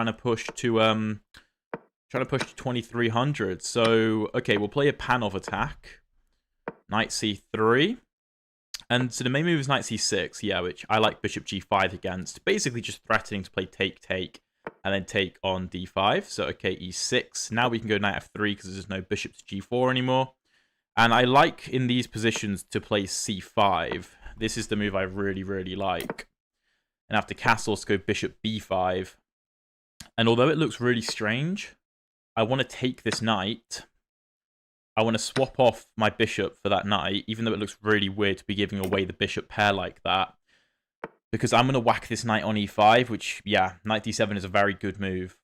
trying to push to 2300. So okay, we'll play a Panov attack. Knight c3. And so the main move is knight c6, yeah, which I like bishop g5 against. Basically just threatening to play take, and then take on d5. So, okay, e6. Now we can go knight f3 because there's no bishop to g4 anymore. And I like, in these positions, to play c5. This is the move I really, really like. And after castles, go bishop b5. And although it looks really strange, I want to take this knight. I want to swap off my bishop for that knight, even though it looks really weird to be giving away the bishop pair like that. Because I'm going to whack this knight on e5, which, yeah, knight d7 is a very good move.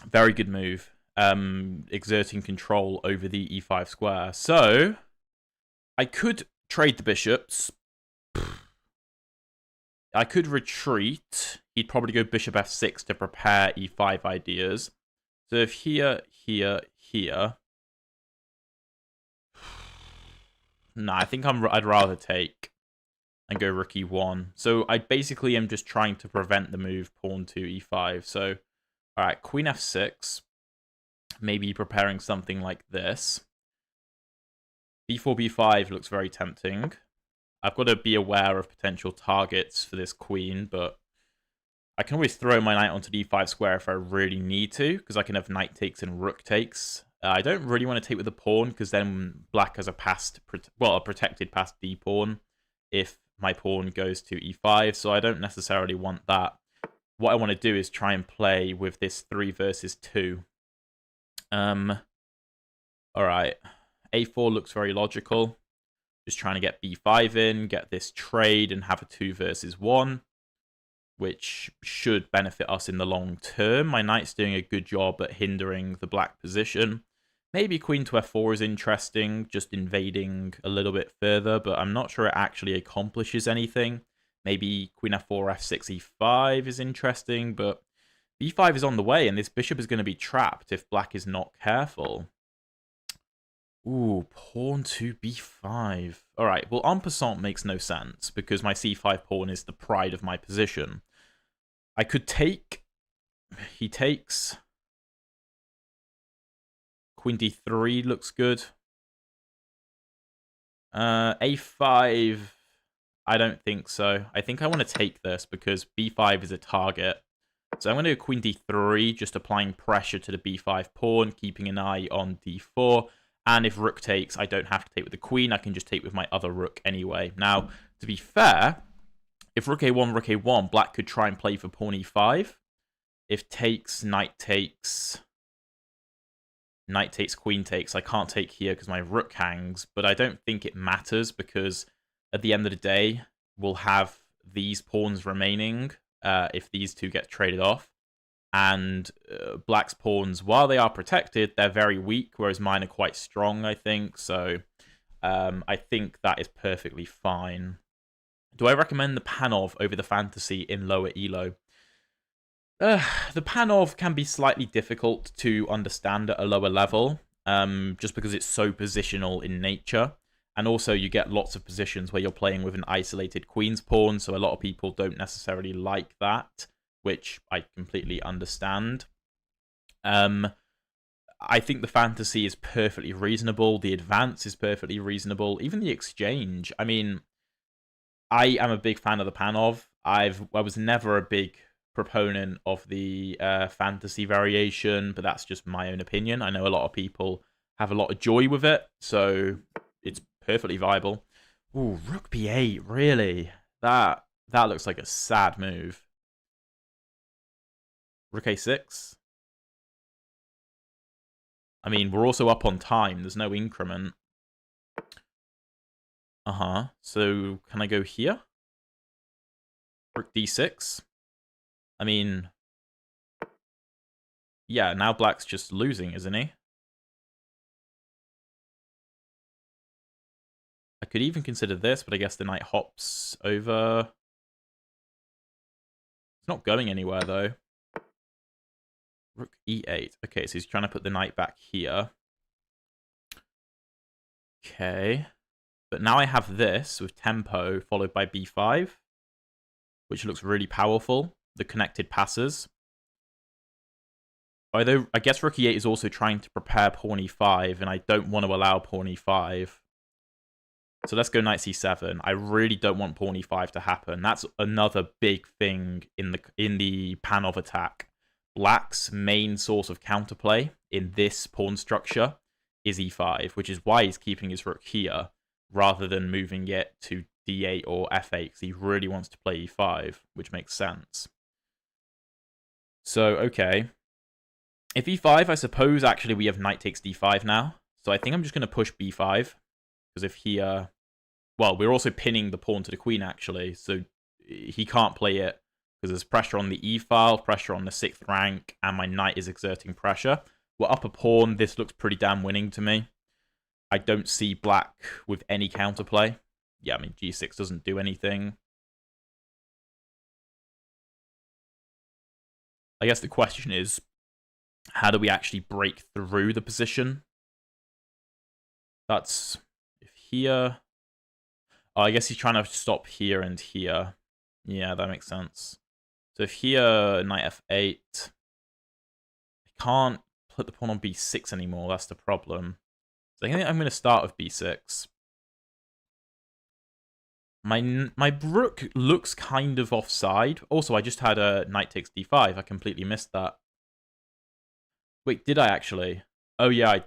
Very good move. Exerting control over the e5 square. So, I could trade the bishops. I could retreat. He'd probably go bishop f6 to prepare e5 ideas. So if here, here... Nah, I think I'd rather take and go rook e1. So I basically am just trying to prevent the move pawn to e5. So, alright, queen f6. Maybe preparing something like this. b4, b5 looks very tempting. I've got to be aware of potential targets for this queen, but I can always throw my knight onto the e5 square if I really need to, because I can have knight takes and rook takes. I don't really want to take with the pawn, because then black has a protected passed d pawn if my pawn goes to e5, so I don't necessarily want that. What I want to do is try and play with this 3 versus 2. Alright. a4 looks very logical. Just trying to get b5 in, get this trade, and have a 2 versus 1, which should benefit us in the long term. My knight's doing a good job at hindering the black position. Maybe queen to f4 is interesting, just invading a little bit further, but I'm not sure it actually accomplishes anything. Maybe queen f4, f6, e5 is interesting, but b5 is on the way, and this bishop is going to be trapped if black is not careful. Ooh, pawn to b5. Alright, well, en passant makes no sense, because my c5 pawn is the pride of my position. I could take... He takes... Queen d3 looks good. a5... I don't think so. I think I want to take this, because b5 is a target. So I'm going to go queen d3, just applying pressure to the b5 pawn, keeping an eye on d4. And if rook takes, I don't have to take with the queen. I can just take with my other rook anyway. Now, to be fair, if rook a1, black could try and play for pawn e5. If takes, knight takes, queen takes, I can't take here because my rook hangs. But I don't think it matters, because at the end of the day, we'll have these pawns remaining if these two get traded off. And black's pawns, while they are protected, they're very weak, whereas mine are quite strong, I think. So I think that is perfectly fine. Do I recommend the Panov over the Fantasy in lower elo? The Panov can be slightly difficult to understand at a lower level, just because it's so positional in nature. And also you get lots of positions where you're playing with an isolated queen's pawn, so a lot of people don't necessarily like that, which I completely understand. I think the Fantasy is perfectly reasonable. The Advance is perfectly reasonable. Even the Exchange. I mean, I am a big fan of the Panov. I was never a big proponent of the Fantasy variation, but that's just my own opinion. I know a lot of people have a lot of joy with it, so it's perfectly viable. Ooh, rook b8, really? That looks like a sad move. Rook a6. I mean, we're also up on time. There's no increment. So, can I go here? Rook d6. I mean... Yeah, now black's just losing, isn't he? I could even consider this, but I guess the knight hops over. It's not going anywhere, though. Rook e8. Okay, so he's trying to put the knight back here. Okay. But now I have this with tempo followed by b5, which looks really powerful. The connected passes. Although, I guess rook e8 is also trying to prepare pawn e5, and I don't want to allow pawn e5. So let's go knight c7. I really don't want pawn e5 to happen. That's another big thing in the Panov attack. Black's main source of counterplay in this pawn structure is e5, which is why he's keeping his rook here, rather than moving it to d8 or f8, because he really wants to play e5, which makes sense. So, okay. If e5, I suppose, actually, we have knight takes d5 now. So I think I'm just going to push b5. Because if he... well, we're also pinning the pawn to the queen, actually. So he can't play it because there's pressure on the e-file, pressure on the 6th rank, and my knight is exerting pressure. We're up a pawn. This looks pretty damn winning to me. I don't see black with any counterplay. Yeah, I mean, g6 doesn't do anything. I guess the question is, how do we actually break through the position? That's... if here... oh, I guess he's trying to stop here and here. Yeah, that makes sense. So if here, knight f8... I can't put the pawn on b6 anymore, that's the problem. So I think I'm going to start with b6. My rook looks kind of offside. Also, I just had a knight takes d5. I completely missed that. Wait, did I actually? Oh, yeah.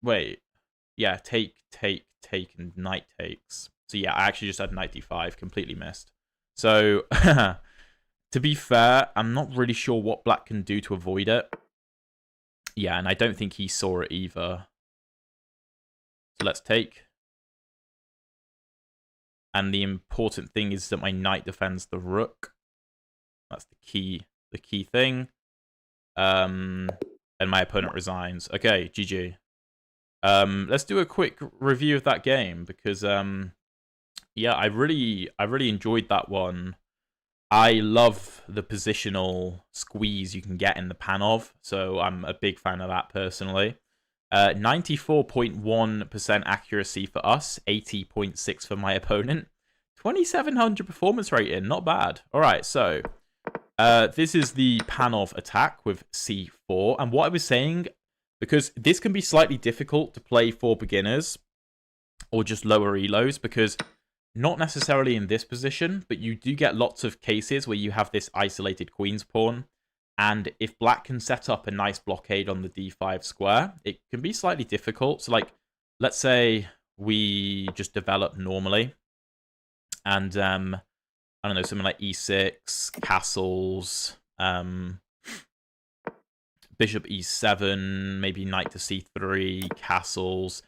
Wait. Yeah, take, and knight takes. So yeah, I actually just had knight d5. Completely missed. So, to be fair, I'm not really sure what black can do to avoid it. Yeah, and I don't think he saw it either. So let's take. And the important thing is that my knight defends the rook. That's the key thing. And my opponent resigns. Okay, GG. Let's do a quick review of that game because yeah, I really enjoyed that one. I love the positional squeeze you can get in the Panov, so I'm a big fan of that personally. 94.1% accuracy for us, 80.6 for my opponent. 2700 performance rating, not bad. All right, so this is the Panov attack with c4, and what I was saying, because this can be slightly difficult to play for beginners or just lower elos, because not necessarily in this position, but you do get lots of cases where you have this isolated queen's pawn. And if black can set up a nice blockade on the d5 square, it can be slightly difficult. So, like, let's say we just develop normally. And, I don't know, something like e6, castles, bishop e7, maybe knight to c3, castles.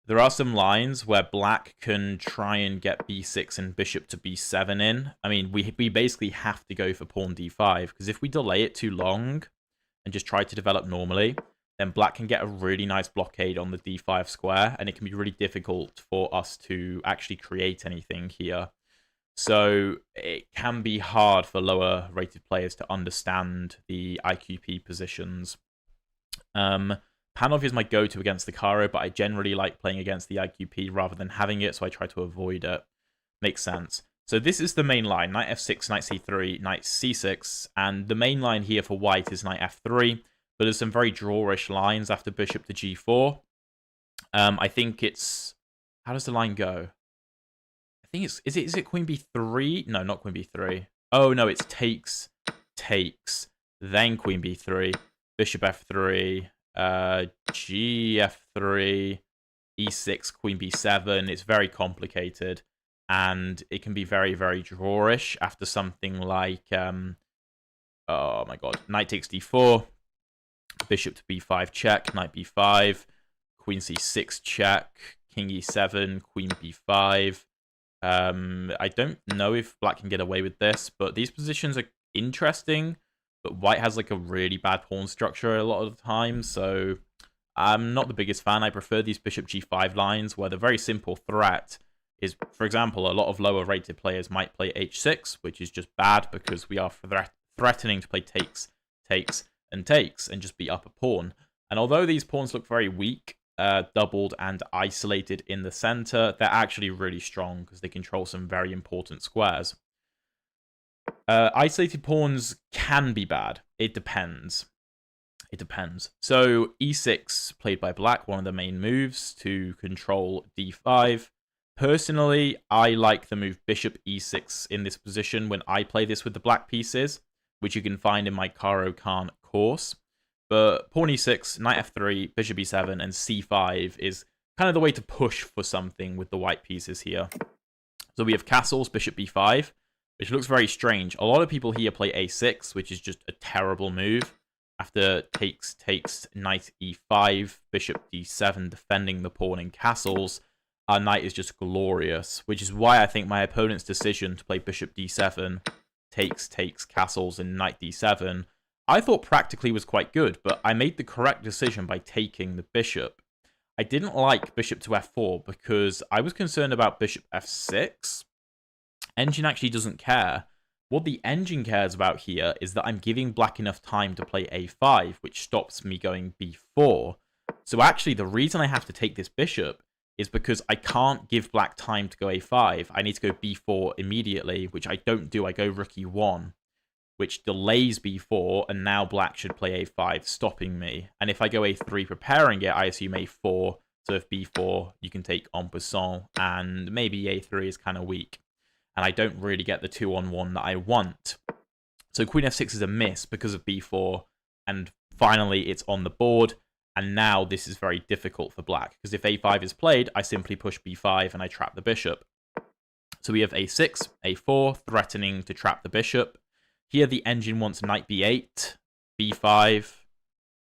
There are some lines where black can try and get b6 and bishop to b7 in. I mean, we basically have to go for pawn d5, because if we delay it too long and just try to develop normally, then black can get a really nice blockade on the d5 square, and it can be really difficult for us to actually create anything here. So it can be hard for lower rated players to understand the IQP positions. Panov is my go-to against the Caro, but I generally like playing against the IQP rather than having it, so I try to avoid it. Makes sense. So this is the main line. Knight f6, knight c3, knight c6, and the main line here for white is knight f3, but there's some very drawish lines after bishop to g4. I think it's... how does the line go? I think it's... Is it queen b3? No, not queen b3. Oh, no, it's takes, then queen b3, bishop f3... gf3, e6, queen b7. It's very complicated, and it can be very, very drawish after something like oh my god, knight takes d4, bishop to b5 check, knight b5, queen c6 check, king e7, queen b5. I don't know if black can get away with this, but these positions are interesting. But white has like a really bad pawn structure a lot of the time, so I'm not the biggest fan. I prefer these bishop g5 lines where the very simple threat is, for example, a lot of lower rated players might play h6, which is just bad because we are threatening to play takes, and just beat up a pawn. And although these pawns look very weak, doubled and isolated in the center, they're actually really strong because they control some very important squares. Isolated pawns can be bad. It depends. It depends. So e6 played by black, one of the main moves to control d5. Personally, I like the move bishop e6 in this position when I play this with the black pieces, which you can find in my Caro Kann course. But pawn e6, knight f3, bishop e7, and c5 is kind of the way to push for something with the white pieces here. So we have castles, bishop b5, which looks very strange. A lot of people here play a6, which is just a terrible move. After takes, knight e5, bishop d7, defending the pawn in castles. Our knight is just glorious, which is why I think my opponent's decision to play bishop d7, takes, castles, and knight d7, I thought practically was quite good, but I made the correct decision by taking the bishop. I didn't like bishop to f4 because I was concerned about bishop f6. Engine actually doesn't care. What the engine cares about here is that I'm giving black enough time to play a5, which stops me going b4. So actually, the reason I have to take this bishop is because I can't give black time to go a5. I need to go b4 immediately, which I don't do. I go rook e1, which delays b4, and now black should play a5, stopping me. And if I go a3 preparing it, I assume a4. So if b4, you can take en passant, and maybe a3 is kind of weak. And I don't really get the 2-on-1 that I want. So queen f6 is a miss because of b4, and finally it's on the board. And now this is very difficult for black, because if a5 is played, I simply push b5 and I trap the bishop. So we have a6, a4, threatening to trap the bishop. Here the engine wants knight b8, b5,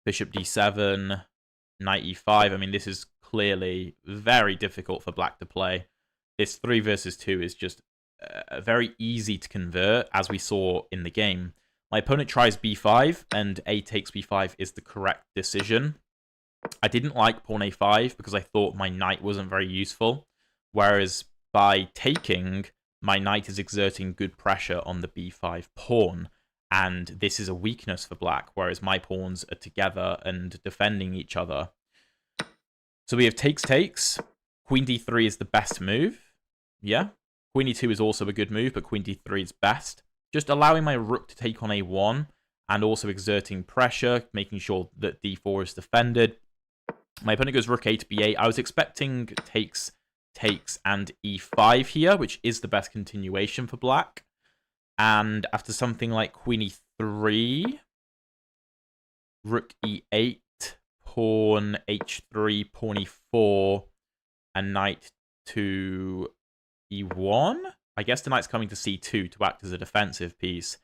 bishop d7, knight e5. I mean, this is clearly very difficult for black to play. This 3 versus 2 is just very easy to convert, as we saw in the game. My opponent tries b5, and a takes b5 is the correct decision. I didn't like pawn a5 because I thought my knight wasn't very useful, whereas by taking, my knight is exerting good pressure on the b5 pawn, and this is a weakness for black, whereas my pawns are together and defending each other. So we have takes. Queen d3 is the best move. Yeah. Queen e2 is also a good move, but queen d3 is best. Just allowing my rook to take on a1 and also exerting pressure, making sure that d4 is defended. My opponent goes rook a to b8. I was expecting takes, and e5 here, which is the best continuation for black. And after something like queen e3, rook e8, pawn h3, pawn e4, and knight to e1. I guess the knight's coming to c2 to act as a defensive piece.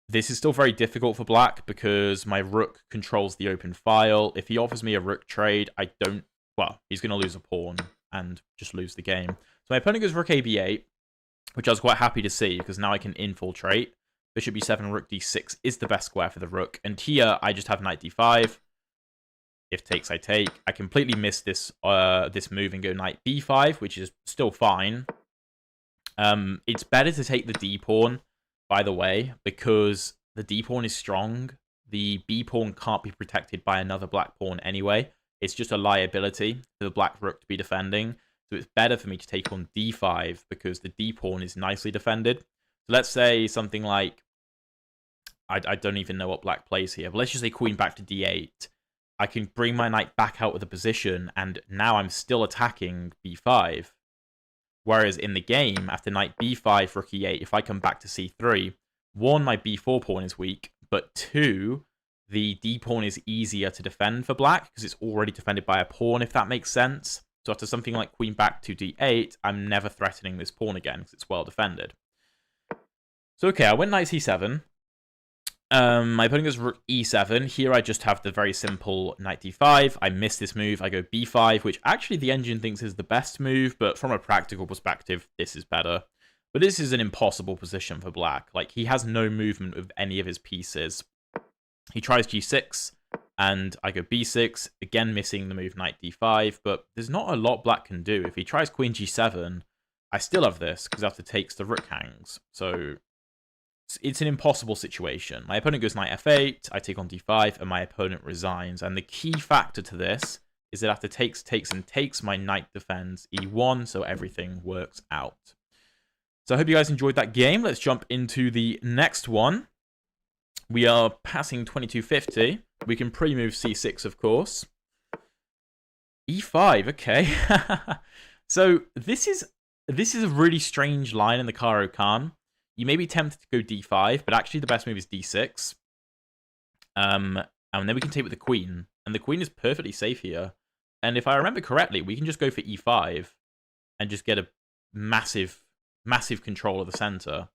This is still very difficult for black because my rook controls the open file. If he offers me a rook trade, I don't... Well, he's going to lose a pawn and just lose the game. So my opponent goes rook a b8, which I was quite happy to see because now I can infiltrate. Bishop b7, rook d6 is the best square for the rook. And here, I just have knight d5. If takes, I take. I completely missed this this move and go knight b5, which is still fine. It's better to take the d-pawn, by the way, because the d-pawn is strong. The b-pawn can't be protected by another black pawn anyway. It's just a liability for the black rook to be defending. So it's better for me to take on d5 because the d-pawn is nicely defended. So let's say something like... I don't even know what black plays here, but let's just say queen back to d8. I can bring my knight back out of the position, and now I'm still attacking b5. Whereas in the game, after knight b5, rook e8, if I come back to c3, 1, my b4 pawn is weak, but 2, the d-pawn is easier to defend for black, because it's already defended by a pawn, if that makes sense. So after something like queen back to d8, I'm never threatening this pawn again, because it's well defended. So okay, I went knight c7. My opponent goes rook e7. Here I just have the very simple knight d5. I miss this move. I go b5, which actually the engine thinks is the best move, but from a practical perspective, this is better. But this is an impossible position for black. Like, he has no movement with any of his pieces. He tries g6, and I go b6, again missing the move knight d5, but there's not a lot black can do. If he tries queen g7, I still have this, because after takes, the rook hangs. So it's an impossible situation. My opponent goes knight f8, I take on d5, and my opponent resigns. And the key factor to this is that after takes, my knight defends e1, so everything works out. So I hope you guys enjoyed that game. Let's jump into the next one. We are passing 2250. We can pre-move c6, of course. e5, okay. So this is a really strange line in the Caro Kann. You may be tempted to go d5, but actually the best move is d6. And then we can take with the queen. And the queen is perfectly safe here. And if I remember correctly, we can just go for e5 and just get a massive, massive control of the center.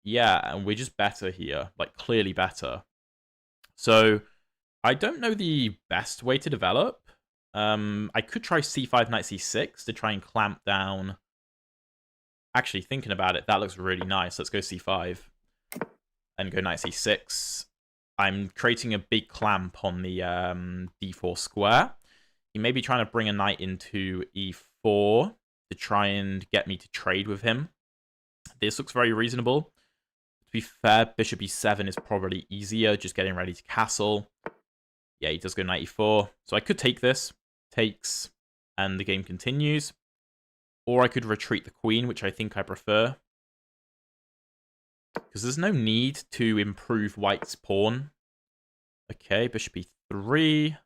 Yeah, and we're just better here. Like, clearly better. So, I don't know the best way to develop. I could try c5, knight c6 to try and clamp down. Actually, thinking about it, that looks really nice. Let's go c5 and go knight c6. I'm creating a big clamp on the d4 square. He may be trying to bring a knight into e4 to try and get me to trade with him. This looks very reasonable. To be fair, bishop e7 is probably easier, just getting ready to castle. Yeah, he does go knight e4. So I could take this, takes, and the game continues. Or I could retreat the queen, which I think I prefer. Because there's no need to improve white's pawn. Okay, bishop e3.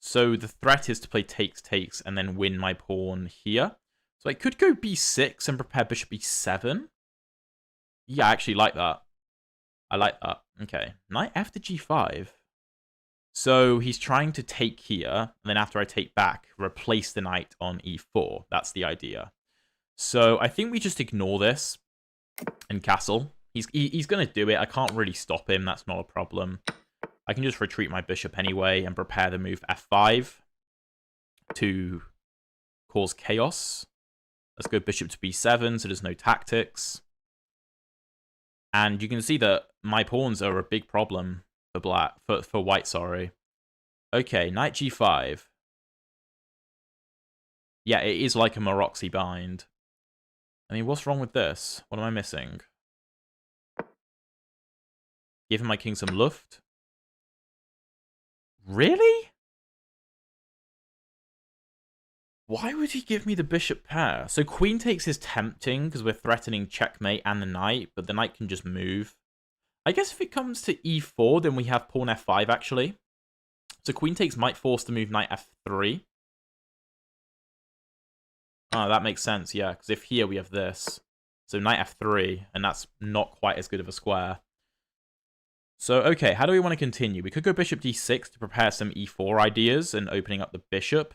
So the threat is to play takes, takes, and then win my pawn here. So I could go b6 and prepare bishop e7. Yeah, I actually like that. I like that. Okay, knight f to g5. So he's trying to take here, and then after I take back, replace the knight on e4. That's the idea. So I think we just ignore this and castle. He's going to do it. I can't really stop him. That's not a problem. I can just retreat my bishop anyway and prepare the move f5 to cause chaos. Let's go bishop to b7, so there's no tactics. And you can see that my pawns are a big problem for white, sorry. Okay, knight g5. Yeah, it is like a Maroczy bind. I mean, what's wrong with this? What am I missing? Giving my king some luft. Really? Why would he give me the bishop pair? So queen takes is tempting because we're threatening checkmate and the knight, but the knight can just move. I guess if it comes to e4, then we have pawn f5, actually. So queen takes might force the move knight f3. Oh, that makes sense, yeah, because if here we have this. So knight f3, and that's not quite as good of a square. So, okay, how do we want to continue? We could go bishop d6 to prepare some e4 ideas and opening up the bishop.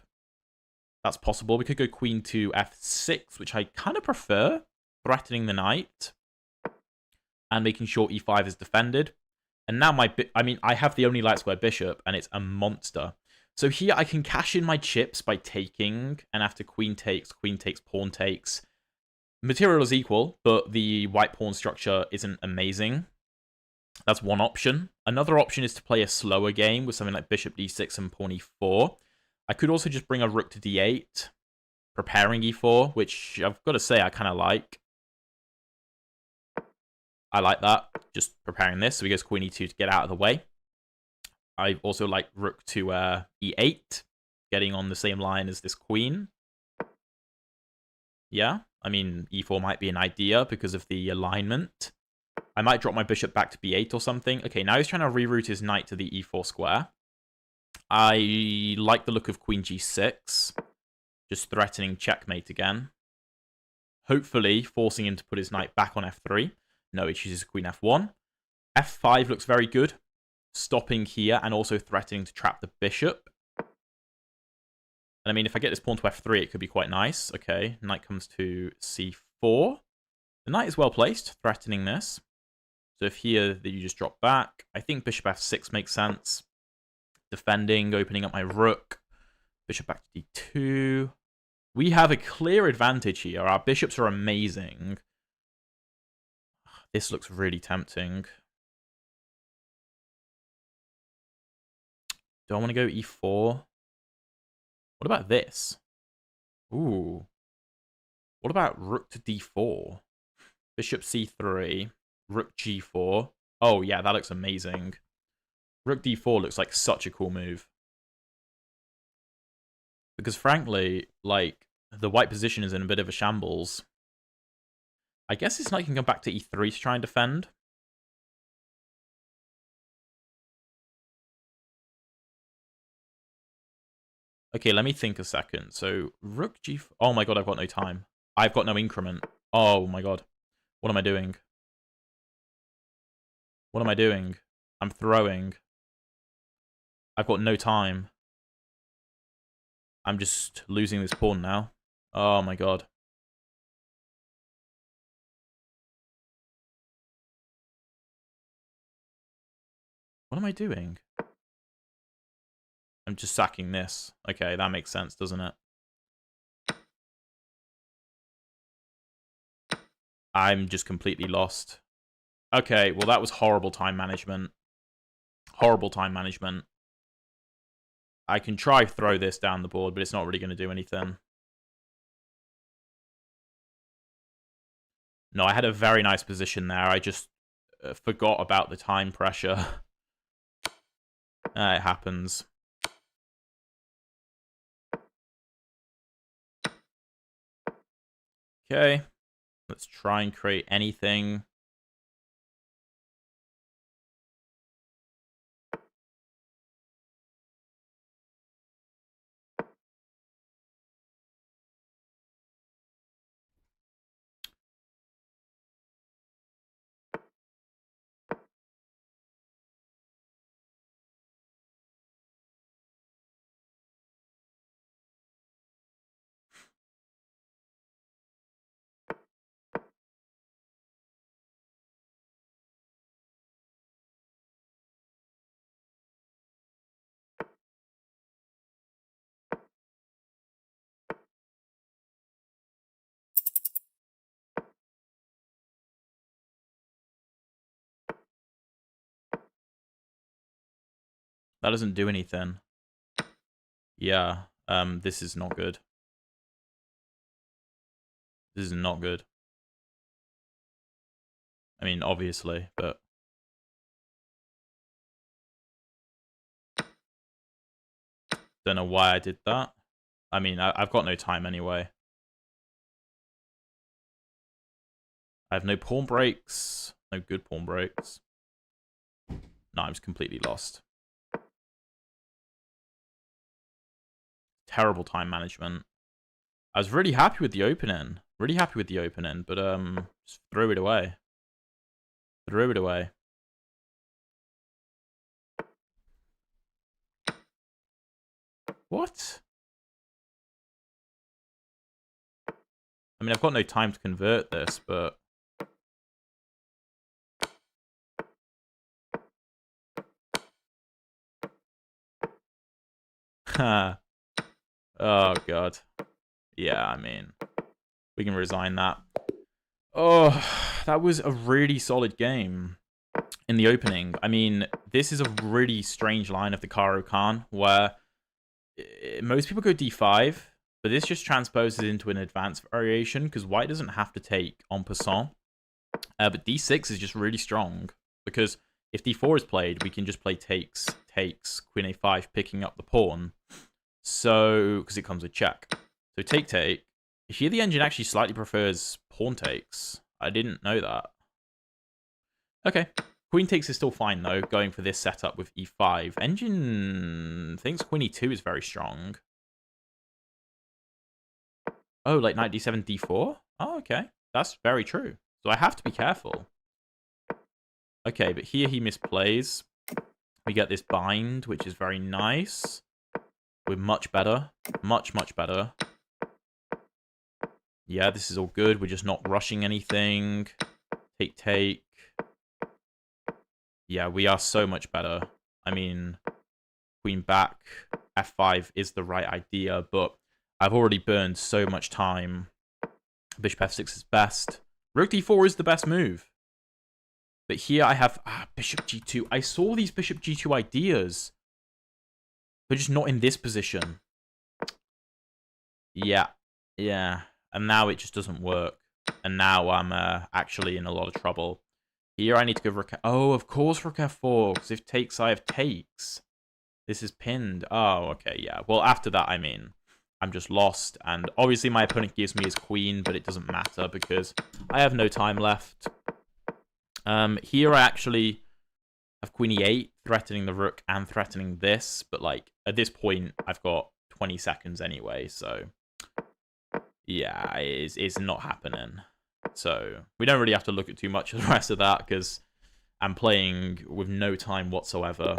That's possible. We could go queen to f6, which I kind of prefer, threatening the knight and making sure e5 is defended. And now I have the only light square bishop, and it's a monster. So here I can cash in my chips by taking, and after queen takes, pawn takes. Material is equal, but the white pawn structure isn't amazing. That's one option. Another option is to play a slower game with something like bishop d6 and pawn e4. I could also just bring a rook to d8, preparing e4, which I've got to say I kind of like. I like that, just preparing this. So he goes queen e2 to get out of the way. I also like rook to e8, getting on the same line as this queen. Yeah, I mean, e4 might be an idea because of the alignment. I might drop my bishop back to b8 or something. Okay, now he's trying to reroute his knight to the e4 square. I like the look of queen g6. Just threatening checkmate again. Hopefully forcing him to put his knight back on f3. No, he chooses queen f1. f5 looks very good. Stopping here and also threatening to trap the bishop. And I mean, if I get this pawn to f3, it could be quite nice. Okay, knight comes to c4. The knight is well placed, threatening this. So if here that you just drop back, I think bishop f6 makes sense. Defending, opening up my rook. Bishop back to d2. We have a clear advantage here. Our bishops are amazing. This looks really tempting. Do I want to go e4? What about this? Ooh. What about rook to d4? Bishop c3. Rook g4. Oh, yeah, that looks amazing. Rook d4 looks like such a cool move. Because frankly, like, the white position is in a bit of a shambles. I guess this knight can come back to e3 to try and defend. Okay, let me think a second. So, rook g... Oh my god, I've got no time. I've got no increment. Oh my god. What am I doing? What am I doing? I'm throwing. I've got no time. I'm just losing this pawn now. Oh my god. What am I doing? I'm just sacking this. Okay, that makes sense, doesn't it? I'm just completely lost. Okay, well that was horrible time management. Horrible time management. I can try throw this down the board, but it's not really going to do anything. No, I had a very nice position there. I just forgot about the time pressure. It happens. Okay. Let's try and create anything. That doesn't do anything. Yeah, this is not good. This is not good. I mean, obviously, but... Don't know why I did that. I mean, I've got no time anyway. I have no pawn breaks. No good pawn breaks. No, I'm just completely lost. Terrible time management. I was really happy with the opening. Really happy with the opening, but just threw it away. Threw it away. What? I mean, I've got no time to convert this, but... Oh, God. Yeah, I mean, we can resign that. Oh, that was a really solid game in the opening. I mean, this is a really strange line of the Caro Kann, where most people go d5, but this just transposes into an advanced variation, because white doesn't have to take en passant. But d6 is just really strong, because if d4 is played, we can just play takes, queen a5, picking up the pawn. So, because it comes with check. So take. Here the engine actually slightly prefers pawn takes. I didn't know that. Okay. Queen takes is still fine, though, going for this setup with e5. Engine thinks queen e2 is very strong. Oh, like knight d7, d4? Oh, okay. That's very true. So I have to be careful. Okay, but here he misplays. We get this bind, which is very nice. We're much better. Much, much better. Yeah, this is all good. We're just not rushing anything. Take. Yeah, we are so much better. I mean, queen back, f5 is the right idea, but I've already burned so much time. Bishop f6 is best. Rook d4 is the best move. But here I have bishop g2. I saw these bishop g2 ideas. They're just not in this position. Yeah. And now it just doesn't work. And now I'm actually in a lot of trouble. Here I need to go rook... Oh, of course rook f4. Because if takes, I have takes. This is pinned. Oh, okay, yeah. Well, after that, I mean... I'm just lost. And obviously my opponent gives me his queen, but it doesn't matter because I have no time left. Here I actually have queen e8, threatening the rook and threatening this. But like at this point, I've got 20 seconds anyway. So yeah, it's not happening. So we don't really have to look at too much of the rest of that because I'm playing with no time whatsoever.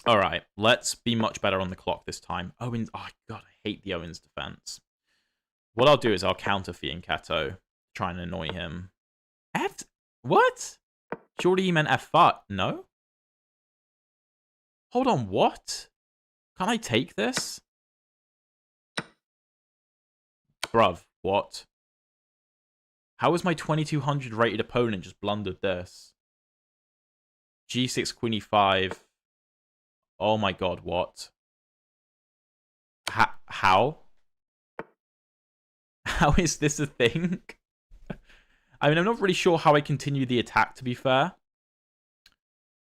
All right, let's be much better on the clock this time. Owens, oh god, I hate the Owens defense. What I'll do is I'll counter Fianchetto, try and annoy him. What? Surely he meant F5. No? Hold on, what? Can I take this? Bruv, what? How is my 2200 rated opponent just blundered this? G6, Queen E5. Oh my god, what? How? How is this a thing? I mean, I'm not really sure how I continue the attack, to be fair.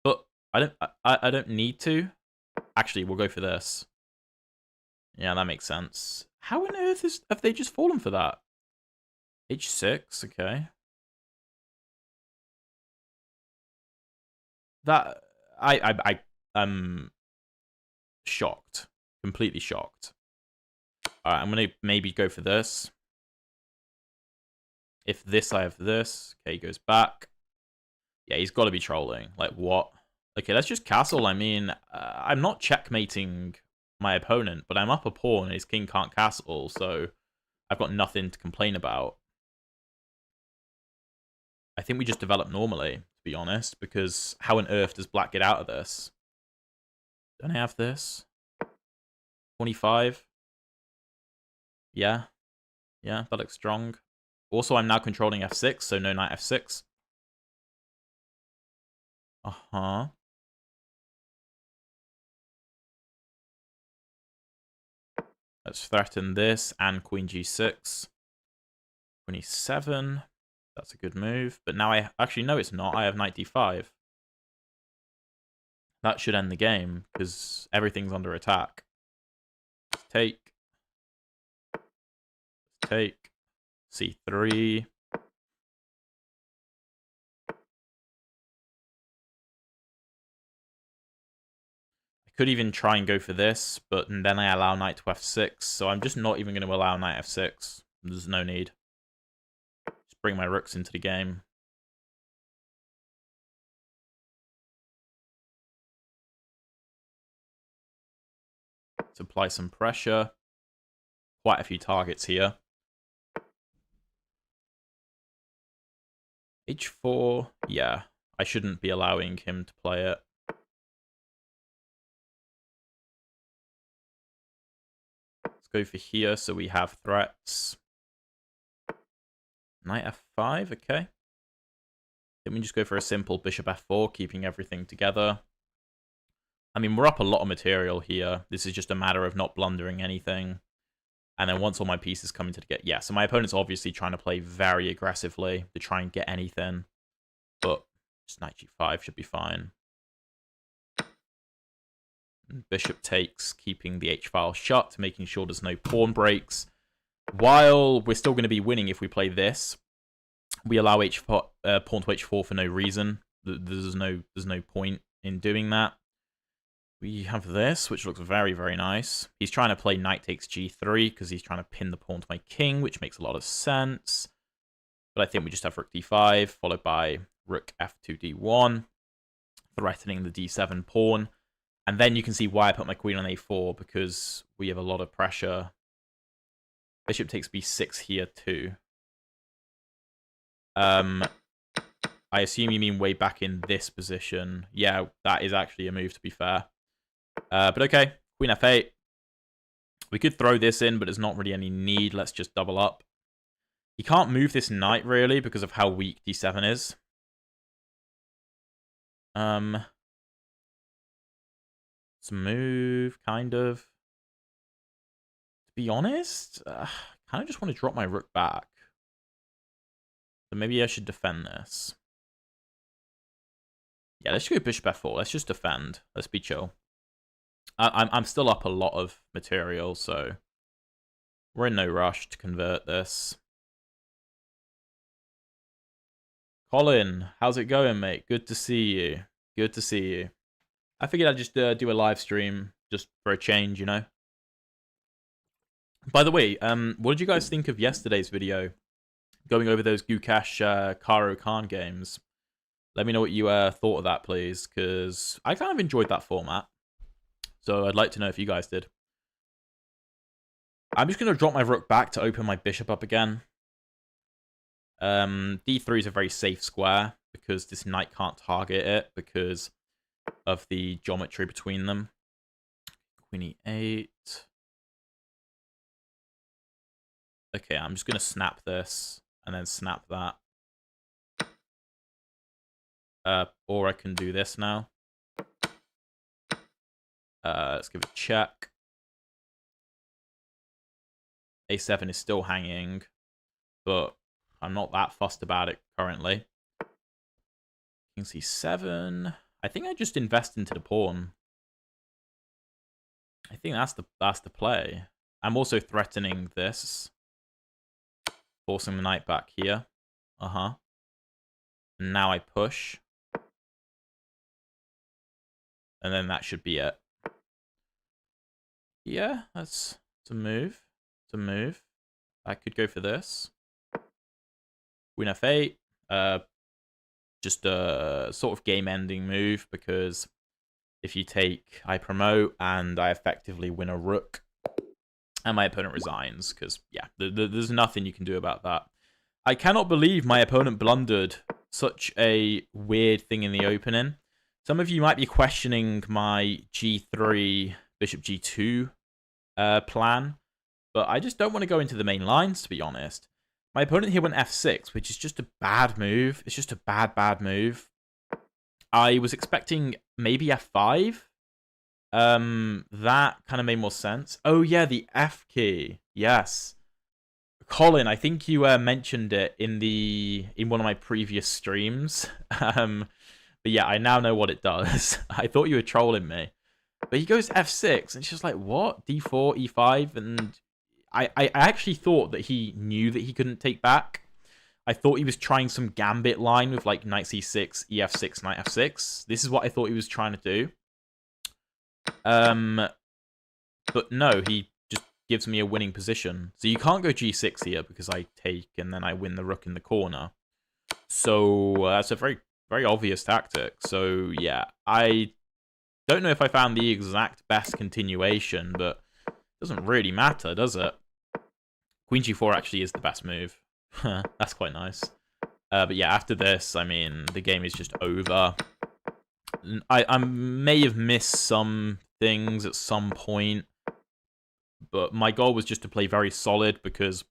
But I don't need to. Actually, we'll go for this. Yeah, that makes sense. How on earth have they just fallen for that? H6, okay. That I'm shocked. Completely shocked. Alright, I'm gonna maybe go for this. If this, I have this. Okay, he goes back. Yeah, he's got to be trolling. Like, what? Okay, let's just castle. I mean, I'm not checkmating my opponent, but I'm up a pawn and his king can't castle, so I've got nothing to complain about. I think we just develop normally, to be honest, because how on earth does black get out of this? Don't I have this? 25? Yeah. Yeah, that looks strong. Also, I'm now controlling f6, so no knight f6. Uh-huh. Let's threaten this and queen g6. Queen e7. That's a good move. But now actually, no, it's not. I have knight d5. That should end the game, because everything's under attack. Let's take. Let's take. c3. Could even try and go for this, but then I allow knight to f6, so I'm just not even going to allow knight f6. There's no need. Just bring my rooks into the game. Let's apply some pressure. Quite a few targets here. h4, yeah. I shouldn't be allowing him to play it. Go for here so we have threats. Knight f5, okay. Then we just go for a simple bishop f4, keeping everything together. I mean, we're up a lot of material here. This is just a matter of not blundering anything. And then once all my pieces come into the game... Yeah, so my opponent's obviously trying to play very aggressively to try and get anything. But just knight g5 should be fine. Bishop takes, keeping the h-file shut, making sure there's no pawn breaks. While we're still going to be winning if we play this, we allow pawn to h4 for no reason. There's no point in doing that. We have this, which looks very, very nice. He's trying to play knight takes g3 because he's trying to pin the pawn to my king, which makes a lot of sense. But I think we just have rook d5, followed by rook f2 d1, threatening the d7 pawn. And then you can see why I put my queen on a4, because we have a lot of pressure. Bishop takes b6 here too. I assume you mean way back in this position. Yeah, that is actually a move, to be fair. But okay, queen f8. We could throw this in, but there's not really any need. Let's just double up. He can't move this knight, really, because of how weak d7 is. Let's move, kind of. To be honest, I kind of just want to drop my rook back. So maybe I should defend this. Yeah, let's go bishop f4. Let's just defend. Let's be chill. I'm still up a lot of material, so We're in no rush to convert this. Colin, how's it going, mate? Good to see you. Good to see you. I figured I'd just do a live stream just for a change, you know? By the way, what did you guys think of yesterday's video? Going over those Gukash Caro Kann games. Let me know what you thought of that, please, because I kind of enjoyed that format. So I'd like to know if you guys did. I'm just going to drop my rook back to open my bishop up again. D3 is a very safe square because this knight can't target it because of the geometry between them. Queen E8. Okay, I'm just going to snap this and then snap that. Or I can do this now. Let's give it a check. A7 is still hanging, but I'm not that fussed about it currently. King C7. I think I just invest into the pawn. I think that's the play. I'm also threatening this, forcing the knight back here. And now I push, and then that should be it. Yeah, that's a move. It's a move. I could go for this. Queen F8. Just a sort of game-ending move, because if you take, I promote, and I effectively win a rook, and my opponent resigns, because, yeah, there's nothing you can do about that. I cannot believe my opponent blundered such a weird thing in the opening. Some of you might be questioning my G3, Bishop G2 plan, but I just don't want to go into the main lines, to be honest. My opponent here went F6, which is just a bad move. It's just a bad move. I was expecting maybe F5. That kind of made more sense. Oh, yeah, the F key. Yes. Colin, I think you mentioned it in one of my previous streams. But yeah, I now know what it does. I thought you were trolling me. But he goes F6, and it's just like, what? D4, E5, and I actually thought that he knew that he couldn't take back. I thought he was trying some gambit line with like knight C6, EF6, knight F6. This is what I thought he was trying to do. But no, he just gives me a winning position. So you can't go G6 here because I take and then I win the rook in the corner. So that's a very, very obvious tactic. So yeah, I don't know if I found the exact best continuation, but it doesn't really matter, does it? Queen G4 actually is the best move. That's quite nice. But yeah, after this, I mean, the game is just over. I may have missed some things at some point, but my goal was just to play very solid because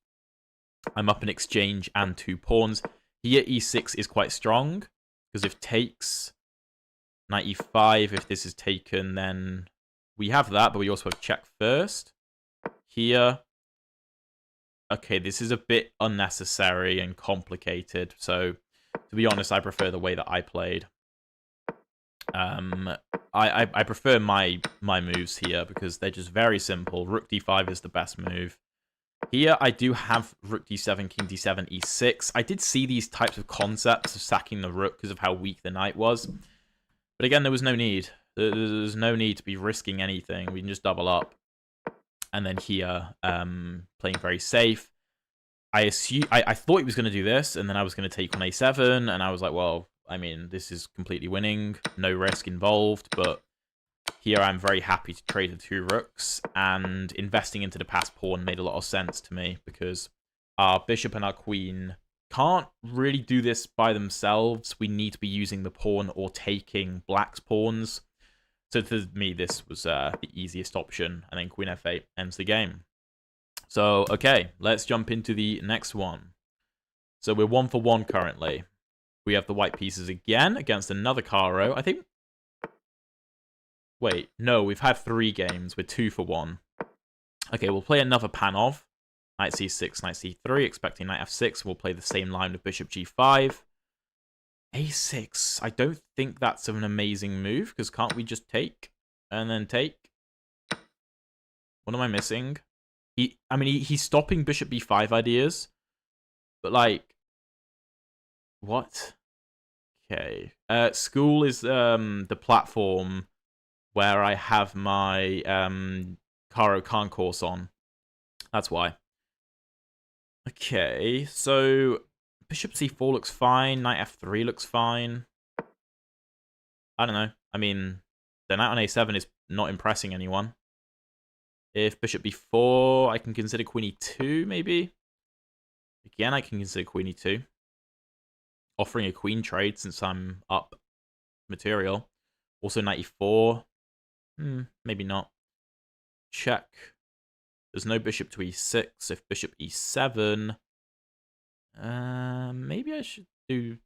I'm up in exchange and 2 pawns. Here, E6 is quite strong, because if takes, knight E5, if this is taken, then we have that, but we also have check first. Here, okay, this is a bit unnecessary and complicated, so to be honest, I prefer the way that I played. I prefer my moves here because they're just very simple. Rook D5 is the best move. Here, I do have Rook D7, King D7, E6. I did see these types of concepts of sacking the rook because of how weak the knight was. But again, there was no need. There's no need to be risking anything. We can just double up. And then here, playing very safe. I thought he was going to do this, and then I was going to take on A7, and I was like, well, I mean, this is completely winning. No risk involved, but here I'm very happy to trade the 2 rooks, and investing into the passed pawn made a lot of sense to me because our bishop and our queen can't really do this by themselves. We need to be using the pawn or taking black's pawns. So to me, this was the easiest option, and then Queen F8 ends the game. So, okay, let's jump into the next one. So we're 1 for 1 currently. We have the white pieces again against another Caro. I think... Wait, no, we've had 3 games. We're 2 for 1. Okay, we'll play another Panov. Knight C6, Knight C3, expecting Knight F6. We'll play the same line with Bishop G5. A6. I don't think that's an amazing move, because can't we just take? And then take? What am I missing? I mean, he's stopping bishop b5 ideas, but like, what? Okay. School is the platform where I have my Caro Kann course on. That's why. Okay, so bishop c4 looks fine. Knight f3 looks fine. I don't know. I mean, the knight on a7 is not impressing anyone. If bishop b4, I can consider queen e2, maybe. Again, I can consider queen e2. Offering a queen trade since I'm up material. Also knight e4. Maybe not. Check. There's no bishop to e6. If bishop e7... maybe I should do...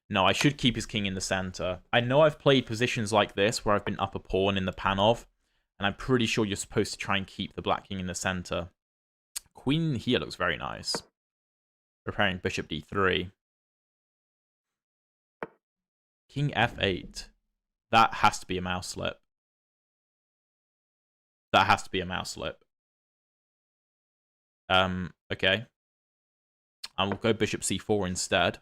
No, I should keep his king in the center. I know I've played positions like this where I've been up a pawn in the Panov, and I'm pretty sure you're supposed to try and keep the black king in the center. Queen here looks very nice. Preparing bishop d3. King f8. That has to be a mouse slip. That has to be a mouse slip. Okay. I will go bishop c4 instead.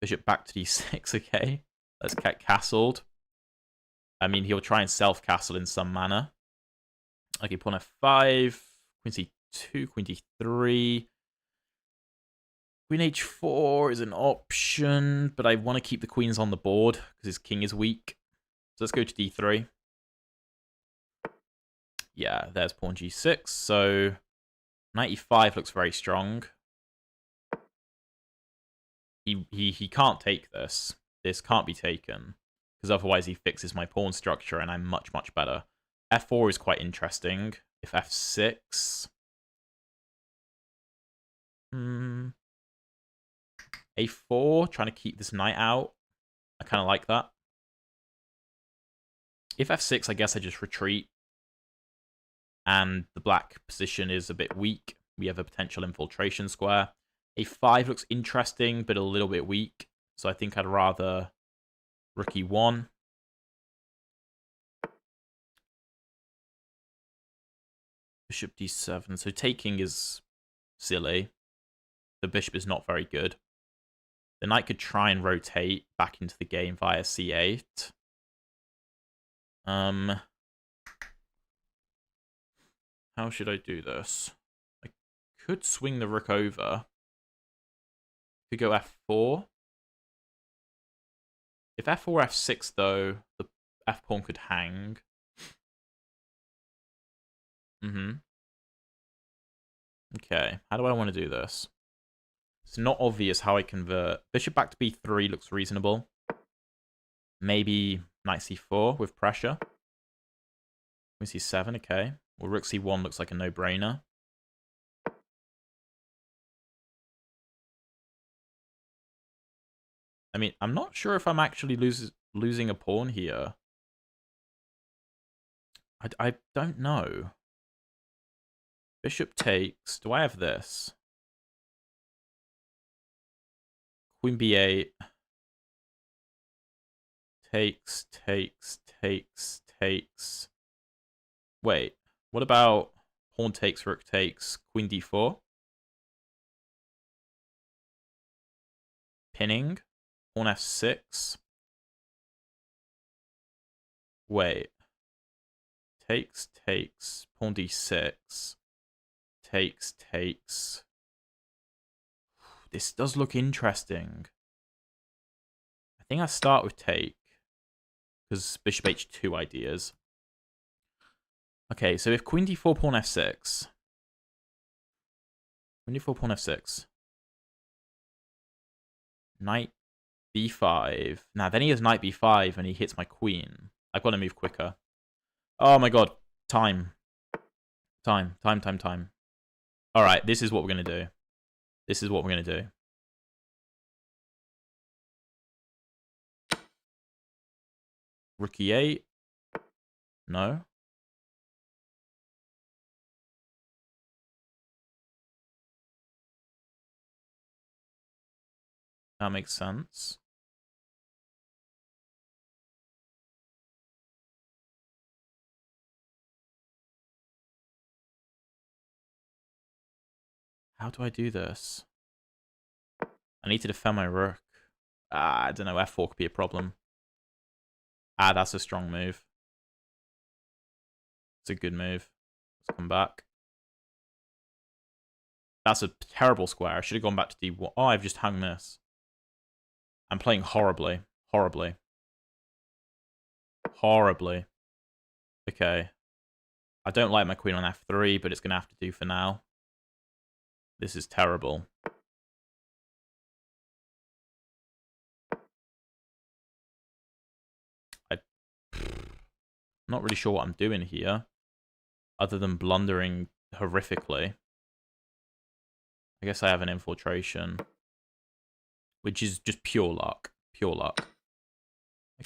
Bishop back to d6, okay. Let's get castled. I mean, he'll try and self-castle in some manner. Okay, pawn f5, queen c2, queen d3. Queen h4 is an option, but I want to keep the queens on the board because his king is weak. So let's go to d3. Yeah, there's pawn g6. So knight e5 looks very strong. He can't take this. This can't be taken because otherwise he fixes my pawn structure and I'm much, much better. f4 is quite interesting. If f6... a4, trying to keep this knight out. I kind of like that. If f6, I guess I just retreat. And the black position is a bit weak. We have a potential infiltration square. a5 looks interesting, but a little bit weak. So I think I'd rather rook e1. Bishop d7. So taking is silly. The bishop is not very good. The knight could try and rotate back into the game via c8. How should I do this? I could swing the rook over. Could go f4. If f4, f6, though, the f-pawn could hang. Okay, how do I want to do this? It's not obvious how I convert. Bishop back to b3 looks reasonable. Maybe knight c4 with pressure. Queen c7, okay. Well, rook c1 looks like a no-brainer. I mean, I'm not sure if I'm actually losing a pawn here. I don't know. Bishop takes. Do I have this? Queen b8. Takes, takes, takes, takes. Wait, what about pawn takes, rook takes, queen d4? Pinning. Pawn f6. Wait. Takes, takes, pawn d6. Takes, takes. This does look interesting. I think I start with take. Because bishop h2 ideas. Okay, so if queen d4, pawn f6. Queen d4, pawn f6. Knight b5. Now, then he has knight b5 and he hits my queen. I've got to move quicker. Oh my god. Time. Time. Alright, this is what we're going to do. This is what we're going to do. Rook e8. No. That makes sense. How do I do this? I need to defend my rook. I don't know, f4 could be a problem. That's a strong move. It's a good move. Let's come back. That's a terrible square. I should have gone back to d1. Oh, I've just hung this. I'm playing horribly. Horribly. Horribly. Okay. I don't like my queen on f3, but it's going to have to do for now. This is terrible. I'm not really sure what I'm doing here, other than blundering horrifically. I guess I have an infiltration, which is just pure luck. Pure luck.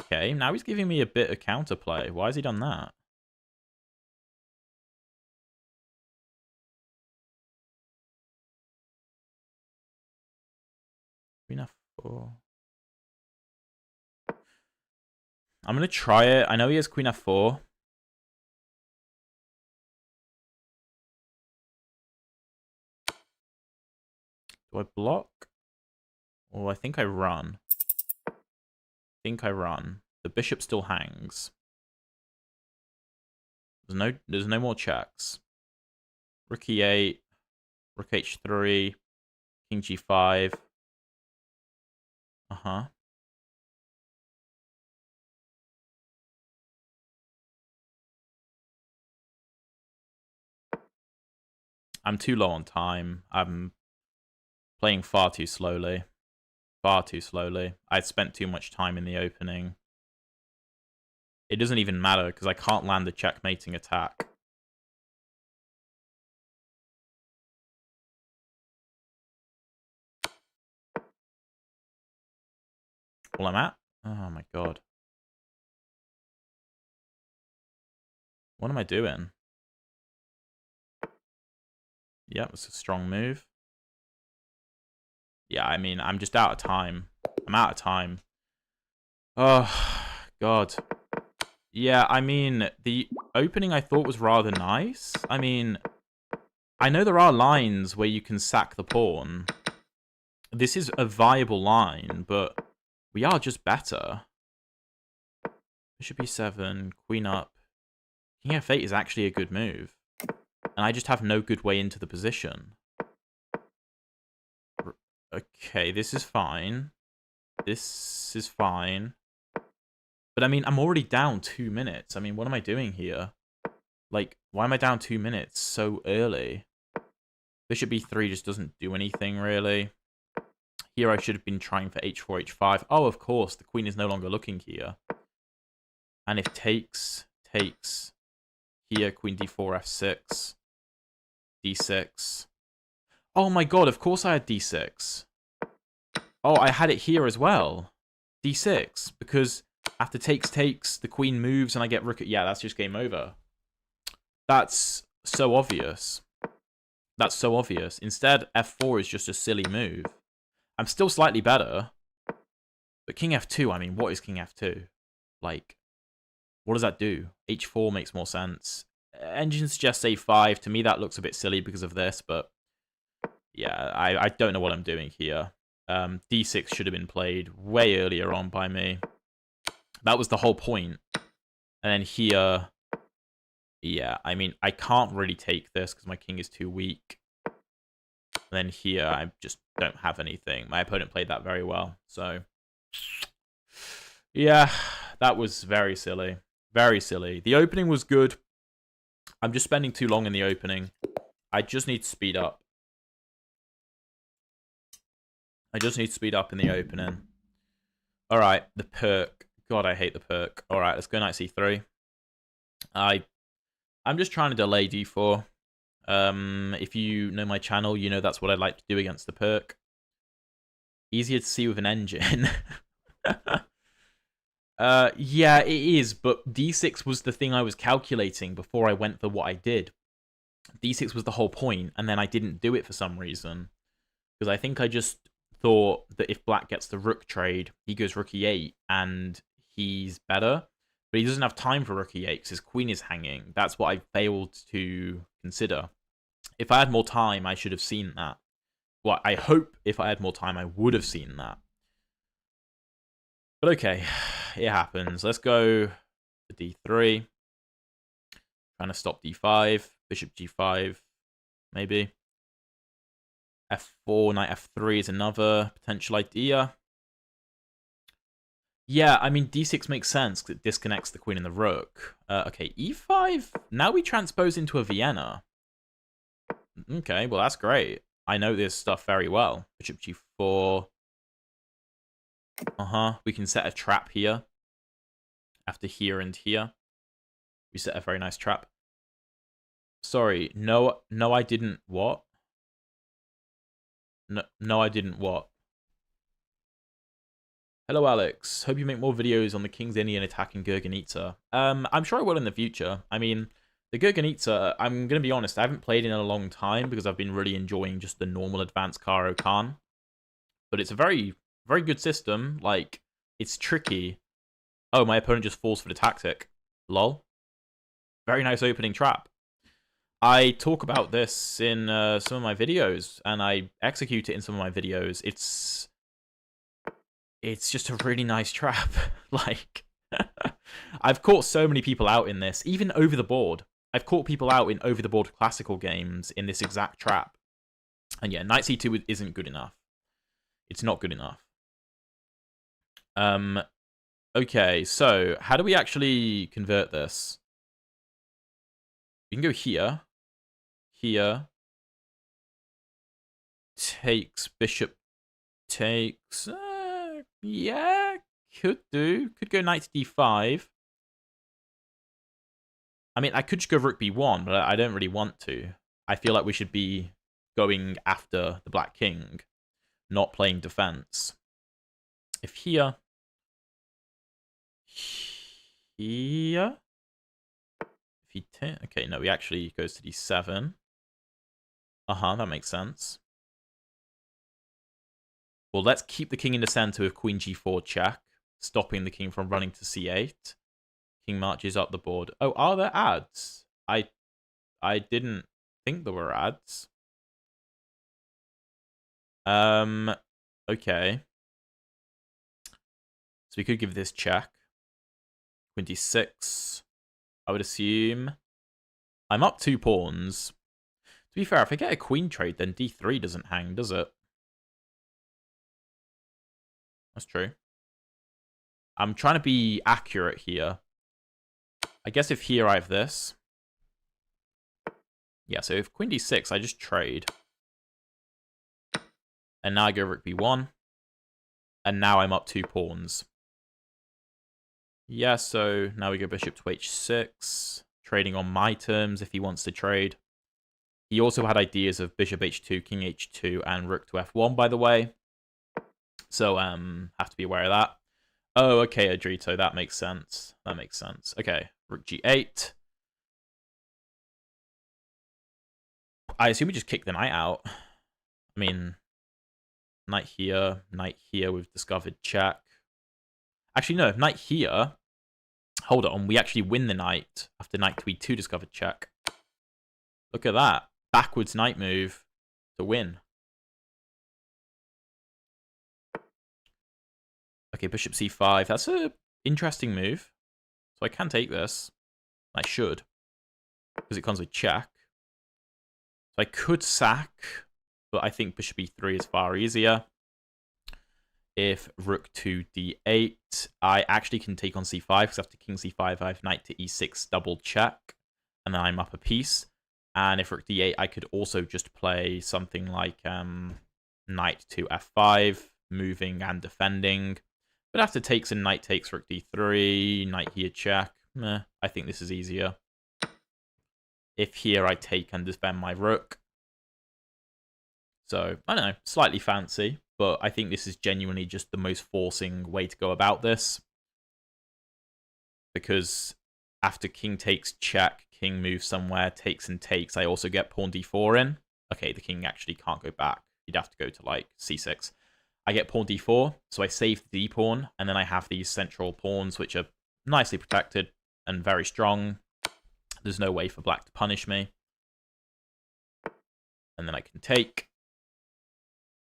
Okay, now he's giving me a bit of counterplay. Why has he done that? Queen f4. I'm going to try it. I know he has queen f4. Do I block? Or I think I run. The bishop still hangs. There's no more checks. Rook e8, rook h3, king g5. Uh-huh. I'm too low on time. I'm playing far too slowly. Far too slowly. I spent too much time in the opening. It doesn't even matter because I can't land a checkmating attack. All I'm at? Oh my god. What am I doing? Yep, it's a strong move. Yeah, I mean, I'm just out of time. I'm out of time. Oh, God. Yeah, I mean, the opening I thought was rather nice. I mean, I know there are lines where you can sack the pawn. This is a viable line, but we are just better. Bishop e7, queen up. King f8 is actually a good move. And I just have no good way into the position. Okay, this is fine. This is fine. But I mean, I'm already down 2 minutes. I mean, what am I doing here? Like, why am I down 2 minutes so early? Bishop b3 just doesn't do anything, really. Here I should have been trying for h4, h5. Oh, of course, the queen is no longer looking here. And if takes, here, queen d4, f6, d6. Oh my god, of course I had d6. Oh, I had it here as well. d6, because after takes, the queen moves and I get rook. Yeah, that's just game over. That's so obvious. That's so obvious. Instead, f4 is just a silly move. I'm still slightly better. But king f2, I mean, what is king f2? Like, what does that do? h4 makes more sense. Engine suggests a5. To me, that looks a bit silly because of this, but yeah, I don't know what I'm doing here. d6 should have been played way earlier on by me. That was the whole point. And then here, yeah, I mean, I can't really take this because my king is too weak. And then here, I just don't have anything. My opponent played that very well. So, yeah, that was very silly. Very silly. The opening was good. I'm just spending too long in the opening. I just need to speed up. I just need to speed up in the opening. All right, the perk. God, I hate the perk. All right, let's go knight c3. I'm just trying to delay d4. If you know my channel, you know that's what I like to do against the perk. Easier to see with an engine. Yeah, it is, but d6 was the thing I was calculating before I went for what I did. d6 was the whole point, and then I didn't do it for some reason. Because I think I just thought that if black gets the rook trade, he goes rook e8, and he's better. But he doesn't have time for rook e8 because his queen is hanging. That's what I failed to consider. If I had more time, I should have seen that. Well, I hope if I had more time, I would have seen that. But okay, it happens. Let's go to d3. Trying to stop d5. Bishop g5, maybe. f4, knight f3 is another potential idea. Yeah, I mean, d6 makes sense because it disconnects the queen and the rook. Okay, e5. Now we transpose into a Vienna. Okay, well, that's great. I know this stuff very well. Bishop g4. We can set a trap here. After here and here. We set a very nice trap. Sorry, no, I didn't. What? No, I didn't. What? Hello, Alex. Hope you make more videos on the King's Indian attacking Gurganitsa. I'm sure I will in the future. I mean, the Gurganitsa, I'm going to be honest, I haven't played in a long time because I've been really enjoying just the normal advanced Caro Kann. But it's a very, very good system. Like, it's tricky. Oh, my opponent just falls for the tactic. Lol. Very nice opening trap. I talk about this in some of my videos, and I execute it in some of my videos. It's just a really nice trap. Like, I've caught so many people out in this, even over the board. I've caught people out in over the board classical games in this exact trap. And yeah, knight c2 isn't good enough. It's not good enough. Okay, so how do we actually convert this? We can go here. Here. Takes, bishop takes. Yeah, could do. Could go knight to d5. I mean, I could just go rook b1, but I don't really want to. I feel like we should be going after the black king, not playing defense. If here. Here. If he okay, no, he actually goes to d7. That makes sense. Well, let's keep the king in the center with queen g4 check, stopping the king from running to c8. King marches up the board. Oh, are there ads? I didn't think there were ads. Okay. So we could give this check. Queen d6. I would assume. I'm up 2 pawns. To be fair, if I get a queen trade, then d3 doesn't hang, does it? That's true. I'm trying to be accurate here. I guess if here I have this. Yeah, so if queen d6, I just trade. And now I go rook b1. And now I'm up 2 pawns. Yeah, so now we go bishop to h6. Trading on my terms if he wants to trade. He also had ideas of bishop h2, king h2, and rook to f1, by the way. So, have to be aware of that. Oh, okay, Adrito, that makes sense. That makes sense. Okay, rook g8. I assume we just kick the knight out. I mean, knight here we've discovered check. Actually, no, knight here. Hold on, we actually win the knight after knight to e2 discovered check. Look at that. Backwards knight move to win. Okay, bishop c5. That's an interesting move. So I can take this. I should. Because it comes with check. So I could sack. But I think bishop e3 is far easier. If rook to d8, I actually can take on c5. Because after king c5, I have knight to e6 double check. And then I'm up a piece. And if rook d8, I could also just play something like knight to f5. Moving and defending. But after takes and knight takes, rook d3, knight here check. I think this is easier. If here I take and defend my rook. So, I don't know, slightly fancy. But I think this is genuinely just the most forcing way to go about this. Because after king takes check, king moves somewhere, takes and takes, I also get pawn d4 in. Okay, the king actually can't go back. You'd have to go to like c6. I get pawn d4, so I save the d-pawn, and then I have these central pawns, which are nicely protected and very strong. There's no way for black to punish me. And then I can take.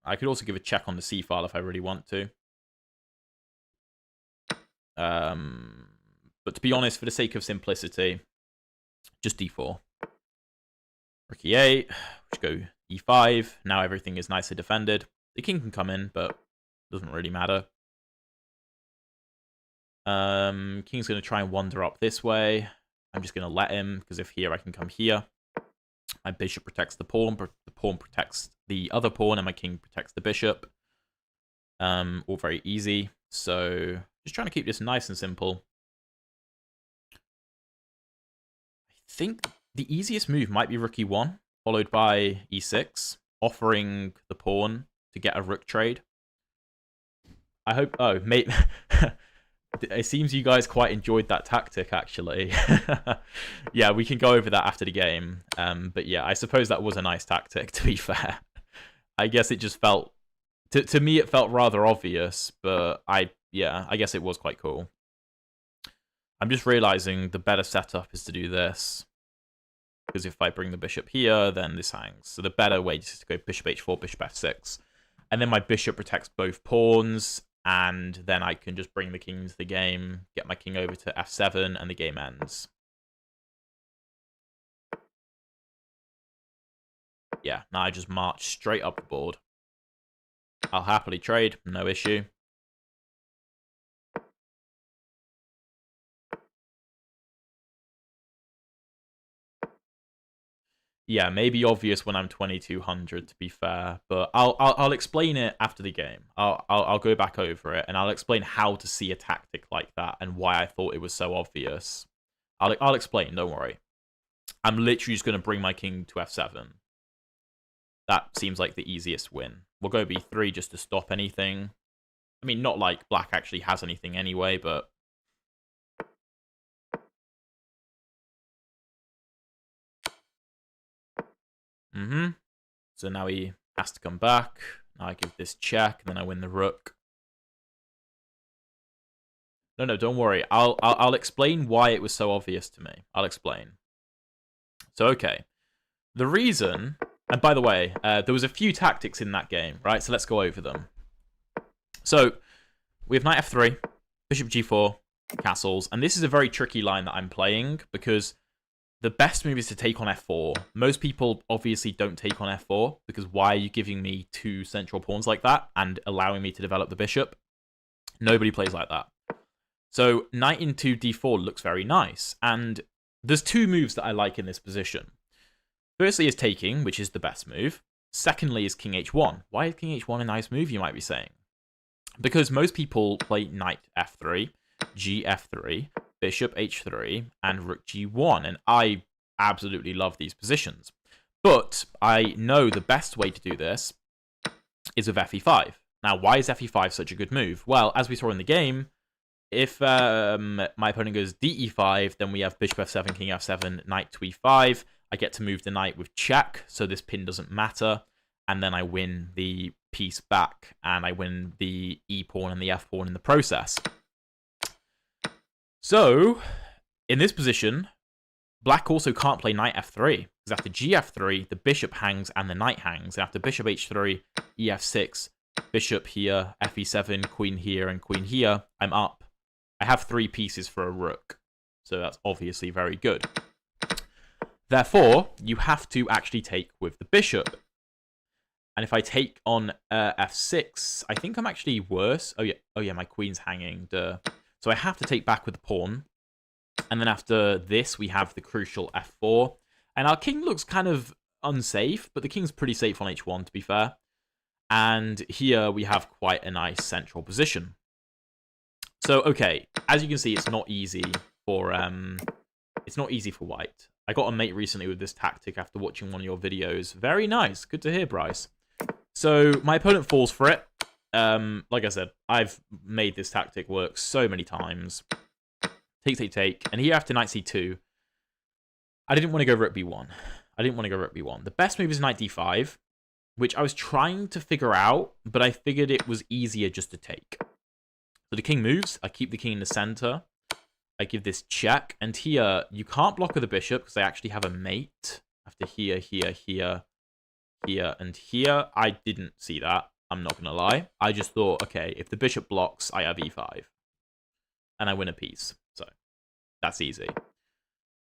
I could also give a check on the c file if I really want to. But to be honest, for the sake of simplicity, just d4. Rook e8, just go e5. Now everything is nicely defended. The king can come in, but it doesn't really matter. King's going to try and wander up this way. I'm just going to let him, because if here, I can come here. My bishop protects the pawn protects the other pawn, and my king protects the bishop. All very easy. So, just trying to keep this nice and simple. I think the easiest move might be rook e1, followed by e6, offering the pawn to get a rook trade. I hope... Oh, mate... It seems you guys quite enjoyed that tactic, actually. Yeah, we can go over that after the game. But yeah, I suppose that was a nice tactic, to be fair. I guess it just felt... To me, it felt rather obvious, but yeah, I guess it was quite cool. I'm just realizing the better setup is to do this. Because if I bring the bishop here, then this hangs. So the better way is to go bishop h4, bishop f6. And then my bishop protects both pawns. And then I can just bring the king into the game, get my king over to f7, and the game ends. Yeah, now I just march straight up the board. I'll happily trade, no issue. Yeah, maybe obvious when I'm 2200, to be fair, but I'll explain it after the game. I'll go back over it, and I'll explain how to see a tactic like that and why I thought it was so obvious. I'll explain, don't worry. I'm literally just going to bring my king to f7. That seems like the easiest win. We'll go b3 just to stop anything. I mean, not like black actually has anything anyway, but... So now he has to come back. Now I give this check, and then I win the rook. No, don't worry. I'll explain why it was so obvious to me. I'll explain. So, okay. The reason... And by the way, there was a few tactics in that game, right? So let's go over them. So, we have knight f3, bishop g4, castles. And this is a very tricky line that I'm playing, because... The best move is to take on f4. Most people obviously don't take on f4, because why are you giving me two central pawns like that and allowing me to develop the bishop? Nobody plays like that. So knight into d4 looks very nice, and there's two moves that I like in this position. Firstly is taking, which is the best move. Secondly is king h1. Why is king h1 a nice move, you might be saying? Because most people play knight f3, g f3, bishop h3, and rook g1, and I absolutely love these positions. But I know the best way to do this is with fe5. Now, why is fe5 such a good move? Well, as we saw in the game, if my opponent goes de5, then we have bishop f7, king f7, knight to e5. I get to move the knight with check, so this pin doesn't matter, and then I win the piece back, and I win the e-pawn and the f-pawn in the process. So, in this position, black also can't play knight f3, because after gf3, the bishop hangs and the knight hangs, and after bishop h3, ef6, bishop here, fe7, queen here, and queen here, I'm up. I have 3 pieces for a rook, so that's obviously very good. Therefore, you have to actually take with the bishop. And if I take on f6, I think I'm actually worse. Oh yeah, my queen's hanging, duh. So I have to take back with the pawn. And then after this, we have the crucial f4. And our king looks kind of unsafe, but the king's pretty safe on h1, to be fair. And here we have quite a nice central position. So, okay, as you can see, it's not easy for white. I got a mate recently with this tactic after watching one of your videos. Very nice. Good to hear, Bryce. So my opponent falls for it. Like I said, I've made this tactic work so many times. Take. And here after knight c2, I didn't want to go rook b1. The best move is knight d5, which I was trying to figure out, but I figured it was easier just to take. So the king moves. I keep the king in the center. I give this check. And here, you can't block with the bishop because I actually have a mate. After here, and here. I didn't see that. I'm not going to lie. I just thought, okay, if the bishop blocks, I have e5. And I win a piece. So that's easy.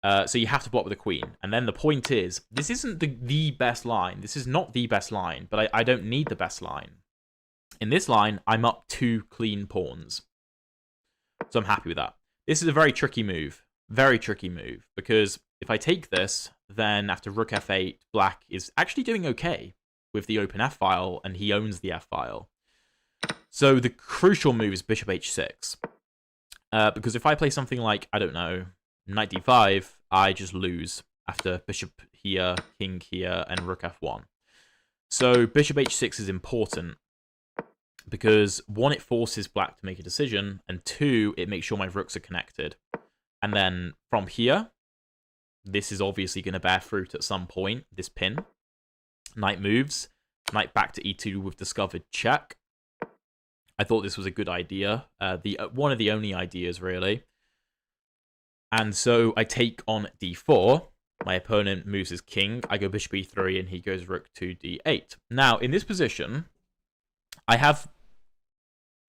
So you have to block with the queen. And then the point is, this isn't the best line. This is not the best line, but I don't need the best line. In this line, I'm up 2 clean pawns. So I'm happy with that. This is a very tricky move. Very tricky move. Because if I take this, then after rook f8, black is actually doing okay with the open f-file, and he owns the f-file. So the crucial move is bishop h6. Because if I play something like, I don't know, knight d5, I just lose after bishop here, king here, and rook f1. So bishop h6 is important because 1, it forces black to make a decision, and 2, it makes sure my rooks are connected. And then from here, this is obviously going to bear fruit at some point, this pin. Knight moves, knight back to e2 with discovered check. I thought this was a good idea, one of the only ideas, really. And so I take on d4. My opponent moves his king. I go bishop e3, and he goes rook to d8. Now, in this position, I have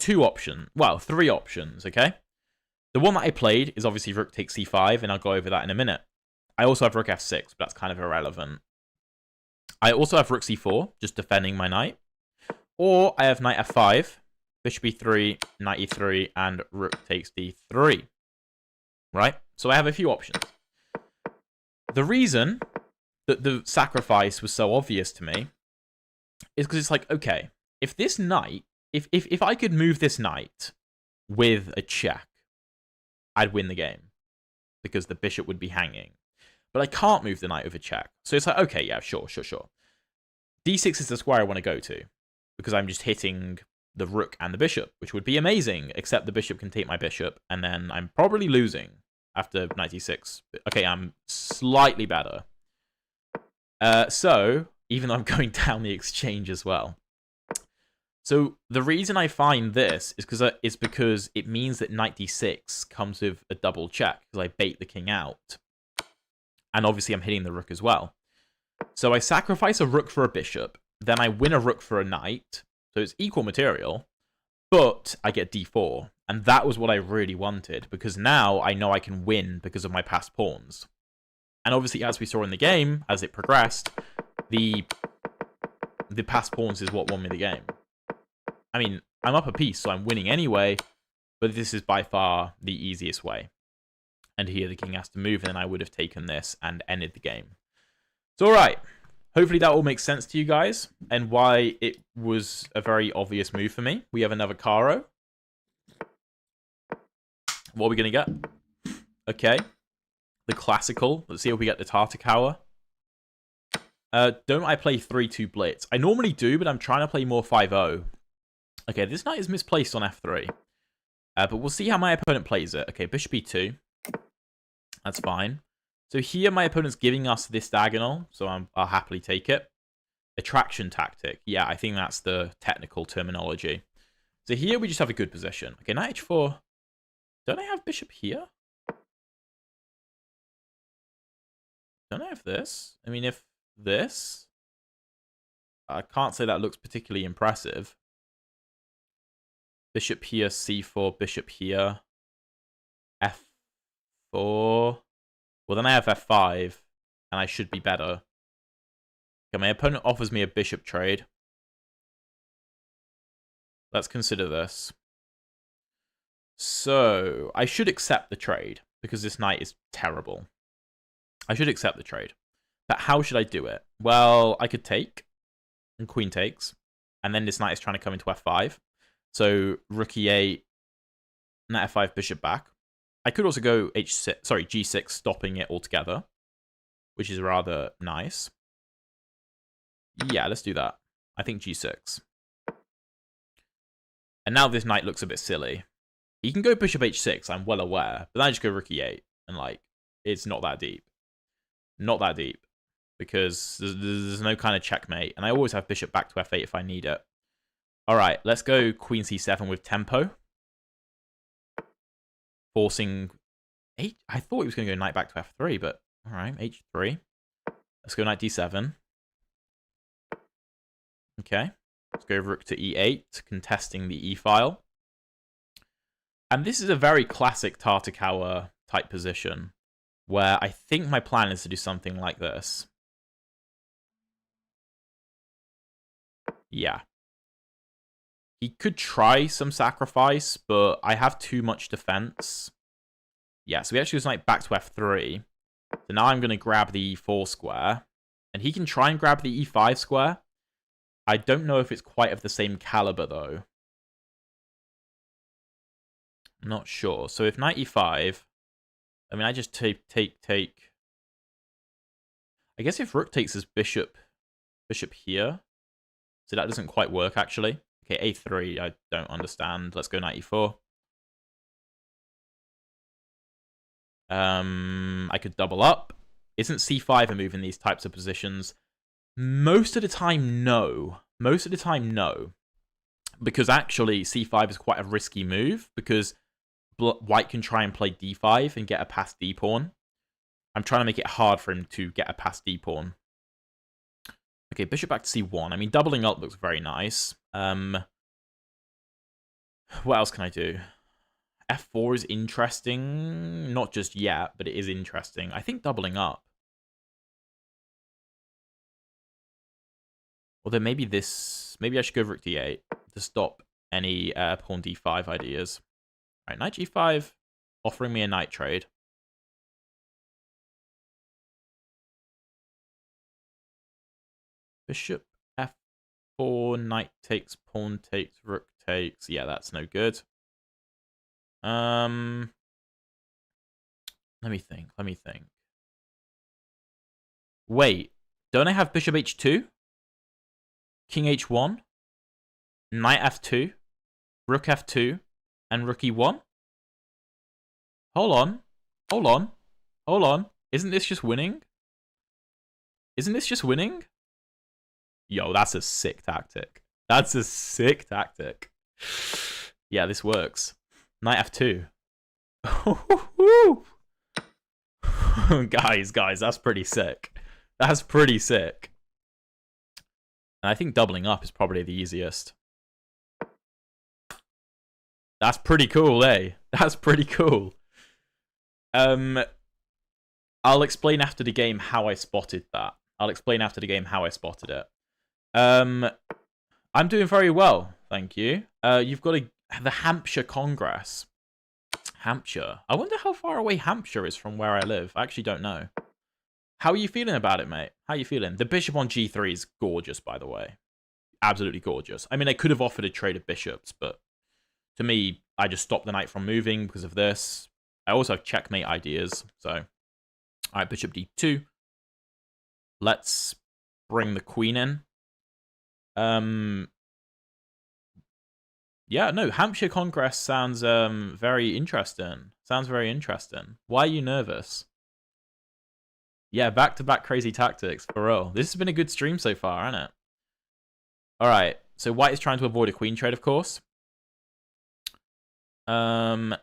3 options, okay? The one that I played is obviously rook takes c5, and I'll go over that in a minute. I also have rook f6, but that's kind of irrelevant. I also have rook c4, just defending my knight. Or I have knight f5, bishop e3, knight e3, and rook takes d3. Right? So I have a few options. The reason that the sacrifice was so obvious to me is because it's like, okay, if this knight, if I could move this knight with a check, I'd win the game because the bishop would be hanging. But I can't move the knight with a check. So it's like, okay, yeah, sure. d6 is the square I want to go to because I'm just hitting the rook and the bishop, which would be amazing, except the bishop can take my bishop, and then I'm probably losing after knight d6. Okay, I'm slightly better. So, even though I'm going down the exchange as well. So, the reason I find this is because it means that knight d6 comes with a double check, because I bait the king out. And obviously I'm hitting the rook as well. So I sacrifice a rook for a bishop, then I win a rook for a knight, so it's equal material, but I get d4. And that was what I really wanted, because now I know I can win because of my passed pawns. And obviously, as we saw in the game, as it progressed, the passed pawns is what won me the game. I mean, I'm up a piece, so I'm winning anyway, but this is by far the easiest way. And here the king has to move, and then I would have taken this and ended the game. So, alright. Hopefully that all makes sense to you guys, and why it was a very obvious move for me. We have another Caro. What are we going to get? Okay. The classical. Let's see if we get the Tartakower. Don't I play 3-2 Blitz? I normally do, but I'm trying to play more 5-0. Okay, this knight is misplaced on f3. But we'll see how my opponent plays it. Okay, bishop e2. That's fine. So here my opponent's giving us this diagonal, so I'll happily take it. Attraction tactic. Yeah, I think that's the technical terminology. So here we just have a good position. Okay, knight h4. Don't I have bishop here? Don't I have this? I mean, if this... I can't say that looks particularly impressive. Bishop here, c4, bishop here. f4. Well, then I have f5, and I should be better. Okay, my opponent offers me a bishop trade. Let's consider this. So, I should accept the trade, because this knight is terrible. I should accept the trade. But how should I do it? Well, I could take, and queen takes, and then this knight is trying to come into f5. So, rook e8, knight f5, bishop back. I could also go g6, stopping it altogether, which is rather nice. Yeah, let's do that. I think g6. And now this knight looks a bit silly. He can go bishop h6, I'm well aware, but then I just go rook e8, and like, it's not that deep. Not that deep, because there's no kind of checkmate, and I always have bishop back to f8 if I need it. Alright, let's go queen c7 with tempo. Forcing... I thought he was going to go knight back to f3, but alright, h3. Let's go knight d7. Okay. Let's go rook to e8, contesting the e-file. And this is a very classic Tartakower type position, where I think my plan is to do something like this. Yeah. He could try some sacrifice, but I have too much defense. Yeah, so he actually goes knight back to f3. So now I'm going to grab the e4 square. And he can try and grab the e5 square. I don't know if it's quite of the same caliber, though. I'm not sure. So if knight e5... I mean, I just take. I guess if rook takes his bishop here. So that doesn't quite work, actually. Okay, a3, I don't understand. Let's go knight e4. I could double up. Isn't c5 a move in these types of positions? Most of the time, no. Most of the time, no. Because actually, c5 is quite a risky move, because white can try and play d5 and get a passed d-pawn. I'm trying to make it hard for him to get a passed d-pawn. Okay, bishop back to c1. I mean, doubling up looks very nice. What else can I do? f4 is interesting. Not just yet, but it is interesting. I think doubling up. Although maybe this... Maybe I should go rook d8 to stop any pawn d5 ideas. All right, knight g5, offering me a knight trade. Bishop f4, knight takes, pawn takes, rook takes. Yeah, that's no good. Let me think. Wait, don't I have bishop h2? King h1? Knight f2? Rook f2? And rook e1? Hold on. Isn't this just winning? Yo, that's a sick tactic. Yeah, this works. Knight f2. Guys, that's pretty sick. And I think doubling up is probably the easiest. That's pretty cool, eh? That's pretty cool. I'll explain after the game how I spotted that. I'm doing very well, thank you. You've got the Hampshire Congress. Hampshire. I wonder how far away Hampshire is from where I live. I actually don't know. How are you feeling about it, mate? How are you feeling? The bishop on g3 is gorgeous, by the way. Absolutely gorgeous. I mean, I could have offered a trade of bishops, but to me, I just stopped the knight from moving because of this. I also have checkmate ideas, so... Alright, bishop d2. Let's bring the queen in. Yeah, no, Hampshire Congress sounds very interesting. Why are you nervous? Yeah, back-to-back crazy tactics, for real. This has been a good stream so far, hasn't it? Alright, so white is trying to avoid a queen trade, of course. I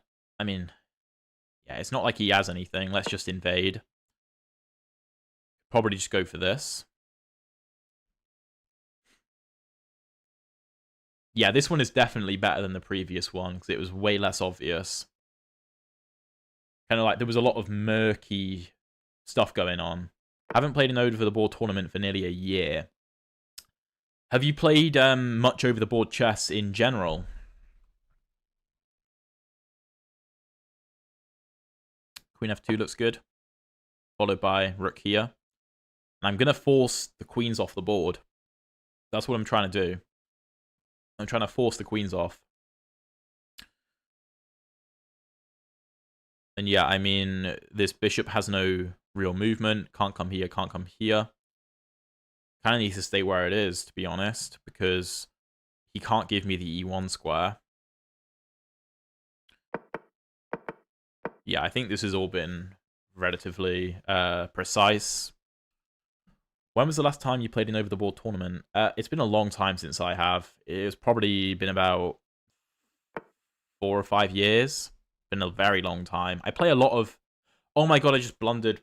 mean, yeah, it's not like he has anything. Let's just invade. Probably just go for this. Yeah, this one is definitely better than the previous one because it was way less obvious. Kind of like there was a lot of murky stuff going on. I haven't played an over the board tournament for nearly a year. Have you played much over the board chess in general? Queen f2 looks good. Followed by rook here. And I'm going to force the queens off the board. That's what I'm trying to do. I'm trying to force the queens off. And yeah, I mean, this bishop has no real movement. Can't come here, can't come here. Kind of needs to stay where it is, to be honest, because he can't give me the e1 square. Yeah, I think this has all been relatively precise. When was the last time you played an over-the-board tournament? It's been a long time since I have. It's probably been about 4 or 5 years. Been a very long time. I play a lot of... Oh my god, I just blundered.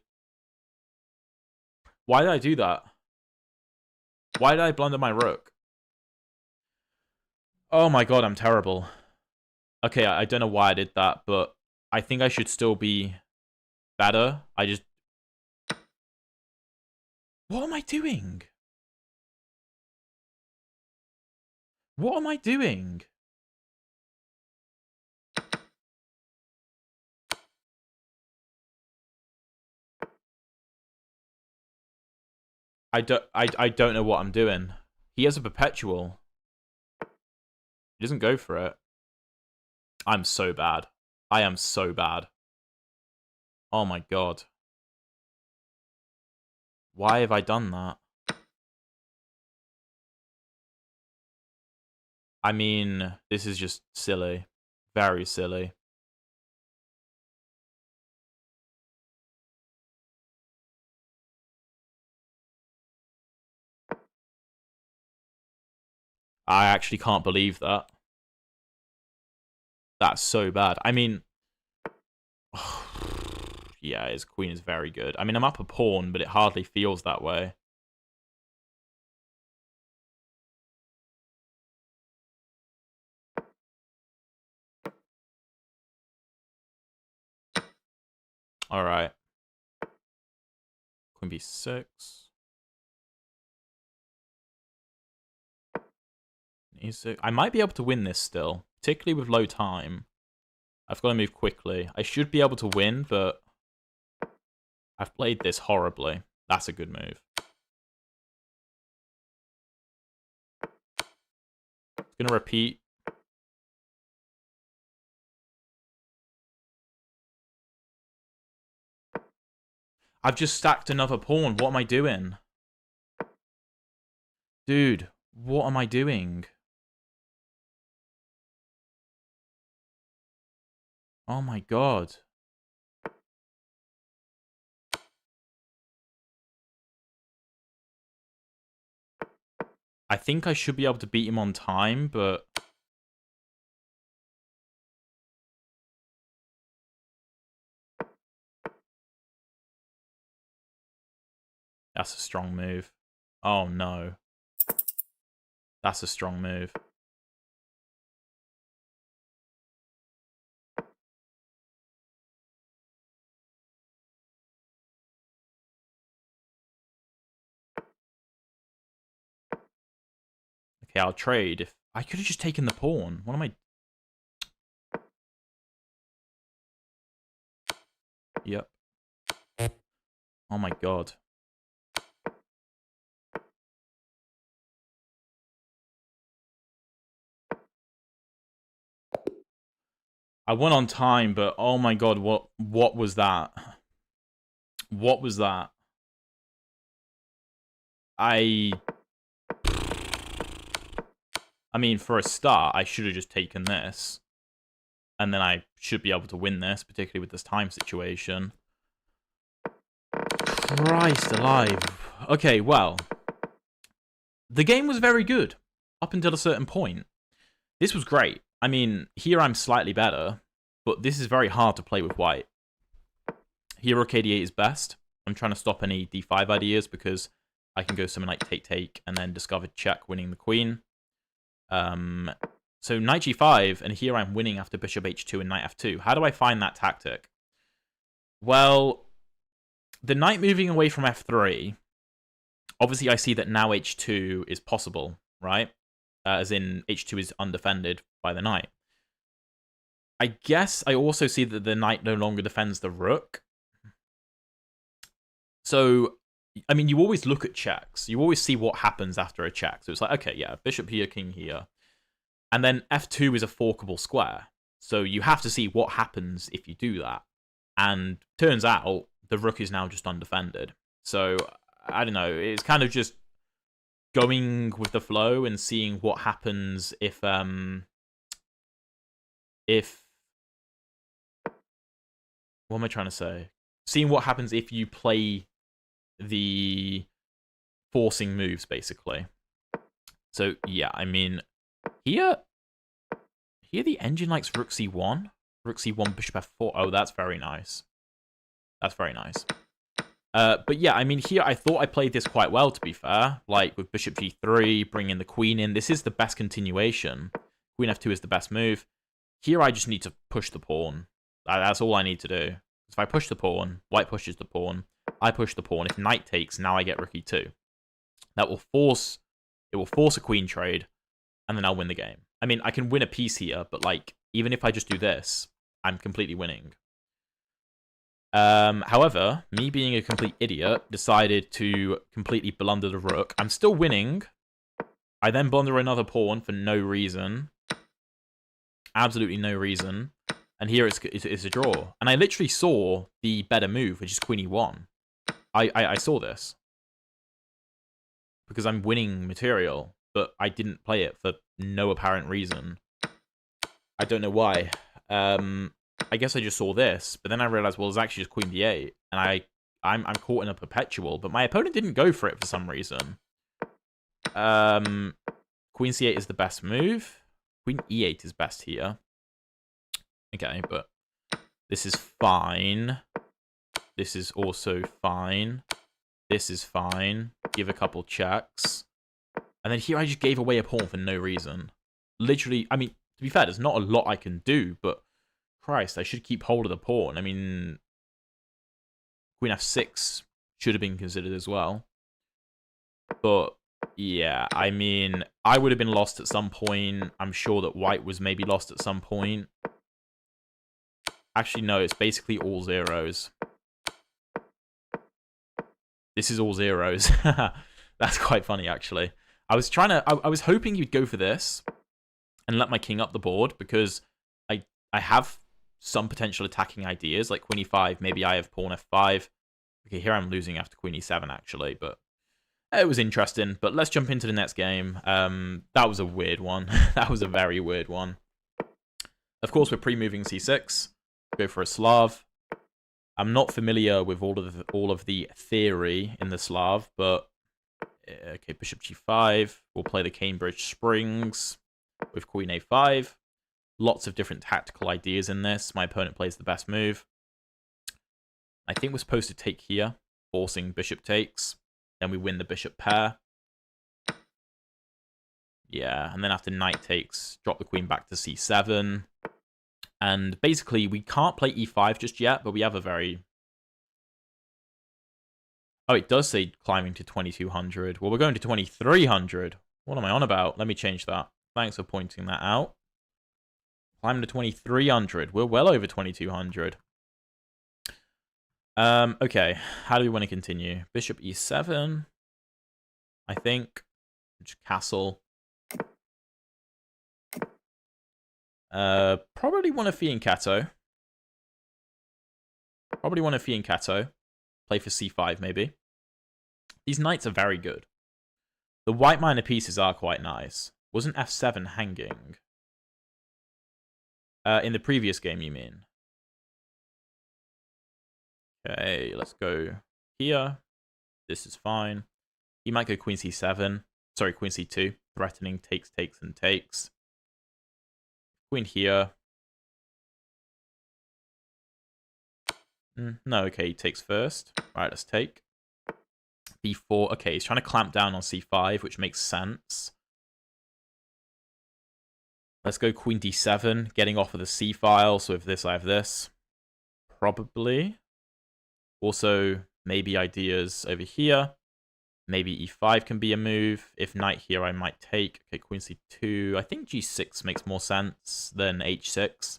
Why did I do that? Why did I blunder my rook? Oh my god, I'm terrible. Okay, I don't know why I did that, but I think I should still be better. What am I doing? What am I doing? I don't know what I'm doing. He has a perpetual. He doesn't go for it. I'm so bad. I am so bad. Oh my god. Why have I done that? I mean, this is just silly. Very silly. I actually can't believe that. That's so bad. I mean... yeah, his queen is very good. I mean, I'm up a pawn, but it hardly feels that way. Alright. Queen b6. E6. I might be able to win this still, particularly with low time. I've got to move quickly. I should be able to win, but I've played this horribly. That's a good move. It's going to repeat. I've just stacked another pawn. What am I doing? Dude, what am I doing? Oh my god. I think I should be able to beat him on time, but... that's a strong move. Oh no. That's a strong move. Okay, I'll trade. If I could have just taken the pawn. What am I... yep. Oh my god. I won on time, but oh my god, what was that? What was that? I mean, for a start, I should have just taken this. And then I should be able to win this, particularly with this time situation. Christ alive. Okay, well. The game was very good, up until a certain point. This was great. I mean, here I'm slightly better, but this is very hard to play with white. Here, rook d8 is best. I'm trying to stop any d5 ideas because I can go something like take, and then discover check, winning the queen. So knight g5, and here I'm winning after bishop h2 and knight f2. How do I find that tactic? Well, the knight moving away from f3, obviously I see that now h2 is possible, right? As in, h2 is undefended by the knight. I guess I also see that the knight no longer defends the rook. So, I mean, you always look at checks. You always see what happens after a check. So it's like, okay, yeah, bishop here, king here. And then f2 is a forkable square. So you have to see what happens if you do that. And turns out the rook is now just undefended. So, I don't know. It's kind of just going with the flow and seeing what happens if what am I trying to say? Seeing what happens if you play the forcing moves, basically. So, yeah, I mean, here the engine likes rook c1. Rook c1, bishop f4. Oh, that's very nice. That's very nice. But yeah, I mean, here I thought I played this quite well, to be fair. Like, with bishop g3, bringing the queen in. This is the best continuation. Queen f2 is the best move. Here I just need to push the pawn. That's all I need to do. If I push the pawn, white pushes the pawn, I push the pawn. If knight takes, now I get rook e2. That will force... It will force a queen trade, and then I'll win the game. I mean, I can win a piece here, but, like, even if I just do this, I'm completely winning. However, me being a complete idiot, decided to completely blunder the rook. I'm still winning. I then blunder another pawn for no reason. Absolutely no reason. And here it's a draw. And I literally saw the better move, which is queen e1. I saw this. Because I'm winning material, but I didn't play it for no apparent reason. I don't know why. I guess I just saw this, but then I realized, well, it's actually just queen b8, and I'm caught in a perpetual, but my opponent didn't go for it for some reason. Queen c8 is the best move. Queen e8 is best here. Okay, but this is fine. This is also fine. This is fine. Give a couple checks. And then here I just gave away a pawn for no reason. Literally, I mean, to be fair, there's not a lot I can do, but Christ, I should keep hold of the pawn. I mean, queen f6 should have been considered as well. But, yeah, I mean, I would have been lost at some point. I'm sure that white was maybe lost at some point. Actually, no, it's basically all zeros. This is all zeros. That's quite funny, actually. I was hoping you'd go for this and let my king up the board, because I have some potential attacking ideas, like queen e5, maybe I have pawn f5. Okay, here I'm losing after queen e7, actually, but it was interesting. But let's jump into the next game. That was a weird one. That was a very weird one. Of course, we're pre-moving c6. Go for a Slav. I'm not familiar with all of the theory in the Slav, but okay, bishop g5. We'll play the Cambridge Springs with queen a5. Lots of different tactical ideas in this. My opponent plays the best move. I think we're supposed to take here, forcing bishop takes. Then we win the bishop pair. Yeah, and then after knight takes, drop the queen back to c7. And basically, we can't play e5 just yet, but we have a very... Oh, it does say climbing to 2200. Well, we're going to 2300. What am I on about? Let me change that. Thanks for pointing that out. Climb to 2300. We're well over 2200. Okay, how do we want to continue? Bishop e7, I think. Just castle. Probably want a fianchetto. Probably want a fianchetto. Play for c5, maybe. These knights are very good. The white minor pieces are quite nice. Wasn't f7 hanging? In the previous game, you mean? Okay, let's go here. This is fine. He might go queen c7. Sorry, queen c2. Threatening, takes, takes, and takes. Queen here. No, okay, he takes first. Right, let's take. b4. Okay, he's trying to clamp down on c5, which makes sense. Let's go queen d7, getting off of the c file. So if this, I have this. Probably. Also, maybe ideas over here. Maybe e5 can be a move. If knight here, I might take. Okay, queen c2. I think g6 makes more sense than h6.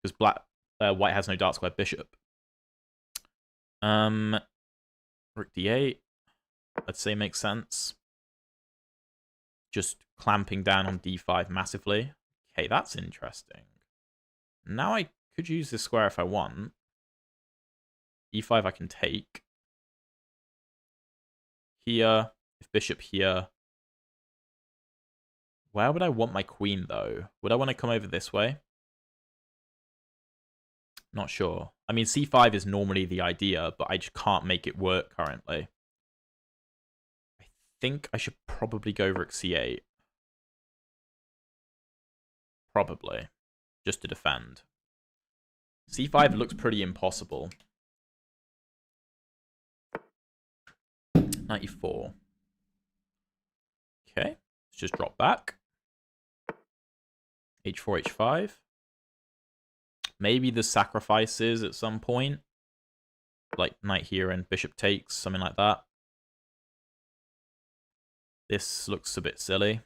Because white has no dark square bishop. Rook d8. Let's say makes sense. Just clamping down on d5 massively. Okay, that's interesting. Now I could use this square if I want. e5 I can take. Here, if bishop here. Where would I want my queen, though? Would I want to come over this way? Not sure. I mean, c5 is normally the idea, but I just can't make it work currently. I think I should probably go rook c8. Probably. Just to defend. c5 looks pretty impossible. 94. Okay, let's just drop back. h4, h5. Maybe the sacrifices at some point. Like knight here and bishop takes, something like that. This looks a bit silly.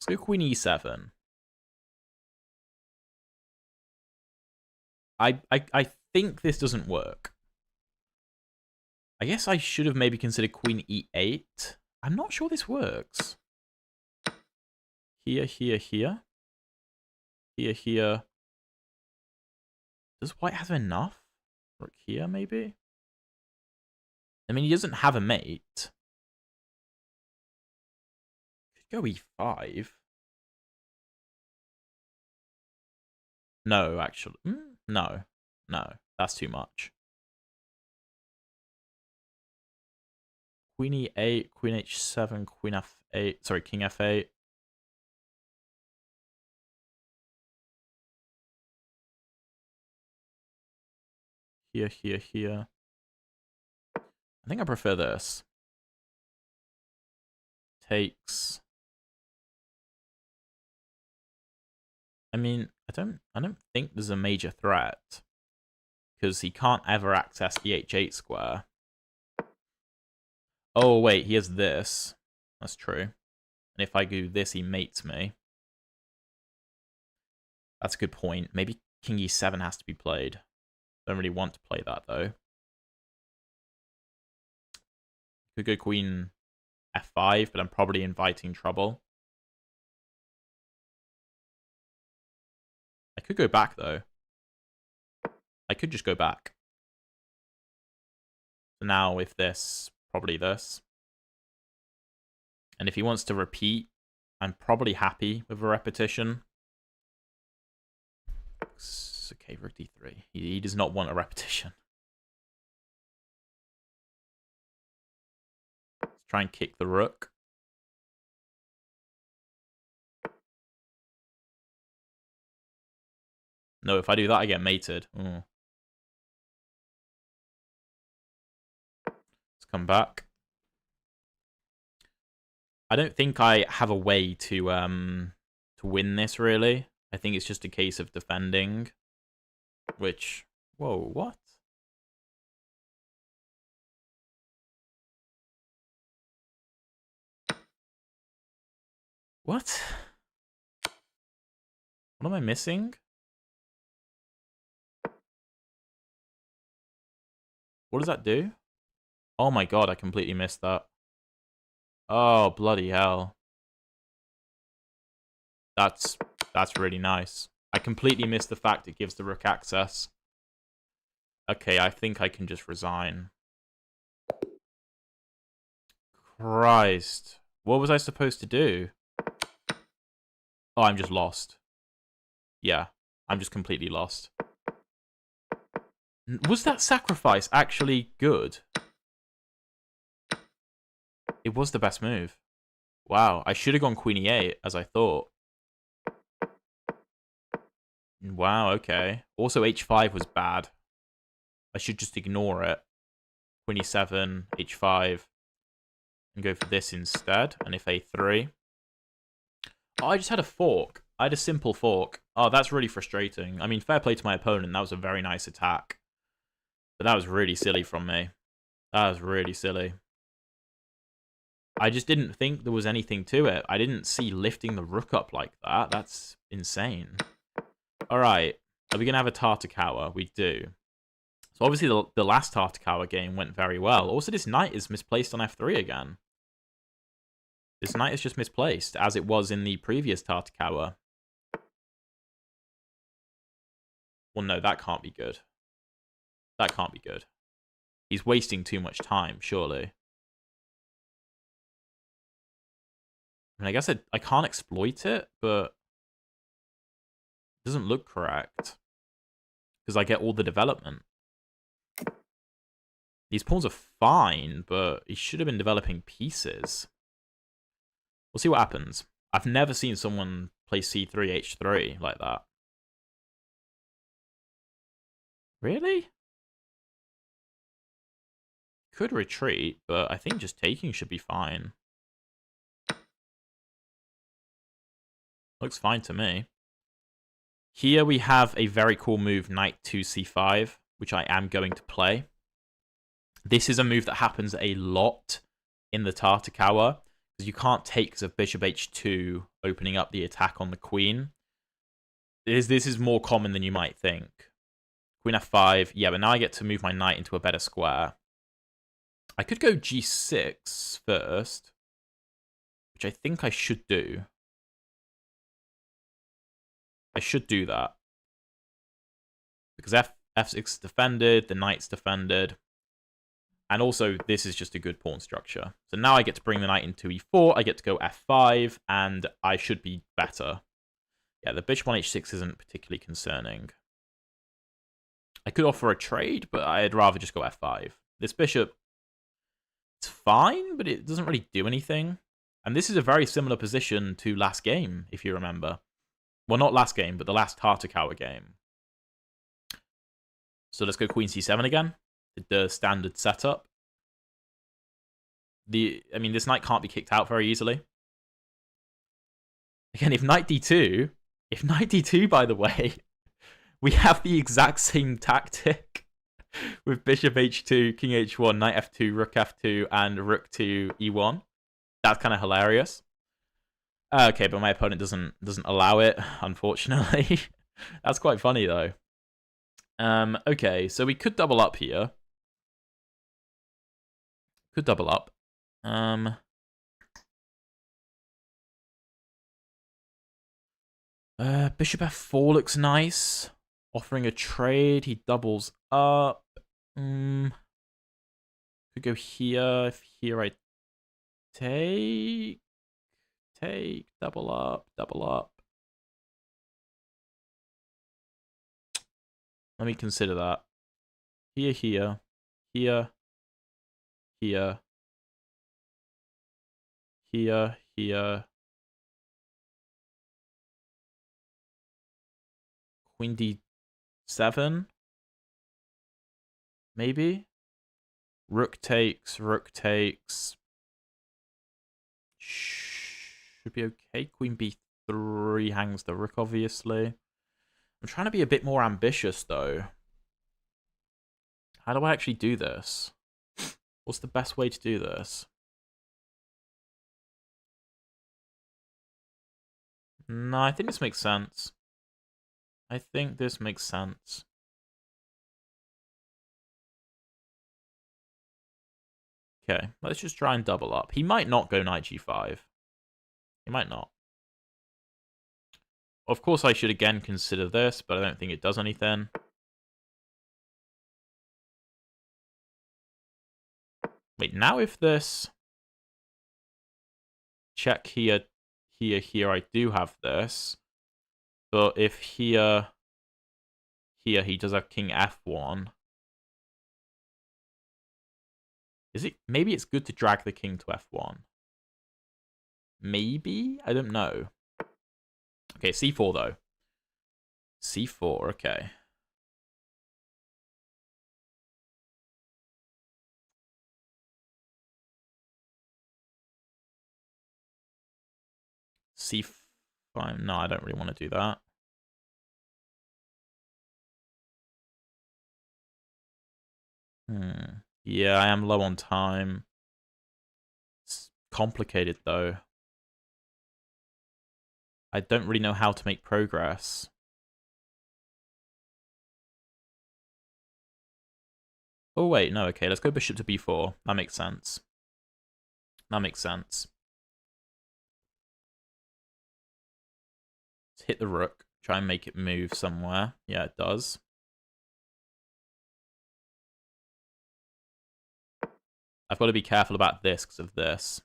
Let's go queen e7. I think this doesn't work. I guess I should have maybe considered queen e8. I'm not sure this works. Here, here, here. Here, here. Does white have enough? Rook here, maybe? I mean, he doesn't have a mate. Could go e5. No, actually. No. No. That's too much. Queen e8, queen h7, queen f8. Sorry, king f8. Here, here, here. I think I prefer this. Takes. I mean, I don't think there's a major threat. Because he can't ever access the h8 square. Oh, wait, he has this. That's true. And if I do this, he mates me. That's a good point. Maybe king e7 has to be played. Don't really want to play that, though. Could go queen f5, but I'm probably inviting trouble. I could go back, though. I could just go back. So now with this, probably this. And if he wants to repeat, I'm probably happy with a repetition. Okay, rook d3. He does not want a repetition. Let's try and kick the rook. No, if I do that, I get mated. Let's come back. I don't think I have a way to win this, really. I think it's just a case of defending. Which... Whoa, what? What? What am I missing? What does that do? Oh my god, I completely missed that. Oh, bloody hell. That's really nice. I completely missed the fact it gives the rook access. Okay, I think I can just resign. Christ. What was I supposed to do? Oh, I'm just lost. Yeah, I'm just completely lost. Was that sacrifice actually good? It was the best move. Wow, I should have gone queen e8, as I thought. Wow, okay. Also, h5 was bad. I should just ignore it. Queen e7, h5, and go for this instead. And if a3... Oh, I just had a fork. I had a simple fork. Oh, that's really frustrating. I mean, fair play to my opponent. That was a very nice attack. But that was really silly from me. That was really silly. I just didn't think there was anything to it. I didn't see lifting the rook up like that. That's insane. Alright. Are we going to have a Tartakower? We do. So obviously the last Tartakower game went very well. Also, this knight is misplaced on f3 again. This knight is just misplaced, as it was in the previous Tartakower. Well, no, that can't be good. That can't be good. He's wasting too much time, surely. I mean, I guess I can't exploit it, but it doesn't look correct. Because I get all the development. These pawns are fine, but he should have been developing pieces. We'll see what happens. I've never seen someone play c3, h3 like that. Really? Could retreat, but I think just taking should be fine. Looks fine to me. Here we have a very cool move, knight to c5, which I am going to play. This is a move that happens a lot in the Tartakower, because you can't take because of bishop h2 opening up the attack on the queen. This is more common than you might think. Queen f5, yeah, but now I get to move my knight into a better square. I could go g6 first, which I think I should do. I should do that. Because f6 is defended, the knight's defended. And also, this is just a good pawn structure. So now I get to bring the knight into e4, I get to go f5, and I should be better. Yeah, the bishop on h6 isn't particularly concerning. I could offer a trade, but I'd rather just go f5. This bishop, it's fine, but it doesn't really do anything. And this is a very similar position to last game, if you remember. Well, not last game, but the last Tartakower game. So let's go queen c7 again. The standard setup. I mean, this knight can't be kicked out very easily. Again, if knight d2, by the way, we have the exact same tactic with bishop h2, king h1, knight f2, rook f2, and rook to e1. That's kind of hilarious. Okay, but my opponent doesn't allow it, unfortunately. That's quite funny though. Okay, so we could double up here. Could double up. Bishop f4 looks nice. Offering a trade, he doubles up. Could go here. If here I take, double up. Let me consider that. Here. Queen d7. Maybe. Rook takes. Should be okay. Queen b3 hangs the rook, obviously. I'm trying to be a bit more ambitious, though. How do I actually do this? What's the best way to do this? No, I think this makes sense. Okay, let's just try and double up. He might not go knight g5. He might not. Of course, I should again consider this, but I don't think it does anything. Wait, now if this... Check here, I do have this. But if here he does have king f1. Is it... Maybe it's good to drag the king to f1. Maybe? I don't know. Okay, c4 though. c4, okay. c5. No, I don't really want to do that. Yeah, I am low on time. It's complicated though. I don't really know how to make progress. Oh wait, no, okay, let's go bishop to b4. That makes sense. Let's hit the rook. Try and make it move somewhere. Yeah, it does. I've got to be careful about this because of this.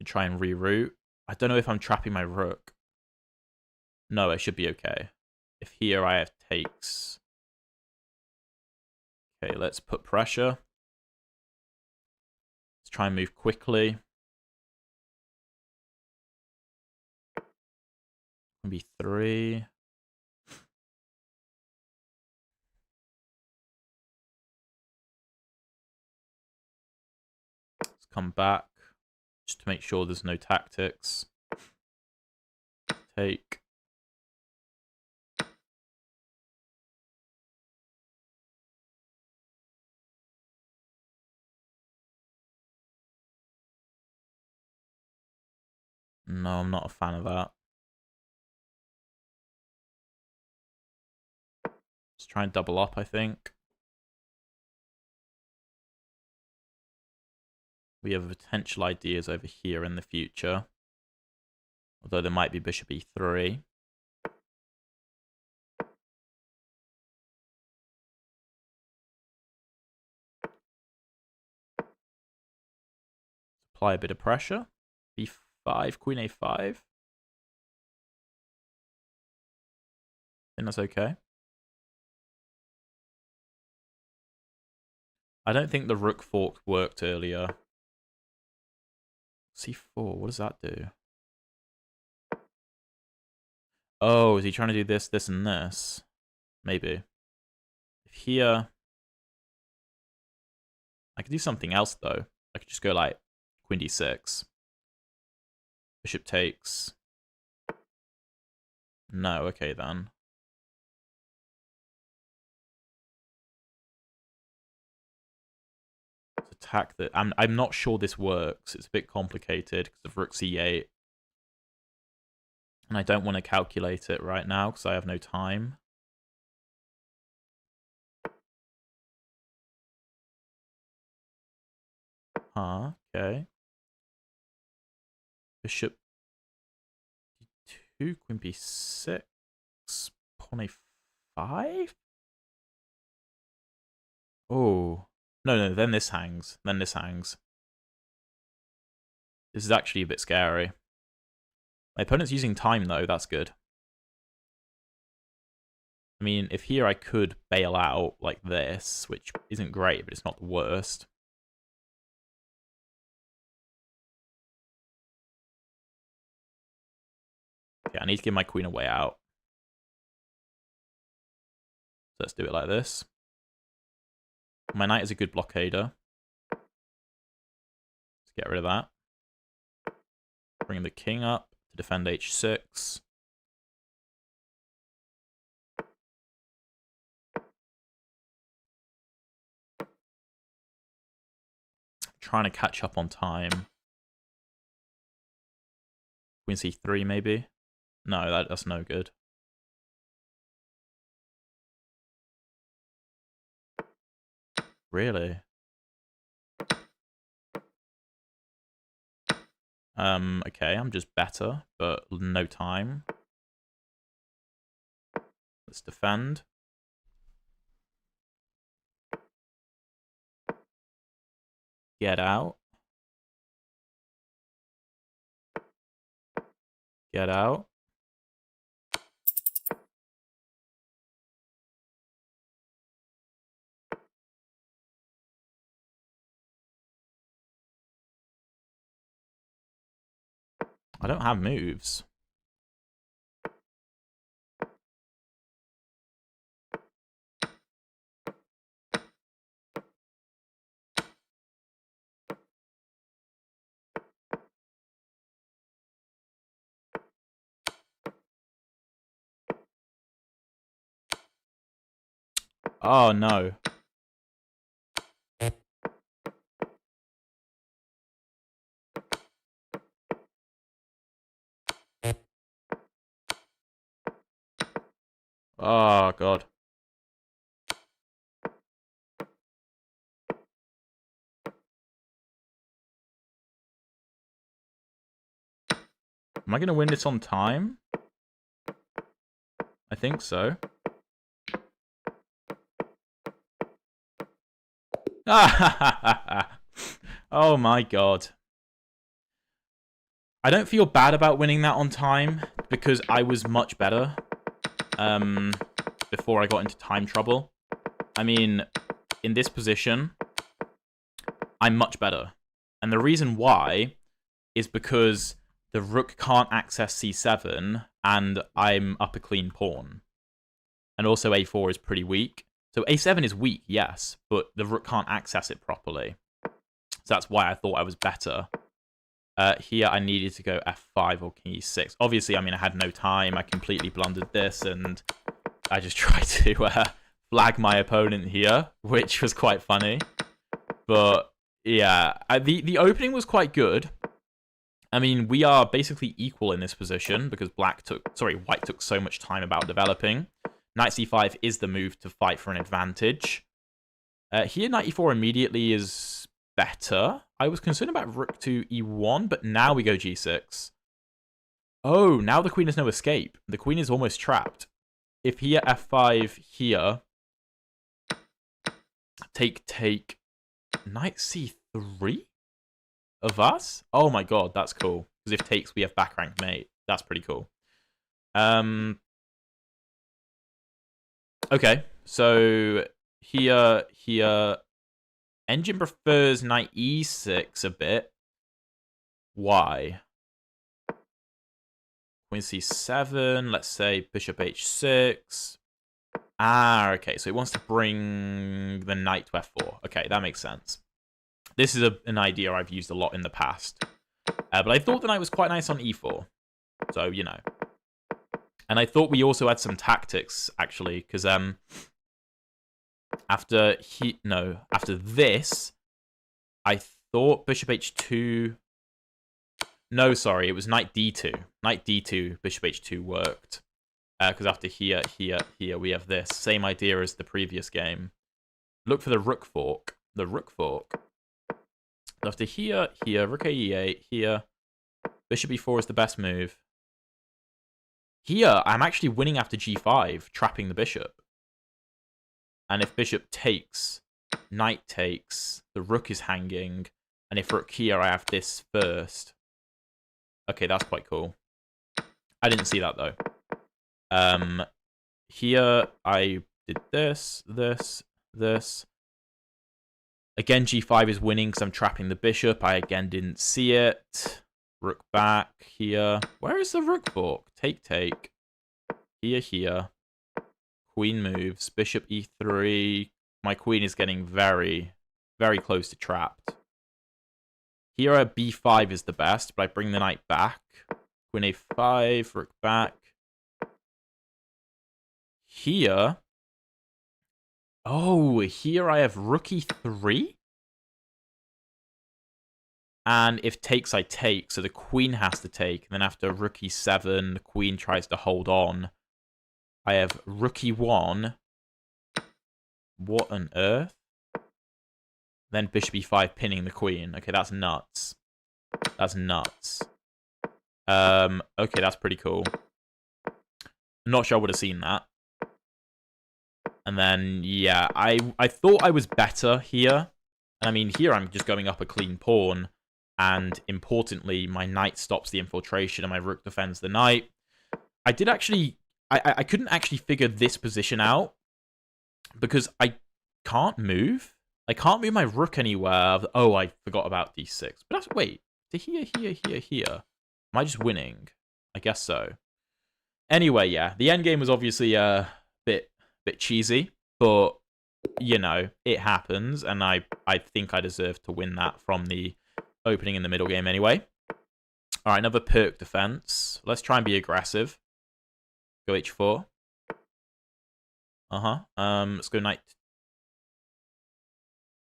Try and reroute. I don't know if I'm trapping my rook. No, I should be okay. If here I have takes. Okay, let's put pressure. try and move quickly. Maybe 3. Let's come back just to make sure there's no tactics. Take. No, I'm not a fan of that. Let's try and double up, I think. We have potential ideas over here in the future. Although there might be bishop e3. Apply a bit of pressure. b5, queen a5. I think that's okay. I don't think the rook fork worked earlier. c4, what does that do? Oh, is he trying to do this, this, and this? Maybe. If here... I could do something else, though. I could just go, like, queen d6. Bishop takes. No, okay, then. Let's attack the... I'm not sure this works. It's a bit complicated because of rook c8. And I don't want to calculate it right now because I have no time. Okay. Bishop d2, queen b6, pawn a5? Oh. No, then this hangs. Then this hangs. This is actually a bit scary. My opponent's using time, though. That's good. I mean, if here I could bail out like this, which isn't great, but it's not the worst. Okay, I need to give my queen a way out. So let's do it like this. My knight is a good blockader. Let's get rid of that. Bring the king up to defend h6. Trying to catch up on time. Queen c3 maybe? No, that's no good. Really? Okay, I'm just better, but no time. Let's defend. Get out. Get out. I don't have moves. Oh, no. Oh, God. Am I going to win this on time? I think so. Oh my God. I don't feel bad about winning that on time because I was much better before I got into time trouble. I mean, in this position, I'm much better. And the reason why is because the rook can't access c7, and I'm up a clean pawn. And also a4 is pretty weak. So a7 is weak, yes, but the rook can't access it properly. So that's why I thought I was better. Here I needed to go f5 or king e6. Obviously, I mean, I had no time. I completely blundered this, and I just tried to flag my opponent here, which was quite funny. But yeah, the opening was quite good. I mean, we are basically equal in this position because white took so much time about developing. Knight c5 is the move to fight for an advantage. Here, knight e4 immediately is better. I was concerned about rook to e1, but now we go g6. Oh, now the queen has no escape. The queen is almost trapped. If here f5 here, take, knight c3 of us? Oh my god, that's cool. Because if takes, we have back rank mate. That's pretty cool. Okay, so here, engine prefers knight e6 a bit. Why? Queen c7, let's say bishop h6. Ah, okay, so it wants to bring the knight to f4. Okay, that makes sense. This is an idea I've used a lot in the past. But I thought the knight was quite nice on e4. So, you know. And I thought we also had some tactics, actually, because after this, I thought bishop h2... No, sorry, it was knight d2. Knight d2, bishop h2 worked. Because after here, we have this. Same idea as the previous game. Look for the rook fork. The rook fork. After here, rook e8, here. Bishop e4 is the best move. Here, I'm actually winning after g5, trapping the bishop. And if bishop takes, knight takes, the rook is hanging. And if rook here, I have this first. Okay, that's quite cool. I didn't see that, though. Here, I did this. Again, g5 is winning because I'm trapping the bishop. I, again, didn't see it. Rook back here. Where is the rook fork? Take. Here. Queen moves. Bishop e3. My queen is getting very, very close to trapped. Here, b5 is the best, but I bring the knight back. Queen a5, rook back. Here... Oh, here I have rook e3? And if takes, I take. So the queen has to take. And then after rook e7, the queen tries to hold on. I have rook e1. What on earth? Then bishop e5 pinning the queen. Okay, that's nuts. That's nuts. Okay, that's pretty cool. I'm not sure I would have seen that. And then, yeah, I thought I was better here. And I mean, here I'm just going up a clean pawn. And importantly, my knight stops the infiltration and my rook defends the knight. I did actually... I couldn't actually figure this position out. Because I can't move. I can't move my rook anywhere. Oh, I forgot about d6. But that's... Wait. To here. Am I just winning? I guess so. Anyway, yeah. The endgame was obviously a bit cheesy. But, you know, it happens. And I think I deserve to win that from the opening in the middle game anyway. Alright, another perk defense. Let's try and be aggressive. Go h4. Let's go knight.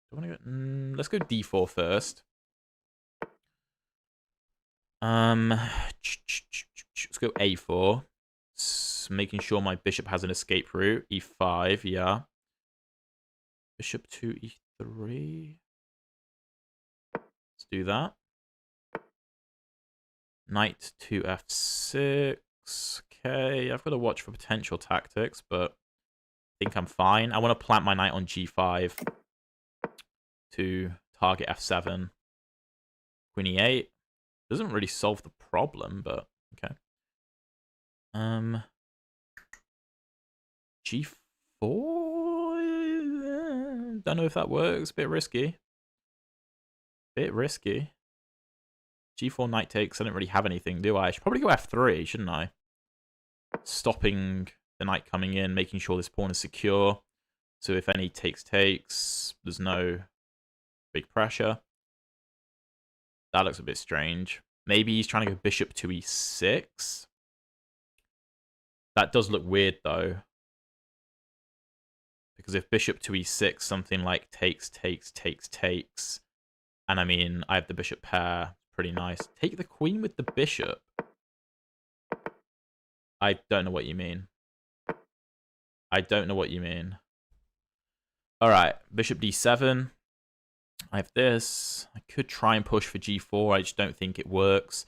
Do I want to go? Let's go d4 first. Let's go a4. Making sure my bishop has an escape route. e5, yeah. Bishop to e3. Let's do that. Knight to f6. Okay, I've got to watch for potential tactics, but I think I'm fine. I want to plant my knight on g5 to target f7. Queen e8. Doesn't really solve the problem, but okay. g4? Don't know if that works. A bit risky. Bit risky. G4 knight takes. I don't really have anything, do I? I should probably go F3, shouldn't I? Stopping the knight coming in, making sure this pawn is secure. So if any takes, there's no big pressure. That looks a bit strange. Maybe he's trying to go bishop to E6. That does look weird, though. Because if bishop to E6, something like takes, and I mean, I have the bishop pair, pretty nice. Take the queen with the bishop. I don't know what you mean. I don't know what you mean. Alright, bishop D7. I have this. I could try and push for G4. I just don't think it works.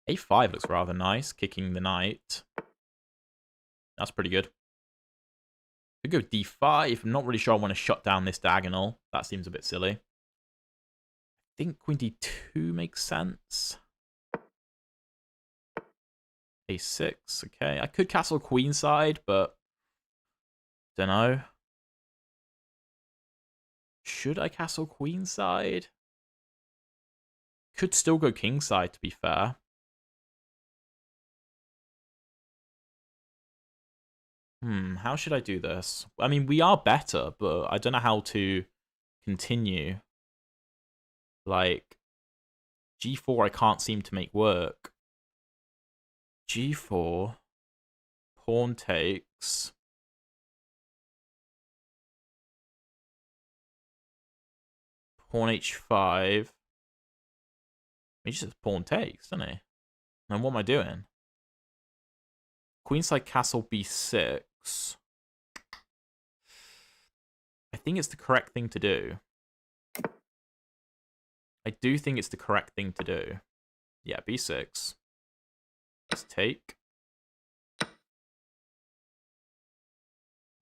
A5 looks rather nice, kicking the knight. That's pretty good. Could go D5. I'm not really sure I want to shut down this diagonal. That seems a bit silly. I think queen D2 makes sense. A6, okay. I could castle queenside, but don't know. Should I castle queenside? Could still go kingside, to be fair. How should I do this? I mean, we are better, but I don't know how to continue. Like, G4 I can't seem to make work. G4. Pawn takes. Pawn H5. He just says pawn takes, doesn't he? And what am I doing? Queenside castle B6. I think it's the correct thing to do. I do think it's the correct thing to do. Yeah, B6. Let's take.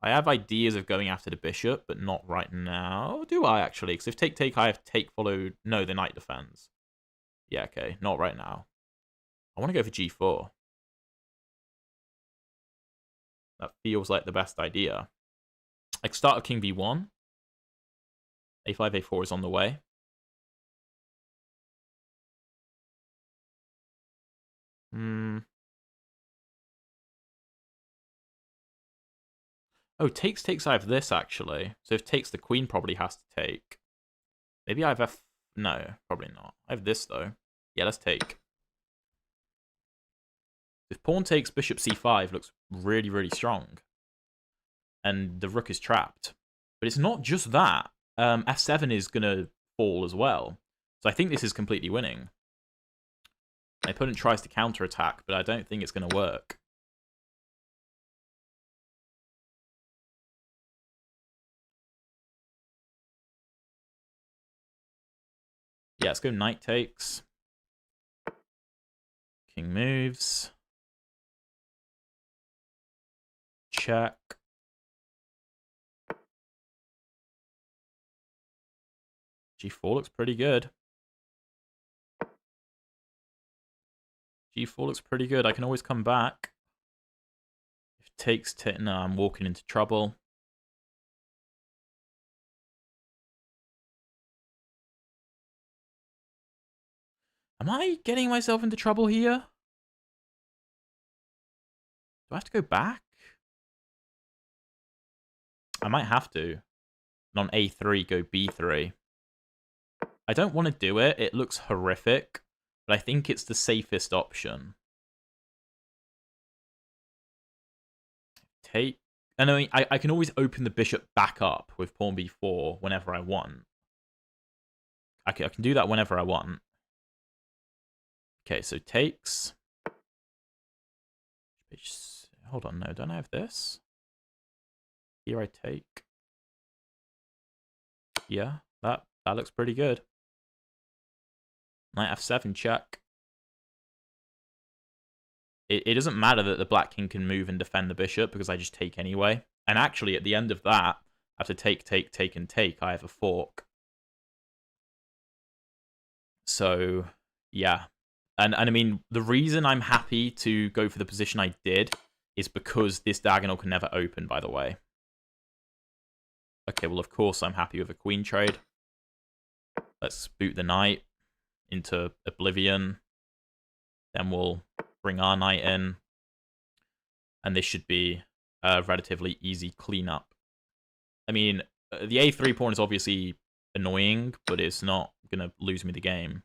I have ideas of going after the bishop, but not right now. Do I, actually? Because if take, I have take, follow... No, the knight defends. Yeah, okay. Not right now. I want to go for G4. That feels like the best idea. I can start with King B1. A5, A4 is on the way. Oh, takes, I have this, actually. So if takes, the queen probably has to take. Maybe I have F... No, probably not. I have this, though. Yeah, let's take. If pawn takes, bishop C5 looks really, really strong. And the rook is trapped. But it's not just that. F7 is going to fall as well. So I think this is completely winning. My opponent tries to counterattack, but I don't think it's going to work. Yeah, let's go knight takes. King moves. Check. G4 looks pretty good. G4 looks pretty good. I can always come back. If takes... No, I'm walking into trouble. Am I getting myself into trouble here? Do I have to go back? I might have to. And on A3, go B3. I don't want to do it. It looks horrific. But I think it's the safest option. Take. And I mean, I can always open the bishop back up with pawn B4 whenever I want. I can do that whenever I want. Okay, so takes. Hold on, no, don't I have this? Here I take. Yeah, that looks pretty good. Knight F7 check. It doesn't matter that the black king can move and defend the bishop because I just take anyway. And actually, at the end of that, after take, and take, I have a fork. So, yeah. And I mean, the reason I'm happy to go for the position I did is because this diagonal can never open, by the way. Okay, well, of course, I'm happy with a queen trade. Let's boot the knight into oblivion. Then we'll bring our knight in. And this should be a relatively easy cleanup. I mean, the a3 pawn is obviously annoying, but it's not going to lose me the game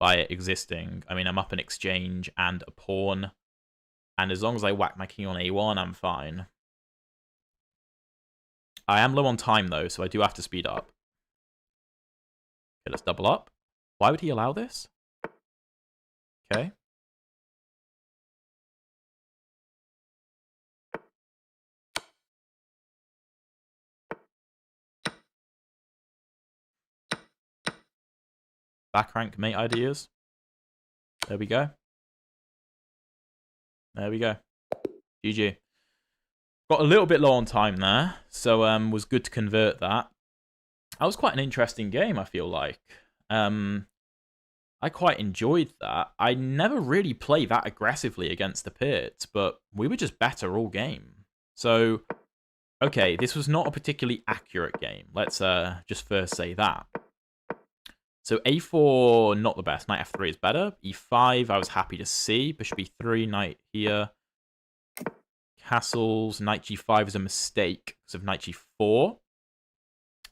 by it existing. I mean, I'm up an exchange and a pawn. And as long as I whack my king on a1, I'm fine. I am low on time, though, so I do have to speed up. Okay, let's double up. Why would he allow this? Okay. Back rank mate ideas. There we go. There we go. GG. Got a little bit low on time there, so was good to convert that. That was quite an interesting game, I feel like. I quite enjoyed that. I never really play that aggressively against the Pits, but we were just better all game. So, okay, this was not a particularly accurate game. Let's just first say that. So a4, not the best. Knight f3 is better. e5, I was happy to see. Bishop e3, knight here. Castles, knight g5 is a mistake because of knight g4,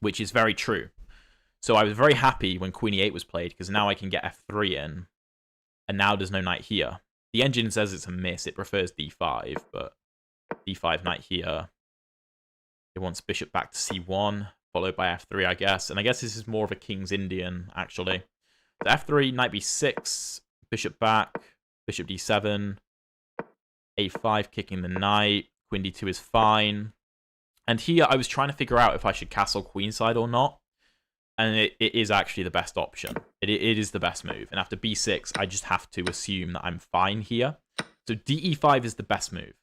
which is very true. So I was very happy when queen e8 was played, because now I can get f3 in, and now there's no knight here. The engine says it's a miss. It prefers d5, but d5 knight here. It wants bishop back to c1, followed by f3, I guess. And I guess this is more of a King's Indian, actually. So f3, knight b6, bishop back, bishop d7, a5, kicking the knight, queen d2 is fine. And here I was trying to figure out if I should castle queenside or not. And it is actually the best option. It is the best move. And after b6, I just have to assume that I'm fine here. So de5 is the best move.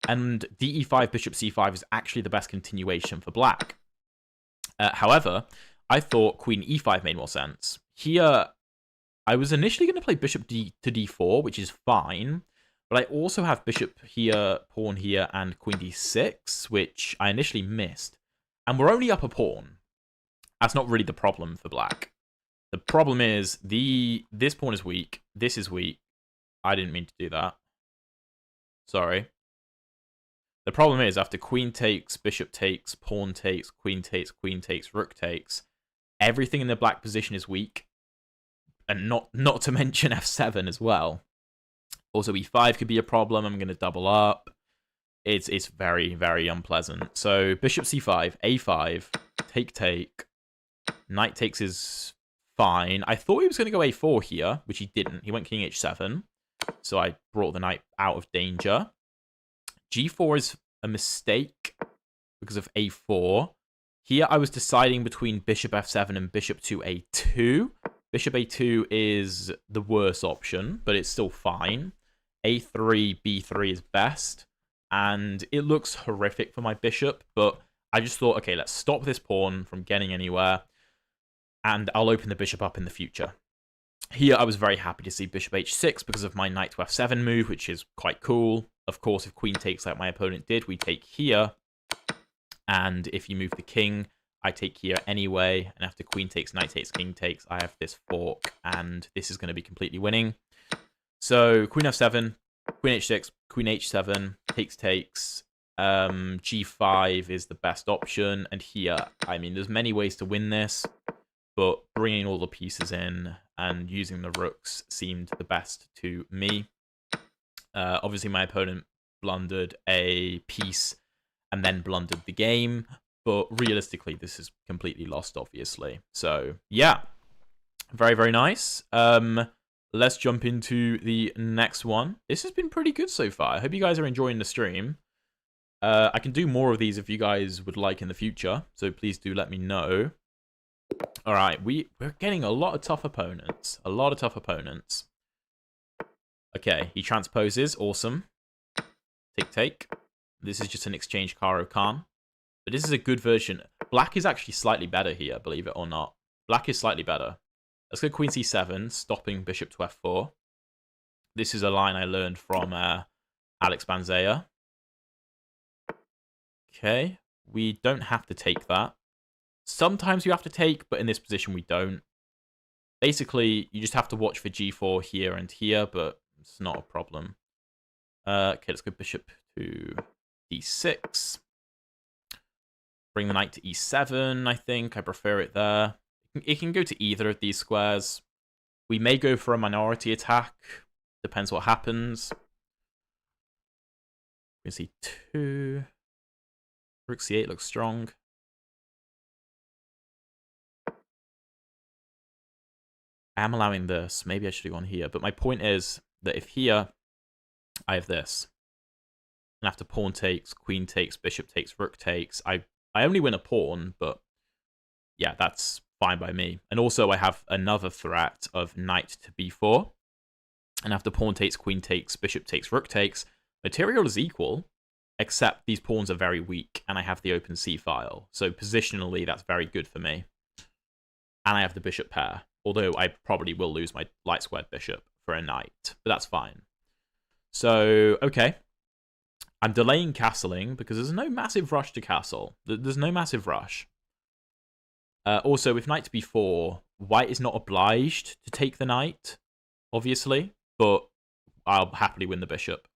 And de5, bishop c5 is actually the best continuation for black. However, I thought queen e5 made more sense. Here, I was initially going to play bishop to d4, which is fine. But I also have bishop here, pawn here, and queen d6, which I initially missed. And we're only up a pawn. That's not really the problem for black. The problem is this pawn is weak. This is weak. I didn't mean to do that. Sorry. The problem is after queen takes, bishop takes, pawn takes, queen takes, rook takes, everything in the black position is weak. And not to mention f7 as well. Also e5 could be a problem. I'm going to double up. It's very, very unpleasant. So bishop c5, a5, take. Knight takes is fine. I thought he was going to go a4 here, which he didn't. He went king h7. So I brought the knight out of danger. g4 is a mistake because of a4. Here I was deciding between bishop f7 and bishop to a2. Bishop a2 is the worst option, but it's still fine. a3, b3 is best. And it looks horrific for my bishop, but I just thought, okay, let's stop this pawn from getting anywhere. And I'll open the bishop up in the future. Here, I was very happy to see bishop h6 because of my knight to f7 move, which is quite cool. Of course, if queen takes like my opponent did, we take here. And if you move the king, I take here anyway. And after queen takes, knight takes, king takes, I have this fork. And this is going to be completely winning. So queen f7, queen h6, queen h7, takes. G5 is the best option. And here, I mean, there's many ways to win this. But bringing all the pieces in and using the rooks seemed the best to me. Obviously, my opponent blundered a piece and then blundered the game. But realistically, this is completely lost, obviously. So, yeah. Very, very nice. Let's jump into the next one. This has been pretty good so far. I hope you guys are enjoying the stream. I can do more of these if you guys would like in the future. So please do let me know. All right, we're getting a lot of tough opponents. A lot of tough opponents. Okay, he transposes. Awesome. Take. This is just an exchange Caro Kann. But this is a good version. Black is actually slightly better here, believe it or not. Black is slightly better. Let's go queen c7, stopping bishop to f4. This is a line I learned from Alex Banzea. Okay, we don't have to take that. Sometimes you have to take, but in this position we don't. Basically, you just have to watch for g4 here and here, but it's not a problem. Okay, let's go bishop to d6. Bring the knight to e7, I think. I prefer it there. It can go to either of these squares. We may go for a minority attack. Depends what happens. We can see 2. Rook c8 looks strong. I am allowing this. Maybe I should have gone here. But my point is that if here I have this, and after pawn takes, queen takes, bishop takes, rook takes, I only win a pawn, but yeah, that's fine by me. And also I have another threat of knight to b4. And after pawn takes, queen takes, bishop takes, rook takes, material is equal, except these pawns are very weak, and I have the open c file. So positionally, that's very good for me. And I have the bishop pair, although I probably will lose my light squared bishop for a knight, but that's fine. So, okay. I'm delaying castling because there's no massive rush to castle. There's no massive rush. Also, with knight to b4, white is not obliged to take the knight, obviously, but I'll happily win the bishop.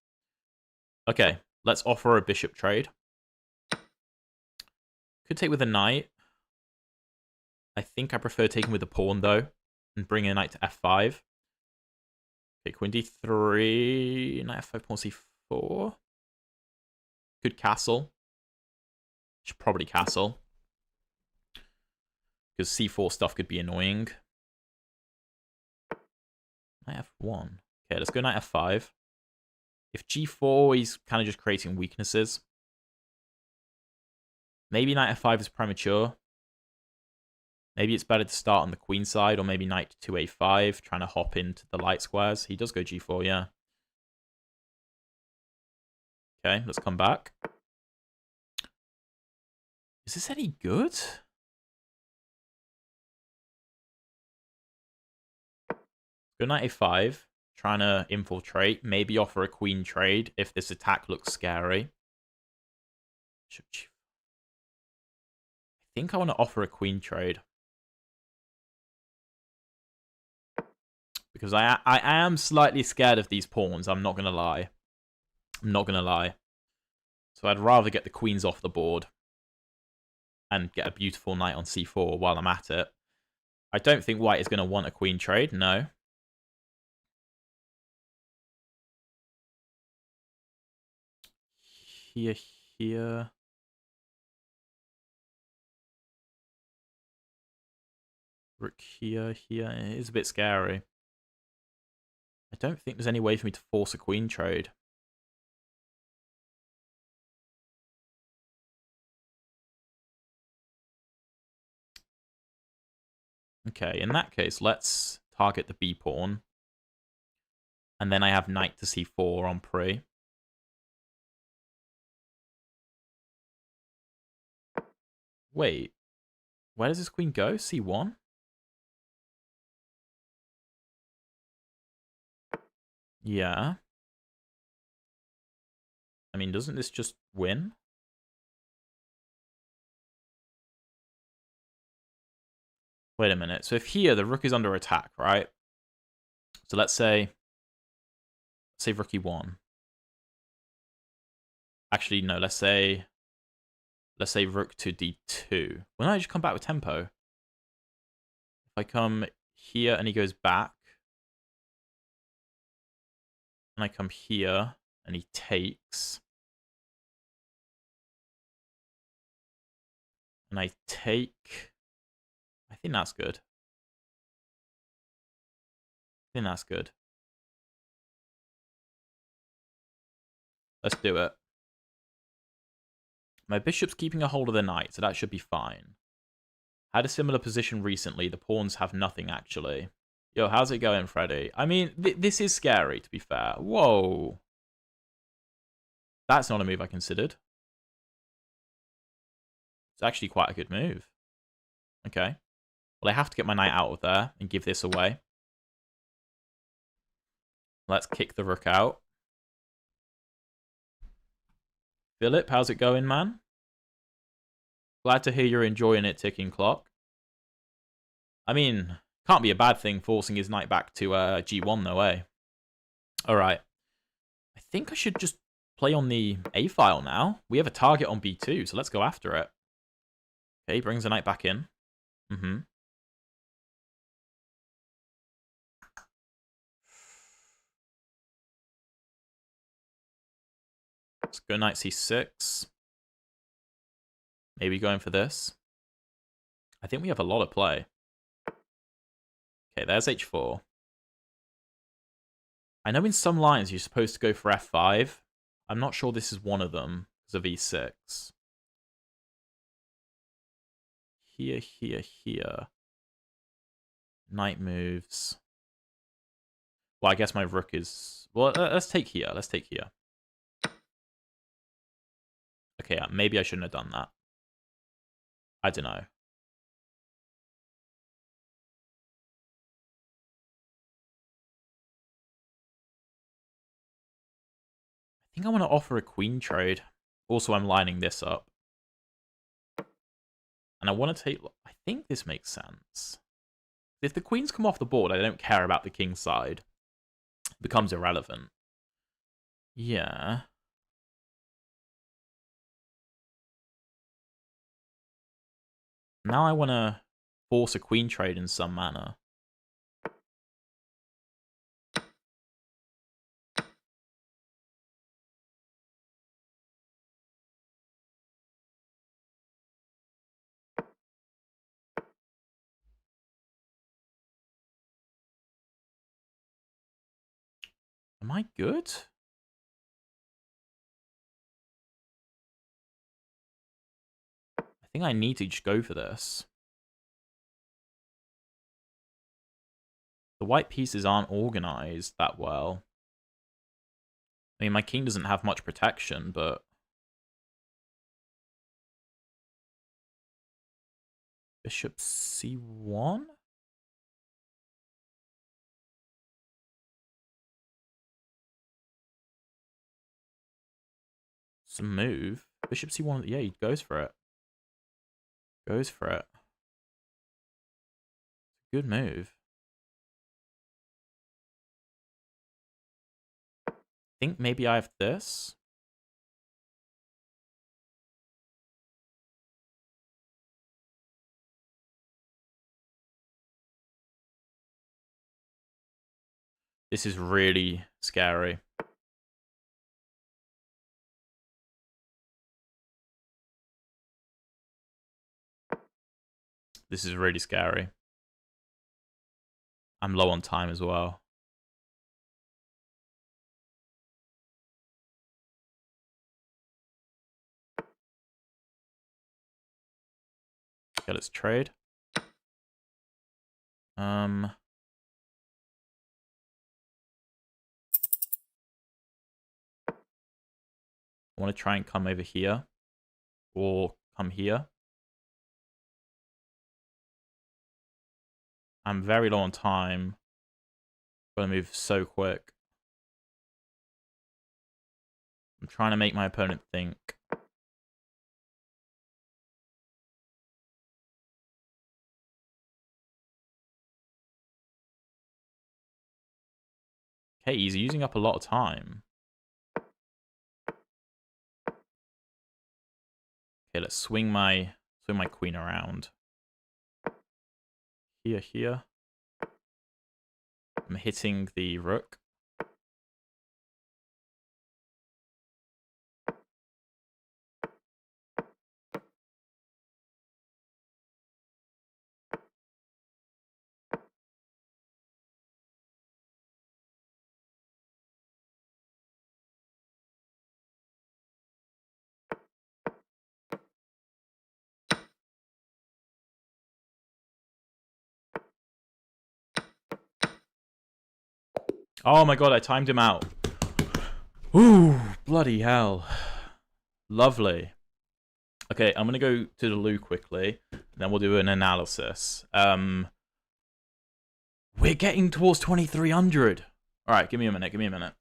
Okay, let's offer a bishop trade. Could take with a knight. I think I prefer taking with a pawn, though, and bringing a knight to f5. Okay, queen d3, knight f5, pawn c4. Could castle. Should probably castle. Because c4 stuff could be annoying. Knight f1. Okay, let's go knight f5. If g4, he's kind of just creating weaknesses. Maybe knight f5 is premature. Maybe it's better to start on the queen side, or maybe knight to 2a5, trying to hop into the light squares. He does go g4, yeah. Okay, let's come back. Is this any good? Go knight a5, trying to infiltrate. Maybe offer a queen trade if this attack looks scary. I think I want to offer a queen trade. Because I am slightly scared of these pawns, I'm not going to lie. I'm not going to lie. So I'd rather get the queens off the board and get a beautiful knight on c4 while I'm at it. I don't think white is going to want a queen trade, no. Here. Rook here. It is a bit scary. I don't think there's any way for me to force a queen trade. Okay, in that case, let's target the b pawn. And then I have knight to c4 on pre. Wait, where does this queen go? c1? Yeah. I mean, doesn't this just win? Wait a minute. So if here the rook is under attack, right? So let's say rook e1. Actually, no, let's say rook to d2. Why don't I just come back with tempo? If I come here and he goes back, and I come here and he takes, and I take, I think that's good. I think that's good. Let's do it. My bishop's keeping a hold of the knight, so that should be fine. Had a similar position recently. The pawns have nothing, actually. Yo, how's it going, Freddy? I mean, this is scary, to be fair. Whoa. That's not a move I considered. It's actually quite a good move. Okay. Well, I have to get my knight out of there and give this away. Let's kick the rook out. Philip, how's it going, man? Glad to hear you're enjoying it, ticking clock. I mean, can't be a bad thing forcing his knight back to G1 though, eh? Alright. I think I should just play on the A file now. We have a target on B2, so let's go after it. Okay, brings the knight back in. Let's go knight C6. Maybe going for this. I think we have a lot of play. Okay, there's H4. I know in some lines you're supposed to go for F5. I'm not sure this is one of them because of E6. Here. Knight moves. Well, I guess my rook is... Well, let's take here. Okay, maybe I shouldn't have done that. I don't know. I think I want to offer a queen trade. Also, I'm lining this up. And I want to take... I think this makes sense. If the queens come off the board, I don't care about the king's side. It becomes irrelevant. Yeah. Now I want to force a queen trade in some manner. Am I good? I think I need to just go for this. The white pieces aren't organized that well. I mean, my king doesn't have much protection, but... Bishop C1? It's a move. Bishop C1, yeah, he goes for it. Goes for it. Good move. I think maybe I have this. This is really scary. This is really scary. I'm low on time as well. Okay, let's trade. I want to try and come over here. Or come here. I'm very low on time. Gotta move so quick. I'm trying to make my opponent think. Okay, he's using up a lot of time. Okay, let's swing my queen around. Here. I'm hitting the rook. Oh my god, I timed him out. Ooh, bloody hell. Lovely. Okay, I'm going to go to the loo quickly, then we'll do an analysis. We're getting towards 2300. All right, give me a minute.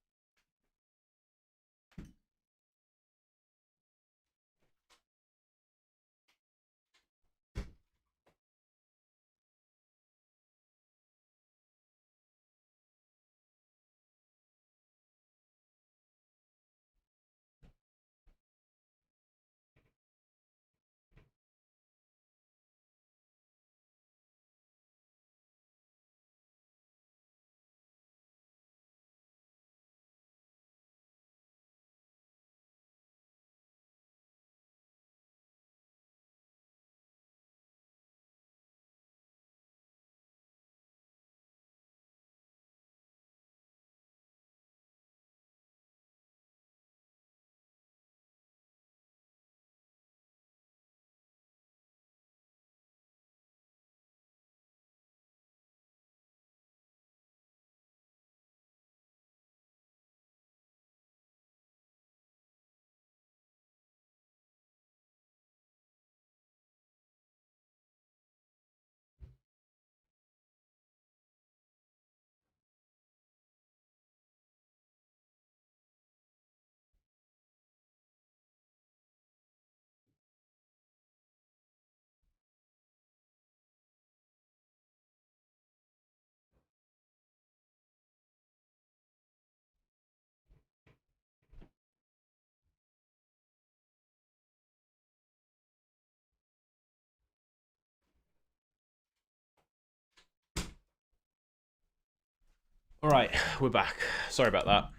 All right, we're back. Sorry about that.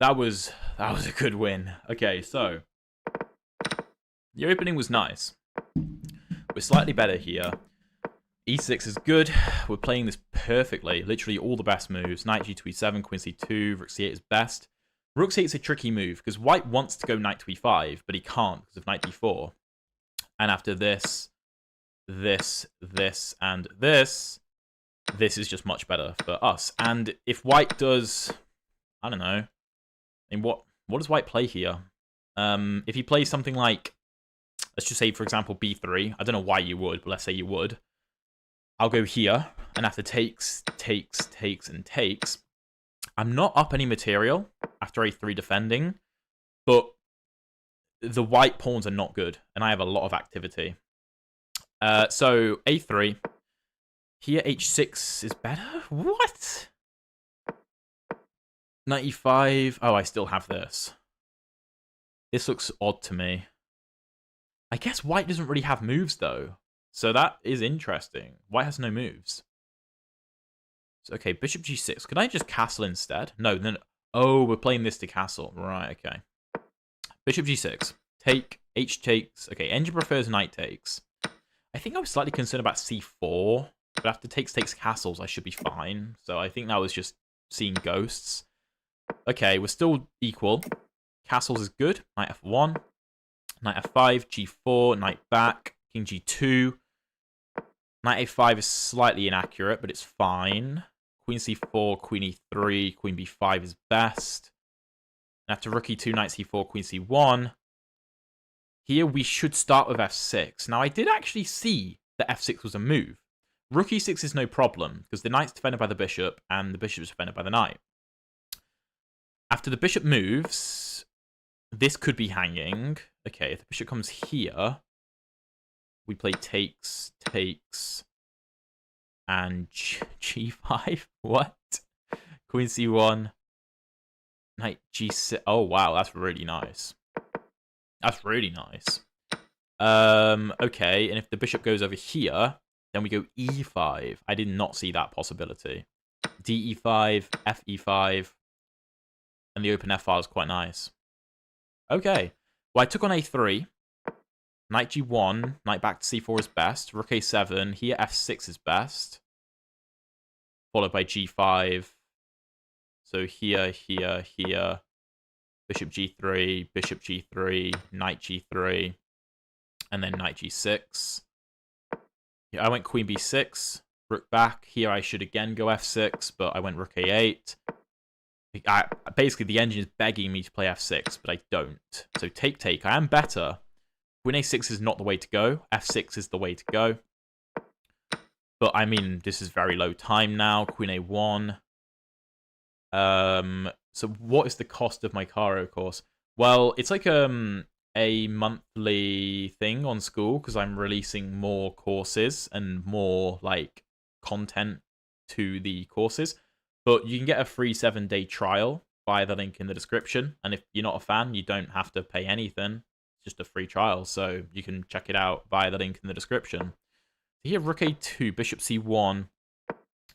That was a good win. Okay, so the opening was nice. We're slightly better here. E6 is good. We're playing this perfectly. Literally all the best moves. Knight G2 E7, Queen C2, Rook C8 is best. Rook C8 is a tricky move because White wants to go Knight to E5, but he can't because of Knight D4. And after this, and this is just much better for us. And if White does, I don't know. I mean, what does White play here? If he plays something like, let's just say, for example, B3. I don't know why you would, but let's say you would. I'll go here, and after takes, and takes, I'm not up any material after A3 defending, but the white pawns are not good, and I have a lot of activity. So A3. Here, H6 is better? What? Knight E5. Oh, I still have this. This looks odd to me. I guess White doesn't really have moves, though. So that is interesting. White has no moves. So, okay, Bishop G6. Could I just castle instead? No, no. Oh, we're playing this to castle. Right, okay. Bishop G6. Take. H takes. Okay, engine prefers knight takes. I think I was slightly concerned about C4. But after takes castles, I should be fine. So I think that was just seeing ghosts. Okay, we're still equal. Castles is good. Knight F1. Knight F5. G4. Knight back. King G2. Knight A5 is slightly inaccurate, but it's fine. Queen C4. Queen E3. Queen B5 is best. And after Rook E2, Knight C4, Queen C1. Here we should start with F6. Now I did actually see that F6 was a move. Rook E6 is no problem, because the knight's defended by the bishop, and the bishop is defended by the knight. After the bishop moves, this could be hanging. Okay, if the bishop comes here, we play takes, and G5. What? Queen C1. Knight G6. Oh, wow, that's really nice. That's really nice. Okay, and if the bishop goes over here, then we go E5. I did not see that possibility. DE5, FE5, and the open F file is quite nice. Okay, well, I took on A3. Knight G1, knight back to C4 is best. Rook A7, here F6 is best. Followed by G5. So here, Bishop G3, Knight G3, and then Knight G6. Yeah, I went Queen B6, Rook back. Here I should again go F6, but I went Rook A8. Basically, the engine is begging me to play F6, but I don't. So take. I am better. Queen A6 is not the way to go. F6 is the way to go. But, I mean, this is very low time now. Queen A1. So what is the cost of my Caro course? Well, it's like a monthly thing on school because I'm releasing more courses and more like content to the courses. But you can get a free 7-day trial via the link in the description. And if you're not a fan, you don't have to pay anything. It's just a free trial, so you can check it out via the link in the description. Here, Rook A2, Bishop C1.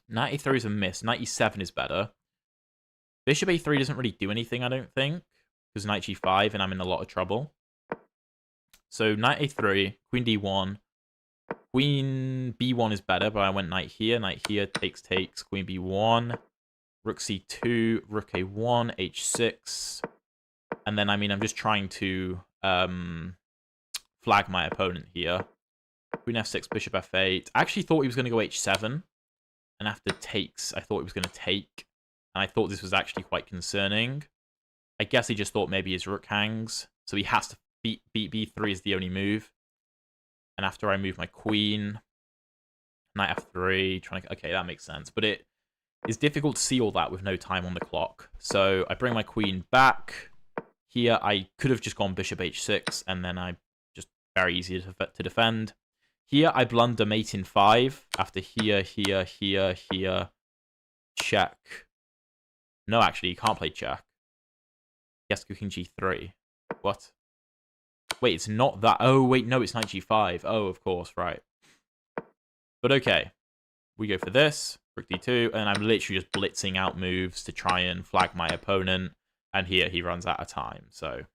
Knight A3 is a miss. Knight E7 is better. Bishop A3 doesn't really do anything, I don't think, because Knight G5, and I'm in a lot of trouble. So Knight A3, Queen D1, Queen B1 is better, but I went Knight here, takes, Queen B1, Rook C2, Rook A1, H6, and then, I mean, I'm just trying to flag my opponent here. Queen F6, Bishop F8. I actually thought he was going to go H7, and after takes, I thought he was going to take. And I thought this was actually quite concerning. I guess he just thought maybe his rook hangs. So he has to beat B3 is the only move. And after I move my queen, Knight F3, okay, that makes sense. But it is difficult to see all that with no time on the clock. So I bring my queen back. Here I could have just gone Bishop H6, and then I just very easy to defend. Here I blunder mate in 5. After here, check. No, actually, you can't play check. Yes, go King G3. What? Wait, it's not that. Oh, wait, no, it's Knight G5. Oh, of course, right. But okay. We go for this. Rook d2, and I'm literally just blitzing out moves to try and flag my opponent. And here he runs out of time. So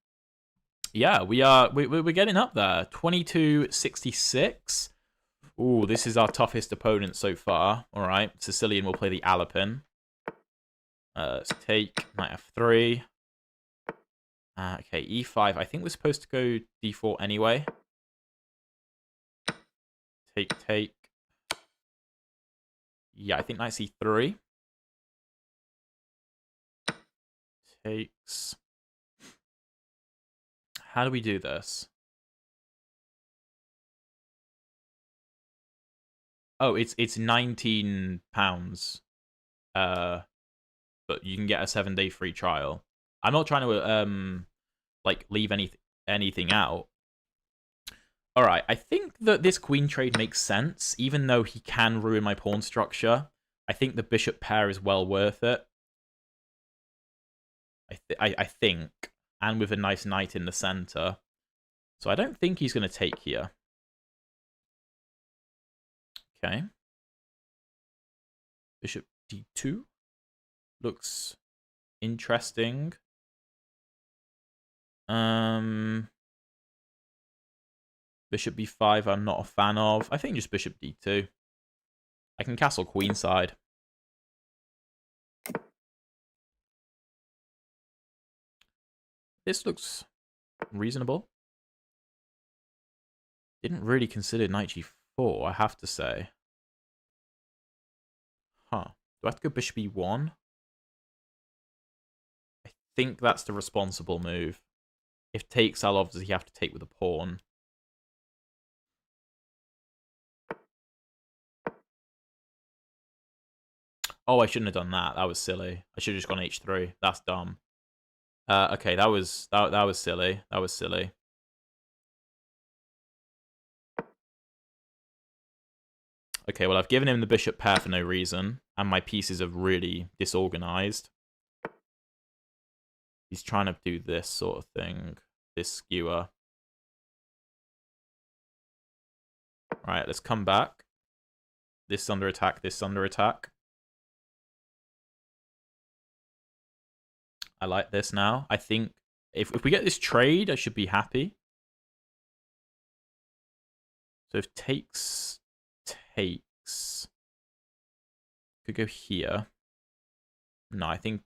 yeah, we're getting up there. 22-66. Ooh, this is our toughest opponent so far. All right, Sicilian will play the Alapin. Let's take knight f3. Okay, e5. I think we're supposed to go d4 anyway. Take. Yeah, I think knight c3. Takes. How do we do this? Oh, it's £19. But you can get a 7-day free trial. I'm not trying to like leave anything out. All right, I think that this queen trade makes sense, even though he can ruin my pawn structure. I think the bishop pair is well worth it. I think, and with a nice knight in the center. So I don't think he's going to take here. Okay. Bishop d2 looks interesting. Bishop b5 I'm not a fan of. I think just bishop d2. I can castle queenside. This looks reasonable. Didn't really consider knight g4, I have to say. Huh. Do I have to go bishop e1? I think that's the responsible move. If takes, I'll obviously have to take with a pawn. Oh, I shouldn't have done that. That was silly. I should have just gone h3. That's dumb. Okay, that was silly. That was silly. Okay, well, I've given him the bishop pair for no reason, and my pieces are really disorganized. He's trying to do this sort of thing, this skewer. Right, let's come back. This under attack, this under attack. I like this now. I think if we get this trade, I should be happy. So if takes, could go here. No, I think,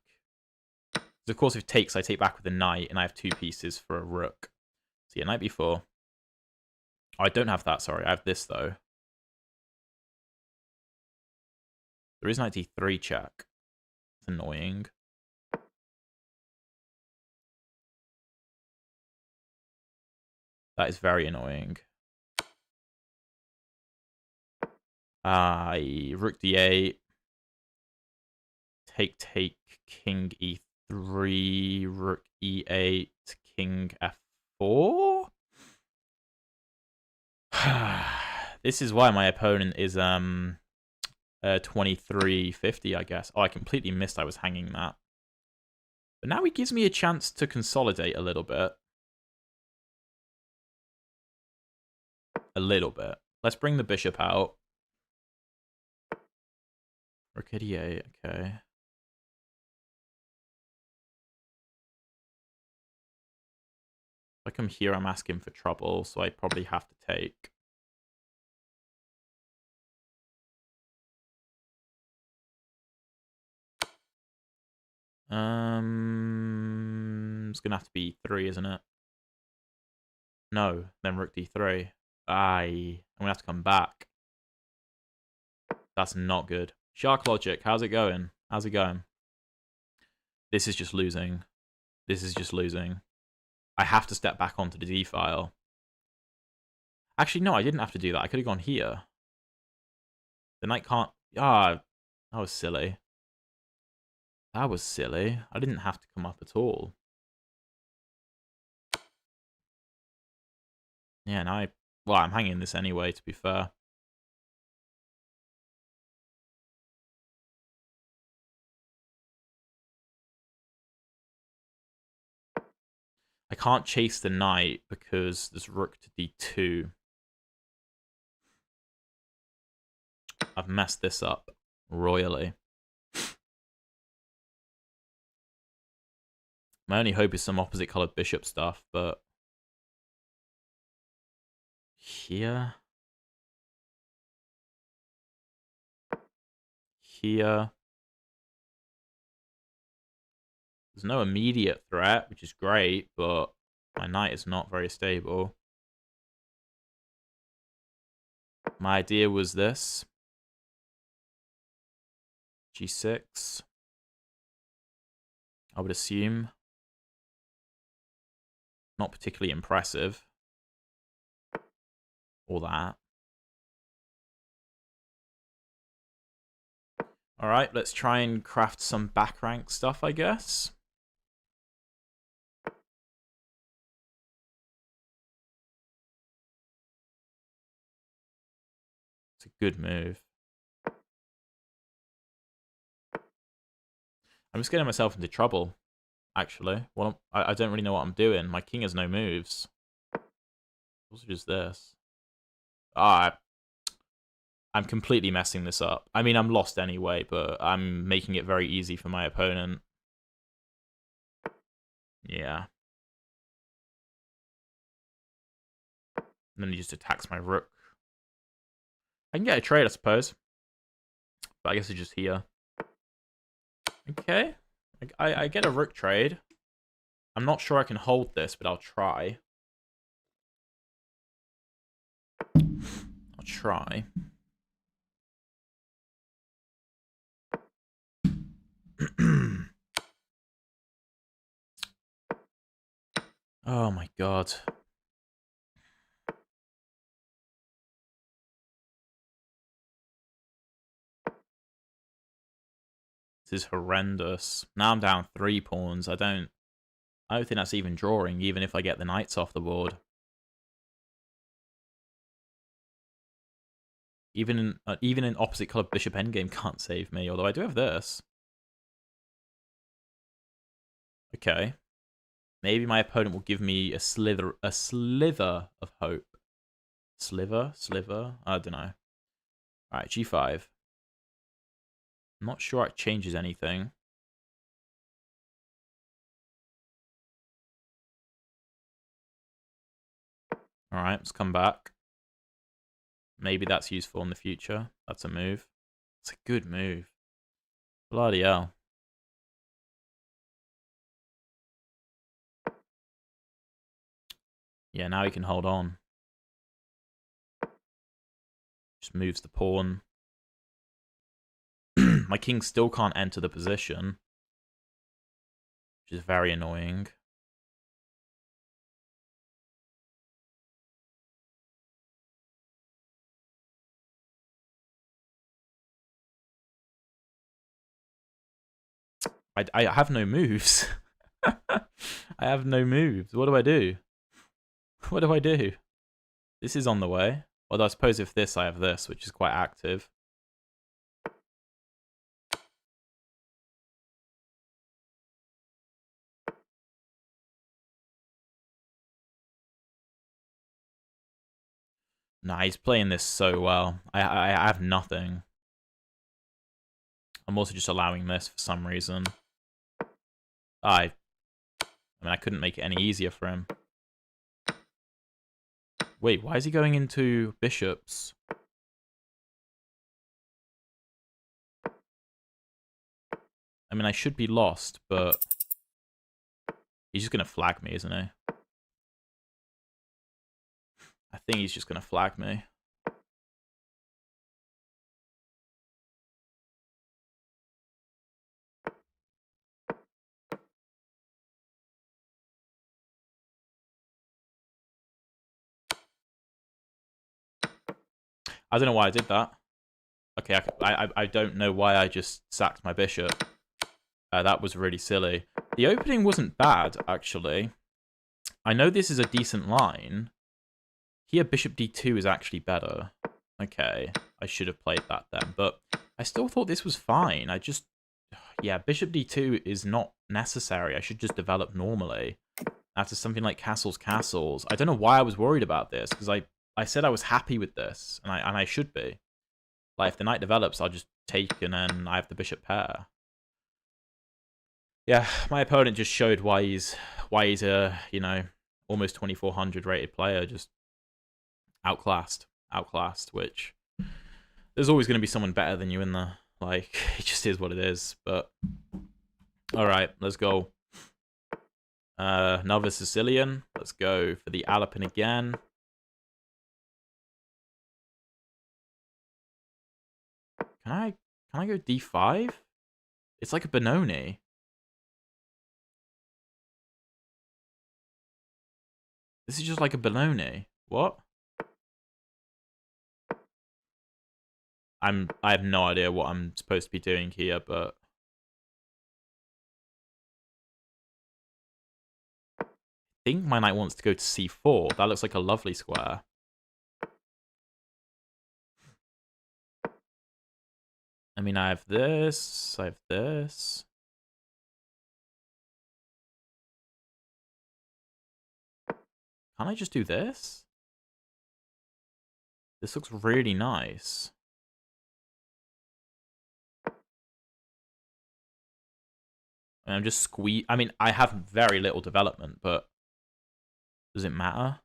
of course, if takes, I take back with a knight, and I have 2 pieces for a rook. So yeah, knight b4. Oh, I don't have that, sorry. I have this, though. There is knight d3 check. It's annoying. That is very annoying. Rook d8. Take, king e3, rook e8, king f4. This is why my opponent is 2350, I guess. Oh, I completely missed I was hanging that. But now he gives me a chance to consolidate a little bit. A little bit. Let's bring the bishop out. Rook e8, okay. If I come here, I'm asking for trouble, so I probably have to take. It's gonna have to be 3, isn't it? No, then rook d3. I'm gonna have to come back. That's not good. Shark Logic, how's it going? How's it going? This is just losing. This is just losing. I have to step back onto the D file. Actually, no, I didn't have to do that. I could have gone here. The knight can't... Ah, that was silly. That was silly. I didn't have to come up at all. Yeah, now well, I'm hanging this anyway, to be fair. I can't chase the knight because there's rook to d2. I've messed this up royally. My only hope is some opposite colored bishop stuff, but here, here, there's no immediate threat, which is great, but my knight is not very stable. My idea was this. G6. I would assume. Not particularly impressive. All that. Alright, let's try and craft some back rank stuff, I guess. It's a good move. I'm just getting myself into trouble, actually. Well, I don't really know what I'm doing. My king has no moves. Also just this. I'm completely messing this up. I mean, I'm lost anyway, but I'm making it very easy for my opponent. Yeah. And then he just attacks my rook. I can get a trade, I suppose. But I guess it's just here. Okay. I get a rook trade. I'm not sure I can hold this, but I'll try. I'll try. Oh my god. This is horrendous. Now I'm down 3 pawns. I don't think that's even drawing, even if I get the knights off the board. Even in opposite colored bishop endgame can't save me, although I do have this. Okay. Maybe my opponent will give me a slither of hope. Sliver? I don't know. Alright, G5. I'm not sure it changes anything. Alright, let's come back. Maybe that's useful in the future. That's a move. It's a good move. Bloody hell. Yeah, now he can hold on. Just moves the pawn. My king still can't enter the position, which is very annoying. I have no moves. I have no moves. What do I do? What do I do? This is on the way. Although I suppose if this, I have this, which is quite active. Nah, he's playing this so well. I have nothing. I'm also just allowing this for some reason. I mean, I couldn't make it any easier for him. Wait, why is he going into bishops? I mean, I should be lost, but he's just going to flag me, isn't he? I think he's just going to flag me. I don't know why I did that. Okay, I don't know why I just sacked my bishop. That was really silly. The opening wasn't bad, actually. I know this is a decent line. Here, bishop d2 is actually better. Okay, I should have played that then. But I still thought this was fine. Yeah, bishop d2 is not necessary. I should just develop normally. After something like castles. I don't know why I was worried about this, because I said I was happy with this, and I should be. Like, if the knight develops, I'll just take, and then I have the bishop pair. Yeah, my opponent just showed why he's a, you know, almost 2400 rated player, just outclassed, which there's always going to be someone better than you in there. Like, it just is what it is. But all right, let's go. Another Sicilian. Let's go for the Alapin again. Can I go d5? It's like a Benoni. This is just like a Benoni. What? I have no idea what I'm supposed to be doing here, but I think my knight wants to go to c4. That looks like a lovely square. I mean, I have this, I have this. Can't I just do this? This looks really nice. And I'm just I mean, I have very little development, but does it matter?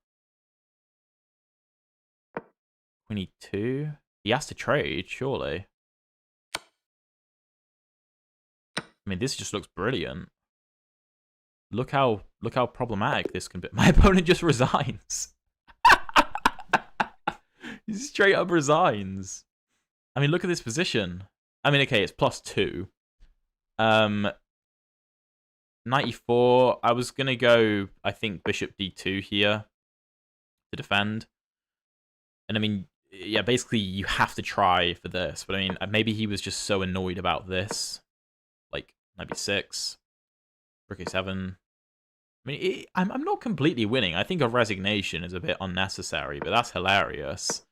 Queen e2. He has to trade, surely. I mean, this just looks brilliant. Look how problematic this can be. My opponent just resigns. He straight up resigns. I mean, look at this position. I mean, okay, it's +2. Knight e4. I was gonna go, I think, bishop d2 here to defend. And I mean, yeah, basically you have to try for this. But I mean, maybe he was just so annoyed about this. Like, knight b6, rook a7. I mean, I'm not completely winning. I think a resignation is a bit unnecessary, but that's hilarious.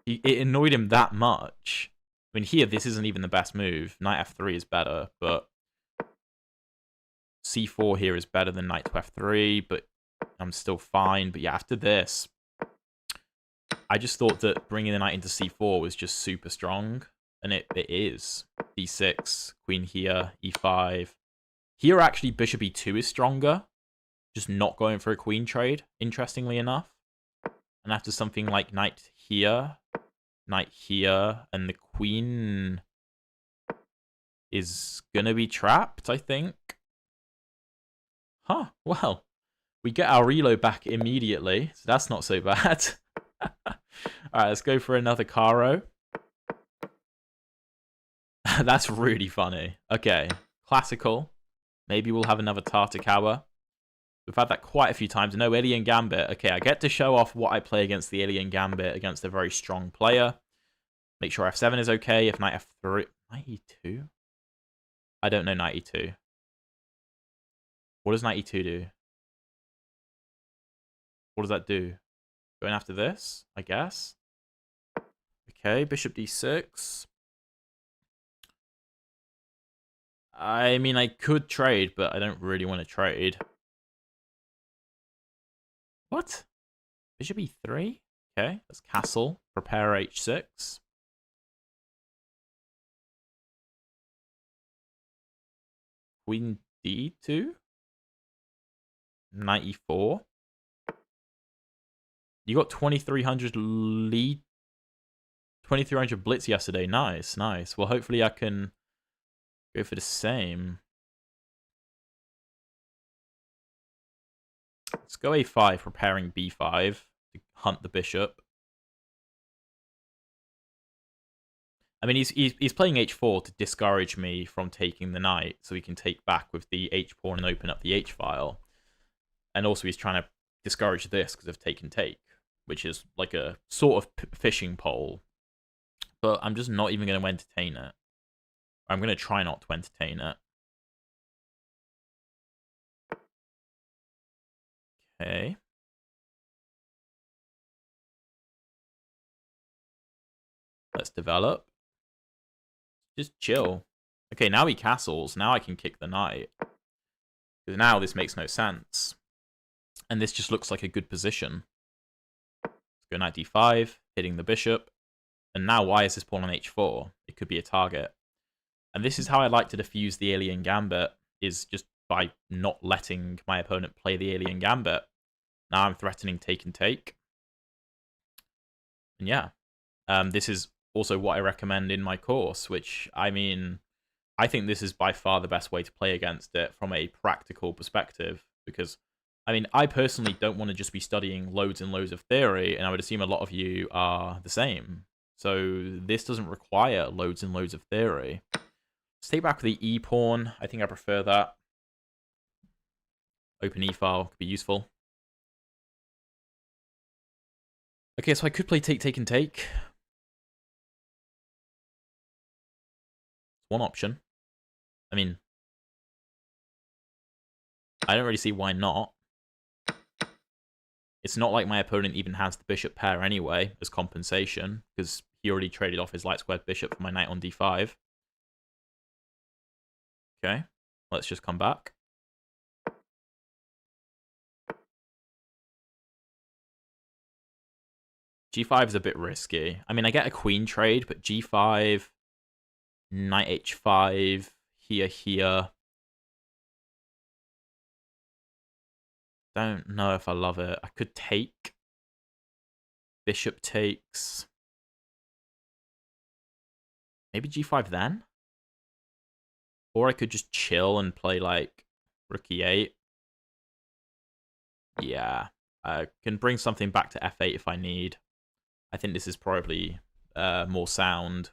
It annoyed him that much. I mean, here, this isn't even the best move. Knight f3 is better, but c4 here is better than knight to f3, but I'm still fine. But yeah, after this, I just thought that bringing the knight into c4 was just super strong, and it is. d6, queen here, e5. Here, actually, bishop e2 is stronger. Just not going for a queen trade, interestingly enough. And after something like knight here, and the queen is gonna be trapped, I think. Huh, well, we get our reload back immediately, so that's not so bad. Alright, let's go for another Caro. That's really funny. Okay, classical. Maybe we'll have another Tartakawa. We've had that quite a few times. No Alien Gambit. Okay, I get to show off what I play against the Alien Gambit against a very strong player. Make sure f7 is okay. If knight f3... Knight e2? I don't know knight e2. What does knight e2 do? What does that do? Going after this, I guess. Okay, bishop d6. I mean, I could trade, but I don't really want to trade. What? Bishop e3? Okay, let's castle. Prepare h6. Queen d2? Knight e4. You got 2300 lead. 2300 blitz yesterday. Nice, nice. Well, hopefully I can go for the same. Let's go a5, preparing b5 to hunt the bishop. I mean, he's playing h4 to discourage me from taking the knight, so he can take back with the h-pawn and open up the h-file. And also he's trying to discourage this because of take and take, which is like a sort of fishing pole. But I'm just not even going to entertain it. I'm going to try not to entertain it. Okay. Let's develop. Just chill. Okay, now he castles. Now I can kick the knight. Because now this makes no sense. And this just looks like a good position. Let's go knight d5, hitting the bishop. And now why is this pawn on h4? It could be a target. And this is how I like to defuse the alien gambit, is just by not letting my opponent play the alien gambit. Now I'm threatening take and take. And yeah, this is also what I recommend in my course, which, I mean, I think this is by far the best way to play against it from a practical perspective, because, I mean, I personally don't want to just be studying loads and loads of theory, and I would assume a lot of you are the same. So this doesn't require loads and loads of theory. Let's take back the e-pawn. I think I prefer that. Open e-file could be useful. Okay, so I could play take, take, and take. One option. I mean, I don't really see why not. It's not like my opponent even has the bishop pair anyway as compensation, because he already traded off his light squared bishop for my knight on d5. Okay, let's just come back. G5 is a bit risky. I mean, I get a queen trade, but G5, knight H5, here. Don't know if I love it. I could take. Bishop takes. Maybe G5 then? Or I could just chill and play, like, rook E8. Yeah. I can bring something back to F8 if I need. I think this is probably more sound.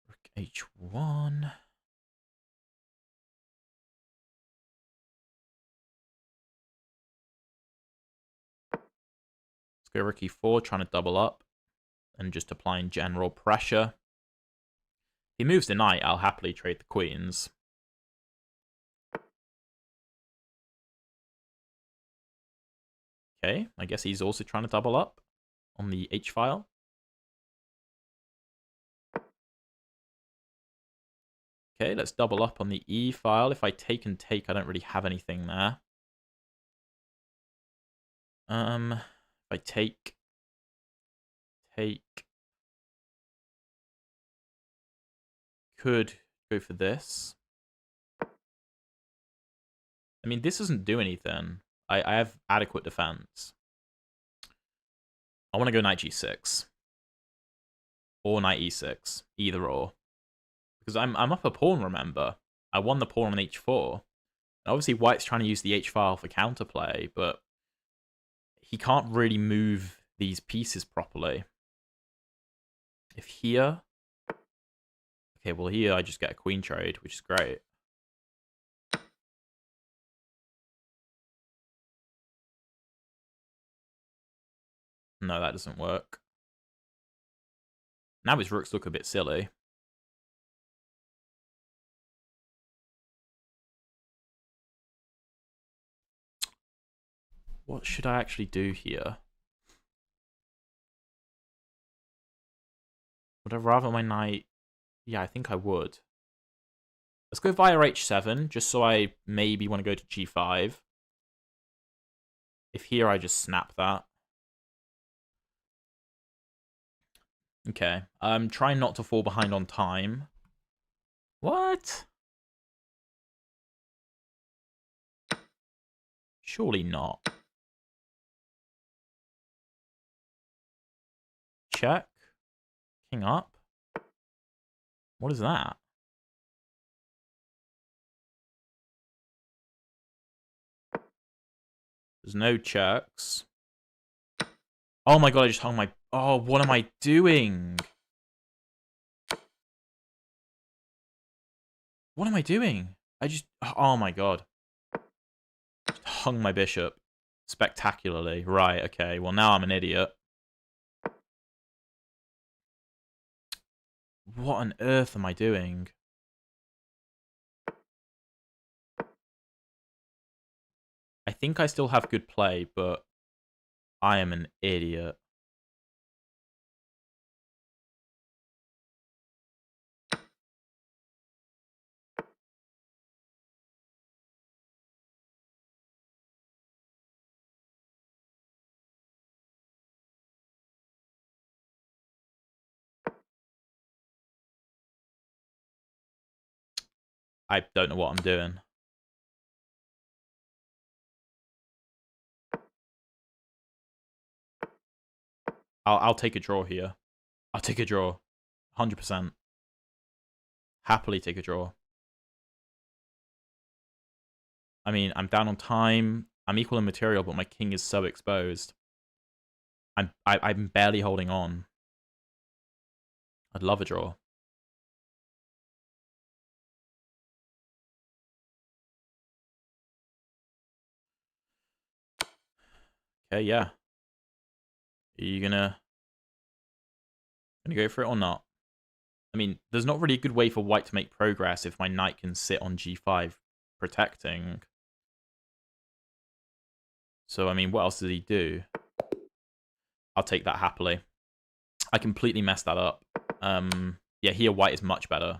Rook H1. Let's go rook E4, trying to double up. And just applying general pressure. If he moves the knight, I'll happily trade the queens. Okay, I guess he's also trying to double up on the H file. Okay, let's double up on the E file. If I take and take, I don't really have anything there. If I take, could go for this. I mean, this doesn't do anything. I have adequate defense. I want to go knight G6 or knight E6, either or, because I'm up a pawn. Remember, I won the pawn on H4. Obviously, White's trying to use the H file for counterplay, but he can't really move these pieces properly. If here, okay, well here I just get a queen trade, which is great. No, that doesn't work. Now his rooks look a bit silly. What should I actually do here? Would I rather my knight? Yeah, I think I would. Let's go via H7, just so I maybe want to go to G5. If here I just snap that. Okay, I'm trying not to fall behind on time. What? Surely not. Check. King up. What is that? There's no checks. Oh my god, I just hung my... Oh, what am I doing? What am I doing? I just... Oh my god. Just hung my bishop. Spectacularly. Right, okay. Well, now I'm an idiot. What on earth am I doing? I think I still have good play, but I am an idiot. I don't know what I'm doing. I'll take a draw here. I'll take a draw. 100%. Happily take a draw. I mean, I'm down on time. I'm equal in material, but my king is so exposed. I'm barely holding on. I'd love a draw. Okay, yeah. Are you gonna go for it or not? I mean, there's not really a good way for white to make progress if my knight can sit on g5 protecting. So, I mean, what else does he do? I'll take that happily. I completely messed that up. Yeah, here white is much better.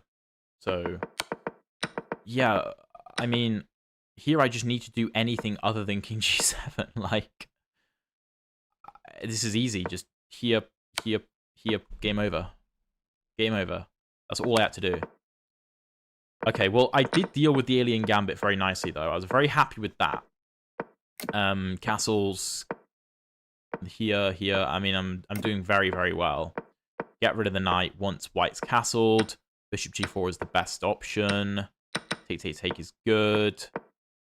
So, yeah, I mean, here I just need to do anything other than king g7. Like, this is easy. Just here, here, here, game over. Game over. That's all I had to do. Okay, well, I did deal with the alien gambit very nicely, though. I was very happy with that. Castles here, here. I mean, I'm doing very, very well. Get rid of the knight once white's castled. Bishop g4 is the best option. Take, take, take is good.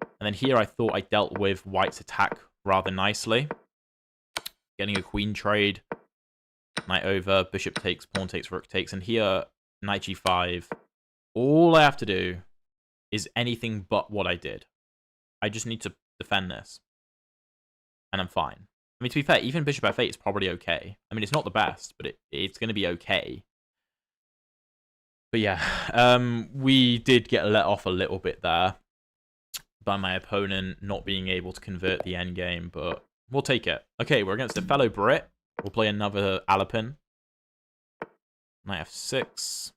And then here I thought I dealt with white's attack rather nicely. Getting a queen trade. Knight over, bishop takes, pawn takes, rook takes. And here, knight g5. All I have to do is anything but what I did. I just need to defend this. And I'm fine. I mean, to be fair, even bishop f8 is probably okay. I mean, it's not the best, but it's going to be okay. But yeah, we did get let off a little bit there by my opponent not being able to convert the endgame, but we'll take it. Okay, we're against a fellow Brit. We'll play another Alapin. Knight f6.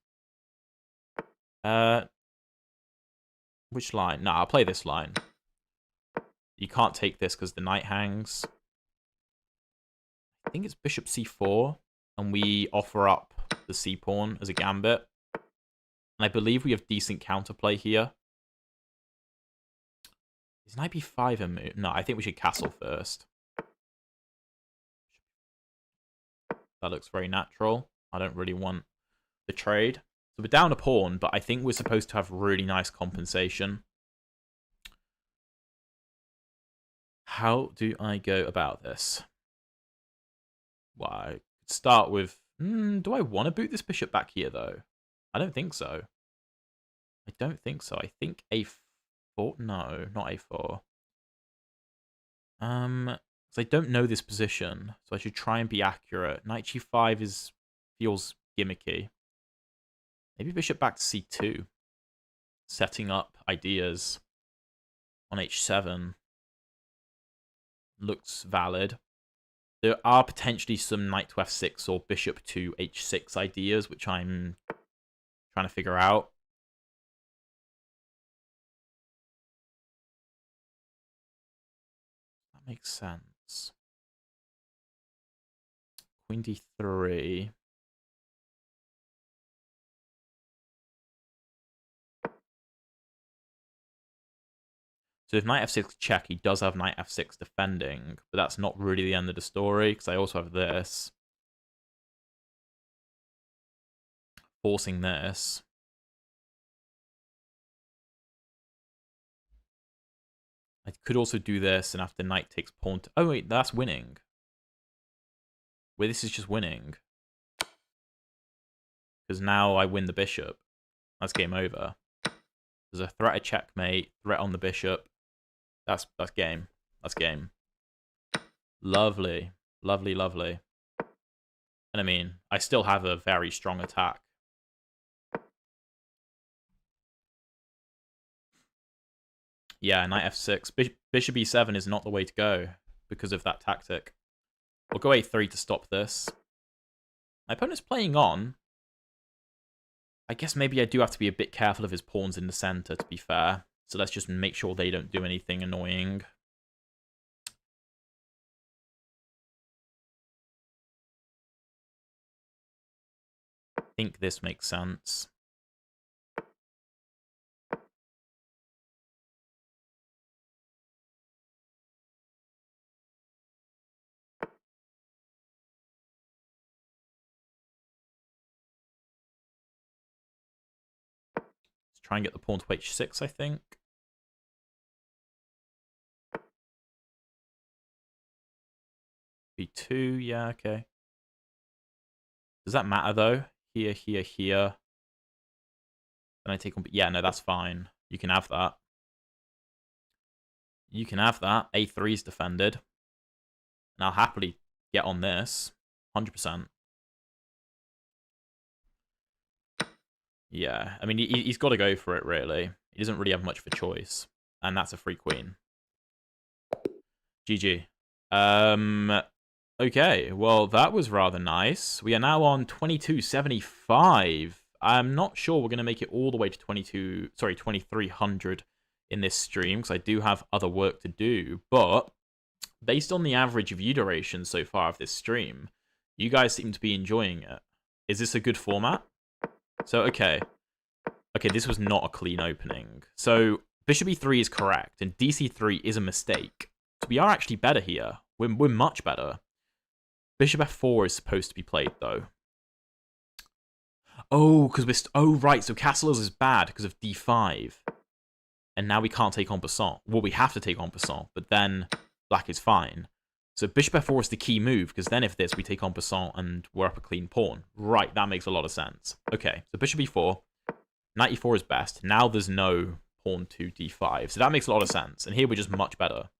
Which line? Nah, I'll play this line. You can't take this because the knight hangs. I think it's bishop c4, and we offer up the c-pawn as a gambit. And I believe we have decent counterplay here. Is knight b5 a move? No, I think we should castle first. That looks very natural. I don't really want the trade. So we're down a pawn, but I think we're supposed to have really nice compensation. How do I go about this? Well, I could start with... do I want to boot this bishop back here, though? I don't think so. I don't think so. I think a4... No, not a4. So I don't know this position, so I should try and be accurate. Knight g5 feels gimmicky. Maybe bishop back to c2. Setting up ideas on h7 looks valid. There are potentially some knight to f6 or bishop to h6 ideas, which I'm trying to figure out. That makes sense. Queen d3. So if knight f6 check, he does have knight f6 defending, but that's not really the end of the story, because I also have this. Forcing this. I could also do this, and after knight takes pawn... Oh wait, that's winning. Wait, this is just winning. Because now I win the bishop. That's game over. There's a threat of checkmate, threat on the bishop. That's game. That's game. Lovely. Lovely, lovely. And I mean, I still have a very strong attack. Yeah, knight f6. Bishop e7 is not the way to go because of that tactic. We'll go a3 to stop this. My opponent's playing on. I guess maybe I do have to be a bit careful of his pawns in the center, to be fair. So let's just make sure they don't do anything annoying. I think this makes sense. try and get the pawn to h6, I think. b2, yeah, okay. Does that matter, though? Here, here, here. Then I take on... Yeah, no, that's fine. You can have that. You can have that. a3 is defended. And I'll happily get on this. 100%. Yeah, I mean, he's got to go for it, really. He doesn't really have much of a choice. And that's a free queen. GG. Okay, well, that was rather nice. We are now on 2275. I'm not sure we're going to make it all the way to 2300 in this stream, because I do have other work to do. But based on the average view duration so far of this stream, you guys seem to be enjoying it. Is this a good format? So, okay. Okay, this was not a clean opening. So, bishop e3 is correct, and dc3 is a mistake. So we are actually better here. We're much better. Bishop f4 is supposed to be played, though. Oh, because we're... Oh, right, so castles is bad because of d5. And now we can't take en passant. Well, we have to take en passant, but then black is fine. So bishop f4 is the key move, because then if this, we take en passant and we're up a clean pawn. Right, that makes a lot of sense. Okay, so bishop e4. Knight e4 is best. Now there's no pawn to d5. So that makes a lot of sense. And here we're just much better.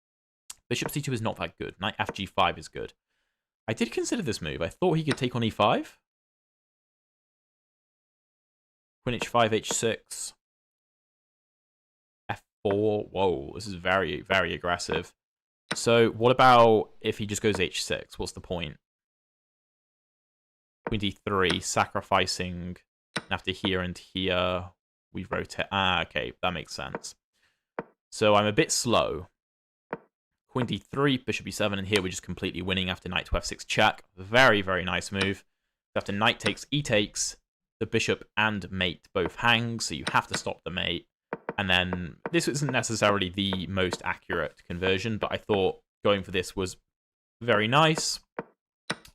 Bishop c2 is not that good. Knight fg5 is good. I did consider this move. I thought he could take on e5. Queen h5, h6. f4. Whoa, this is very, very aggressive. So what about if he just goes h6? What's the point? Queen d3, sacrificing after here and here. We rotate. Ah, okay, that makes sense. So I'm a bit slow. Queen d3, bishop e7, and here we're just completely winning after knight to f6 check. Very, very nice move. After knight takes, e takes, the bishop and mate both hang, so you have to stop the mate. And then this isn't necessarily the most accurate conversion, but I thought going for this was very nice.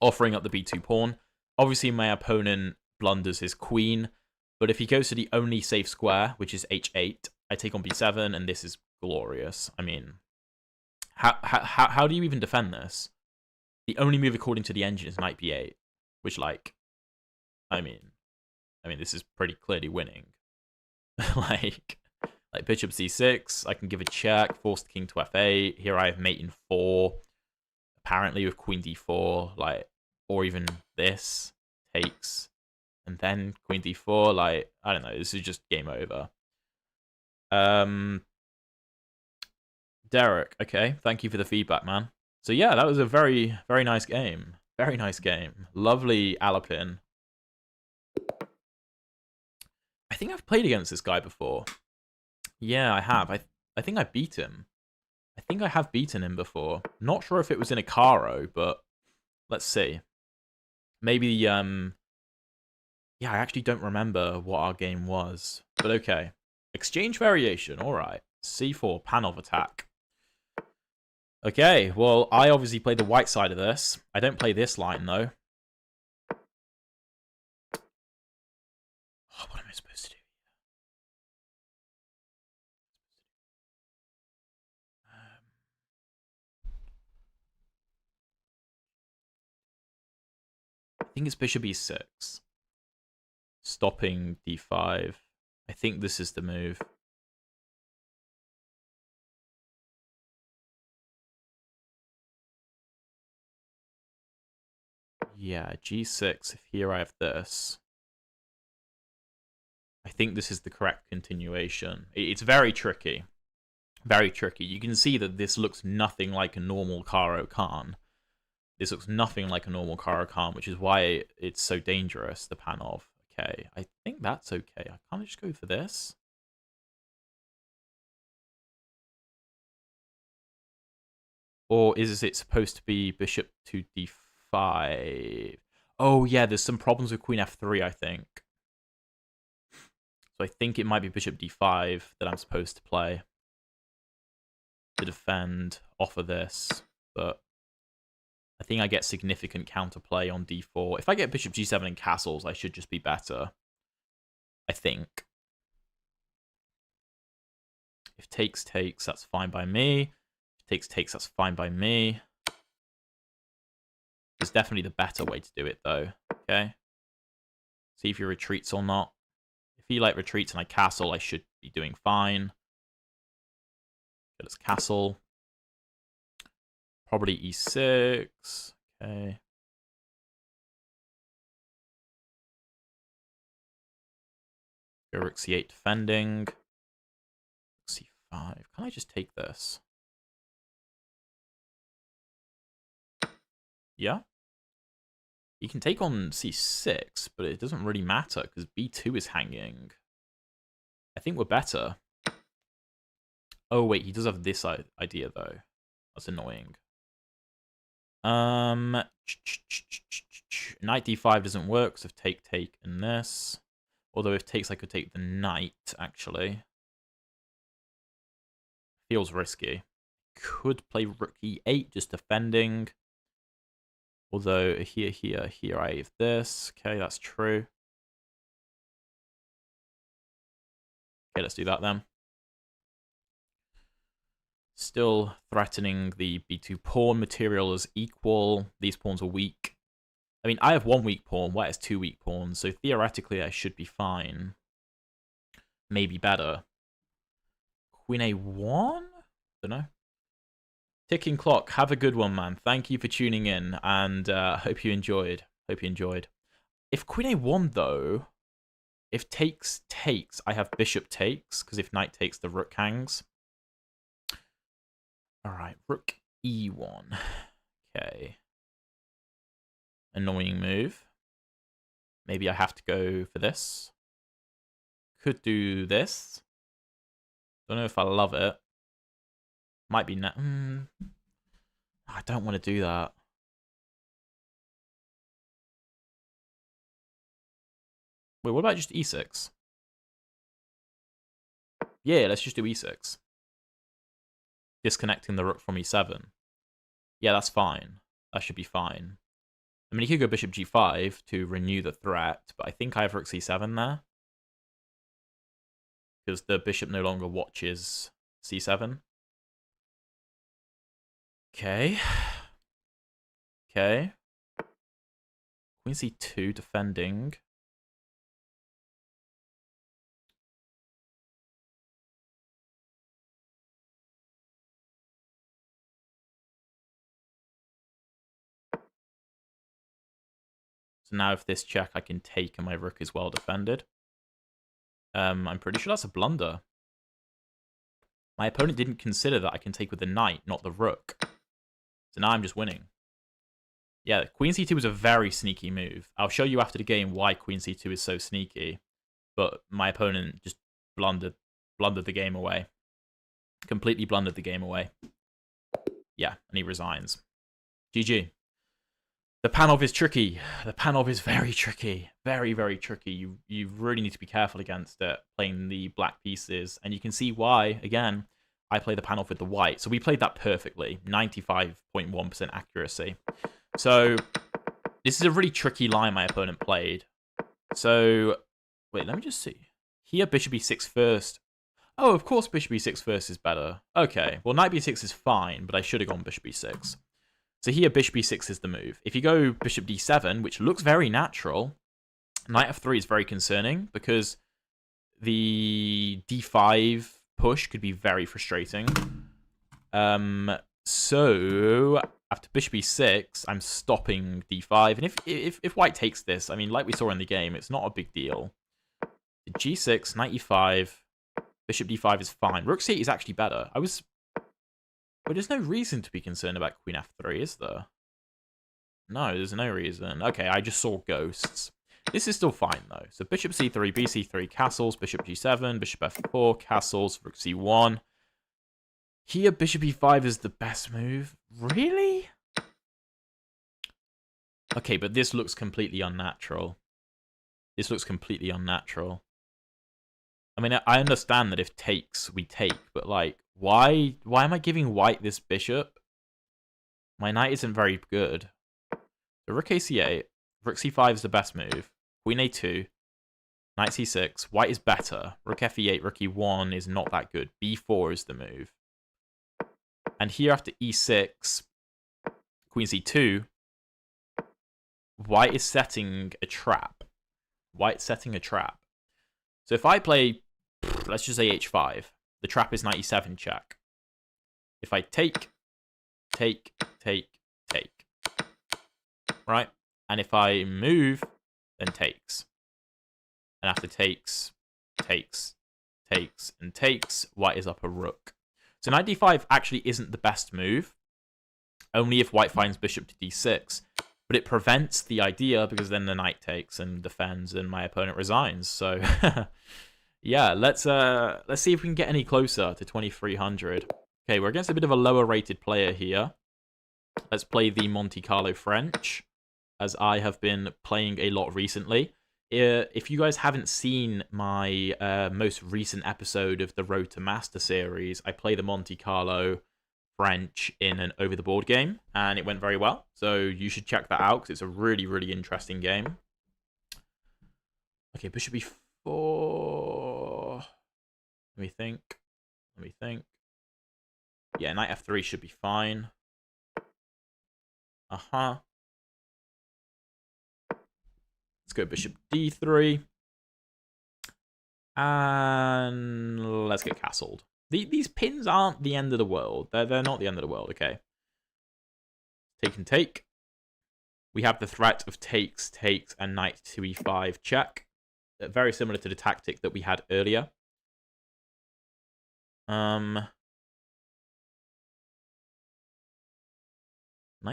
Offering up the b2 pawn. Obviously, my opponent blunders his queen, but if he goes to the only safe square, which is h8, I take on b7, and this is glorious. I mean... How do you even defend this? The only move according to the engine is knight b8, which, like, I mean, this is pretty clearly winning. like bishop c6, I can give a check, force the king to f8. Here I have mate in 4, apparently with queen d4, like, or even this takes, and then queen d4. Like, I don't know. This is just game over. Derek, okay, thank you for the feedback, man. So yeah, that was a very, very nice game. Very nice game. Lovely Alapin. I think I've played against this guy before. Yeah, I have. I think I beat him. I think I have beaten him before. Not sure if it was in a Caro, but let's see. Maybe, yeah, I actually don't remember what our game was. But okay. Exchange variation, alright. C4, Panov attack. Okay, well, I obviously play the white side of this. I don't play this line, though. Oh, what am I supposed to do? I think it's bishop e6. Stopping d5. I think this is the move. Yeah, g6, if here I have this. I think this is the correct continuation. It's very tricky. Very tricky. You can see that this looks nothing like a normal Caro Kann. This looks nothing like a normal Caro Kann, which is why it's so dangerous, the Panov. Okay, I think that's okay. I can't just go for this. Or is it supposed to be bishop to d5? Oh, yeah, there's some problems with queen f3, I think. So I think it might be bishop d5 that I'm supposed to play to defend off of this. But I think I get significant counterplay on d4. If I get bishop g7 and castles, I should just be better. I think. If takes, that's fine by me. If takes, that's fine by me. It's definitely the better way to do it, though. Okay. See if he retreats or not. If he, like, retreats and I castle, I should be doing fine. Okay, let's castle. Probably e6. Okay. Go rook c8 defending. C5. Can I just take this? Yeah. You can take on c6, but it doesn't really matter because b2 is hanging. I think we're better. Oh, wait, he does have this idea, though. That's annoying. Knight d5 doesn't work, so if take, and this. Although if takes, I could take the knight, actually. Feels risky. Could play rook e8, just defending. Although here, I have this. Okay, that's true. Okay, let's do that then. Still threatening the b2 pawn. Material is equal. These pawns are weak. I mean, I have one weak pawn. White has two weak pawns. So theoretically, I should be fine. Maybe better. Queen a1? Don't know. Ticking clock. Have a good one, man. Thank you for tuning in, and hope you enjoyed. If queen a1, though, if takes, I have bishop takes, because if knight takes, the rook hangs. All right, rook e1. Okay. Annoying move. Maybe I have to go for this. Could do this. Don't know if I love it. Might be I don't want to do that. Wait, what about just e6? Yeah, let's just do e6. Disconnecting the rook from e7. Yeah, that's fine. That should be fine. I mean, he could go bishop g5 to renew the threat, but I think I have rook c7 there. Because the bishop no longer watches c7. Okay. Okay. Queen c2 defending. So now if this check, I can take and my rook is well defended. I'm pretty sure that's a blunder. My opponent didn't consider that I can take with the knight, not the rook. So now I'm just winning. Yeah, queen c2 was a very sneaky move. I'll show you after the game why queen c2 is so sneaky. But my opponent just blundered the game away. Completely blundered the game away. Yeah, and he resigns. GG. The Panov is tricky. The Panov is very tricky. Very, very tricky. You really need to be careful against it, playing the black pieces. And you can see why, again, I play the Panov with the white. So we played that perfectly. 95.1% accuracy. So this is a really tricky line my opponent played. So, wait, let me just see. Here, bishop e6 first. Oh, of course bishop e6 first is better. Okay, well, knight b6 is fine, but I should have gone bishop e6. So here, bishop e6 is the move. If you go bishop d7, which looks very natural, knight f3 is very concerning because the d5 push could be very frustrating. So after bishop e6, I'm stopping d5. And if white takes this, I mean, like we saw in the game, it's not a big deal. G6, knight e5, bishop d5 is fine. Rook c8 is actually better. But there's no reason to be concerned about queen f3, is there? No, there's no reason. Okay, I just saw ghosts. This is still fine, though. So bishop c3, bc3, castles, bishop g7, bishop f4, castles, rook c1. Here, bishop e5 is the best move. Really? Okay, but this looks completely unnatural. This looks completely unnatural. I mean, I understand that if takes, we take, but, like, why am I giving white this bishop? My knight isn't very good. So rook a c8, rook c5 is the best move. Queen a2. Knight c6. White is better. Rook f8, rook e1 is not that good. b4 is the move. And here after e6, queen c2, white is setting a trap. White's setting a trap. So if I play, let's just say h5, the trap is knight e7 check. If I take, right? And if I move, then takes. And after takes, and takes, white is up a rook. So knight d5 actually isn't the best move, only if white finds bishop to d6. But it prevents the idea because then the knight takes and defends and my opponent resigns. So yeah, let's see if we can get any closer to 2300. Okay, we're against a bit of a lower rated player here. Let's play the Monte Carlo French, as I have been playing a lot recently. If you guys haven't seen my most recent episode of the Road to Master series, I play the Monte Carlo French in an over-the-board game, and it went very well. So you should check that out, because it's a really, really interesting game. Okay, bishop e4. Let me think. Yeah, knight f3 should be fine. Let's go bishop d3. And let's get castled. These pins aren't the end of the world. They're not the end of the world, okay. Take and take. We have the threat of takes, and knight to e5 check. Very similar to the tactic that we had earlier. Knight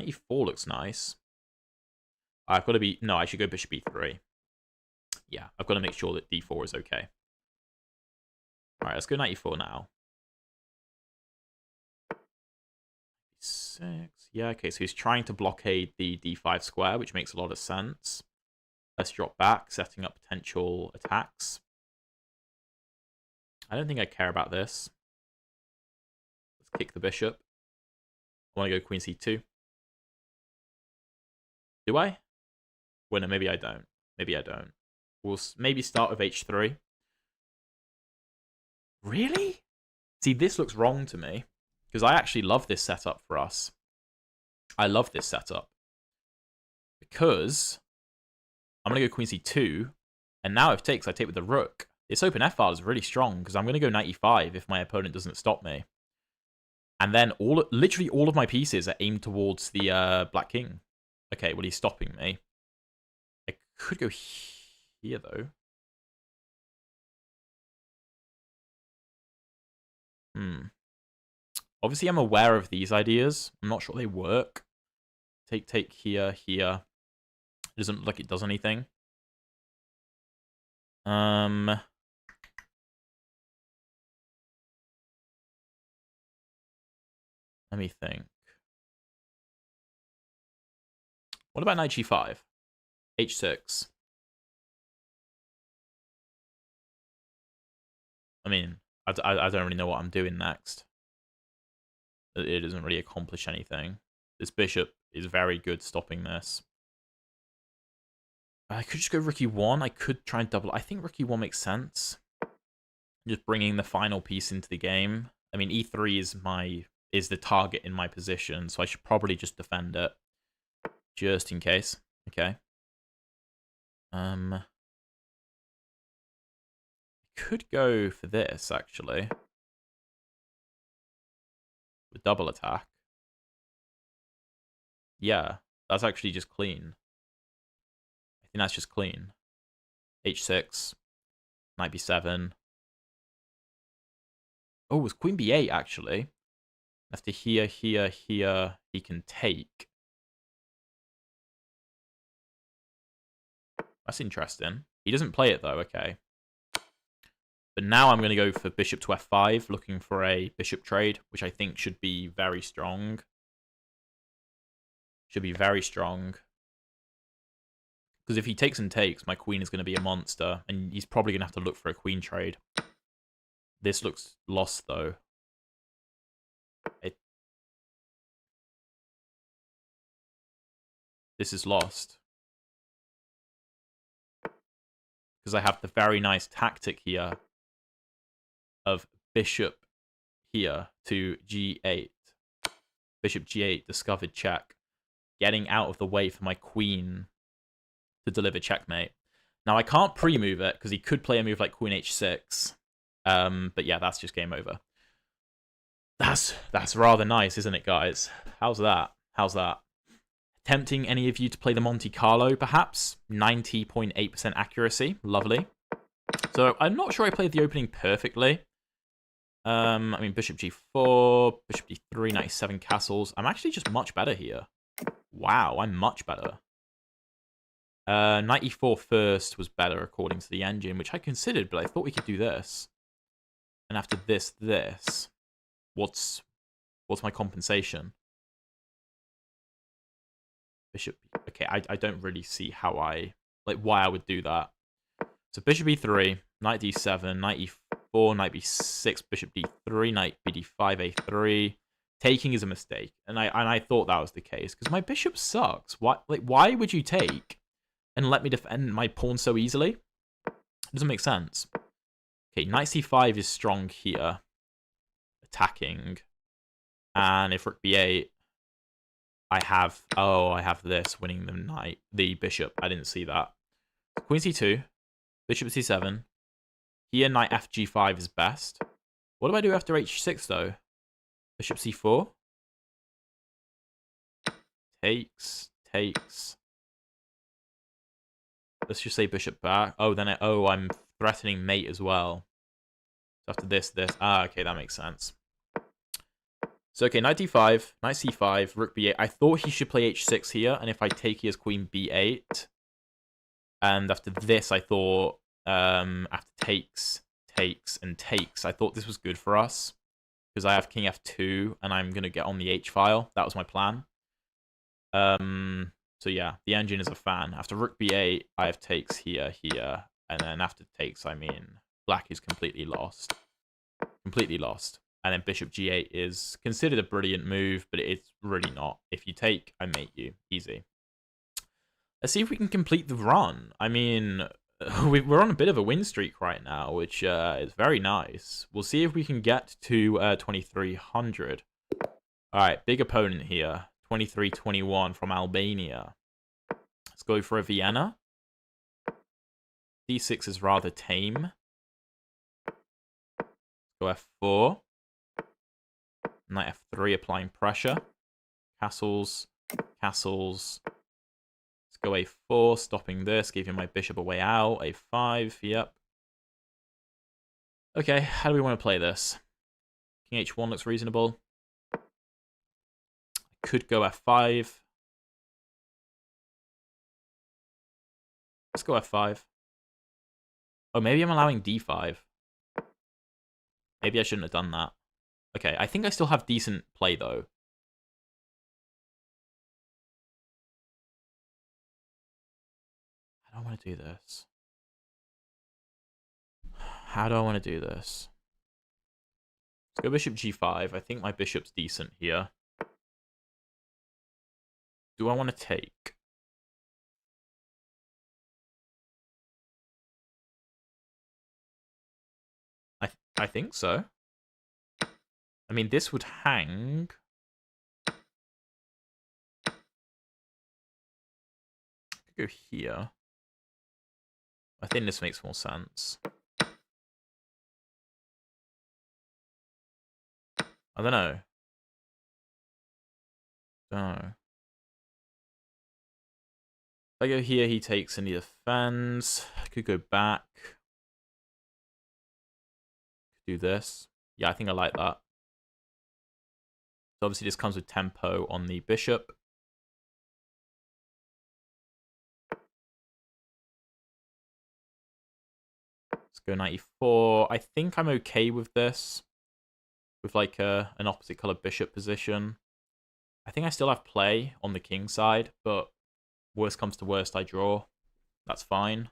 e4 looks nice. I've got to be... No, I should go bishop e3. Yeah, I've got to make sure that d4 is okay. Alright, let's go knight e4 now. 6. Yeah, okay, so he's trying to blockade the d5 square, which makes a lot of sense. Let's drop back, setting up potential attacks. I don't think I care about this. Let's kick the bishop. I want to go queen c2. Do I? Well, no, maybe I don't. Maybe I don't. We'll maybe start with h3. Really? See, this looks wrong to me, because I actually love this setup for us. I love this setup. Because I'm going to go queen c2, and now if takes, I take with the rook. This open f-file is really strong, because I'm going to go knight e5 if my opponent doesn't stop me. And then literally all of my pieces are aimed towards the black king. Okay, well, he's stopping me. I could go here, though. Obviously, I'm aware of these ideas. I'm not sure they work. Take here, here. It doesn't look like it does anything. Let me think. What about knight g5? h6. I mean, I don't really know what I'm doing next. It doesn't really accomplish anything. This bishop is very good stopping this. I could just go rook e1. I could try and double. I think rook e1 makes sense. Just bringing the final piece into the game. I mean, e3 is the target in my position, so I should probably just defend it. Just in case. Okay. Could go for this, actually. With double attack. Yeah, that's actually just clean. I think that's just clean. h6. Knight b7. Oh, it was queen b8, actually. After here, here, here, he can take. That's interesting. He doesn't play it, though. Okay. But now I'm going to go for bishop to f5, looking for a bishop trade, which I think should be very strong. Should be very strong. Because if he takes and takes, my queen is going to be a monster, and he's probably going to have to look for a queen trade. This looks lost, though. This is lost. because I have the very nice tactic here of bishop here to g8. Bishop g8, discovered check. Getting out of the way for my queen to deliver checkmate. Now, I can't pre-move it, because he could play a move like queen h6. But yeah, that's just game over. That's rather nice, isn't it, guys? How's that? How's that? Tempting any of you to play the Monte Carlo, perhaps? 90.8% accuracy. Lovely. So, I'm not sure I played the opening perfectly. I mean, bishop g4, bishop d3, 97 castles. I'm actually just much better here. Wow, I'm much better. Knight e4 first was better according to the engine, which I considered, but I thought we could do this. And after this, what's my compensation? Bishop. Okay, I don't really see how why I would do that. So bishop e3, knight d7, knight e4, knight b6, bishop d3, knight bd5, a3. Taking is a mistake, and I thought that was the case because my bishop sucks. Why would you take and let me defend my pawn so easily? It doesn't make sense. Okay, knight c5 is strong here, attacking, and if rook b8, I have this winning the bishop. I didn't see that. Queen c2, bishop c7. Here, knight fg5 is best. What do I do after h6 though? Bishop c4. Takes. Let's just say bishop back. Oh, then I'm threatening mate as well. So after this. Okay, that makes sense. So, okay, knight d5, knight c5, rook b8. I thought he should play h6 here, and if I take, he has queen b8. And after this, I thought, after takes, I thought this was good for us. Because I have king f2, and I'm going to get on the h-file. That was my plan. So yeah, the engine is a fan. After rook b8, I have takes here, and then after takes, I mean, black is completely lost. Completely lost. And then bishop g8 is considered a brilliant move, but it's really not. If you take, I mate you. Easy. Let's see if we can complete the run. I mean, we're on a bit of a win streak right now, which is very nice. We'll see if we can get to 2300. All right, big opponent here. 2321 from Albania. Let's go for a Vienna. d6 is rather tame. Let's go f4. Knight f3, applying pressure. Castles. Let's go a4, stopping this, giving my bishop a way out. a5, yep. Okay, how do we want to play this? King h1 looks reasonable. Could go f5. Let's go f5. Oh, maybe I'm allowing d5. Maybe I shouldn't have done that. Okay, I think I still have decent play, though. How do I want to do this? How do I want to do this? Let's go bishop g5. I think my bishop's decent here. Do I want to take? I think so. I mean, this would hang. I could go here. I think this makes more sense. I don't know. If I go here, he takes and he defends. I could go back. Do this. Yeah, I think I like that. So obviously this comes with tempo on the bishop. Let's go knight e4. I think I'm okay with this. With like an opposite color bishop position. I think I still have play on the king side, but worst comes to worst, I draw. That's fine.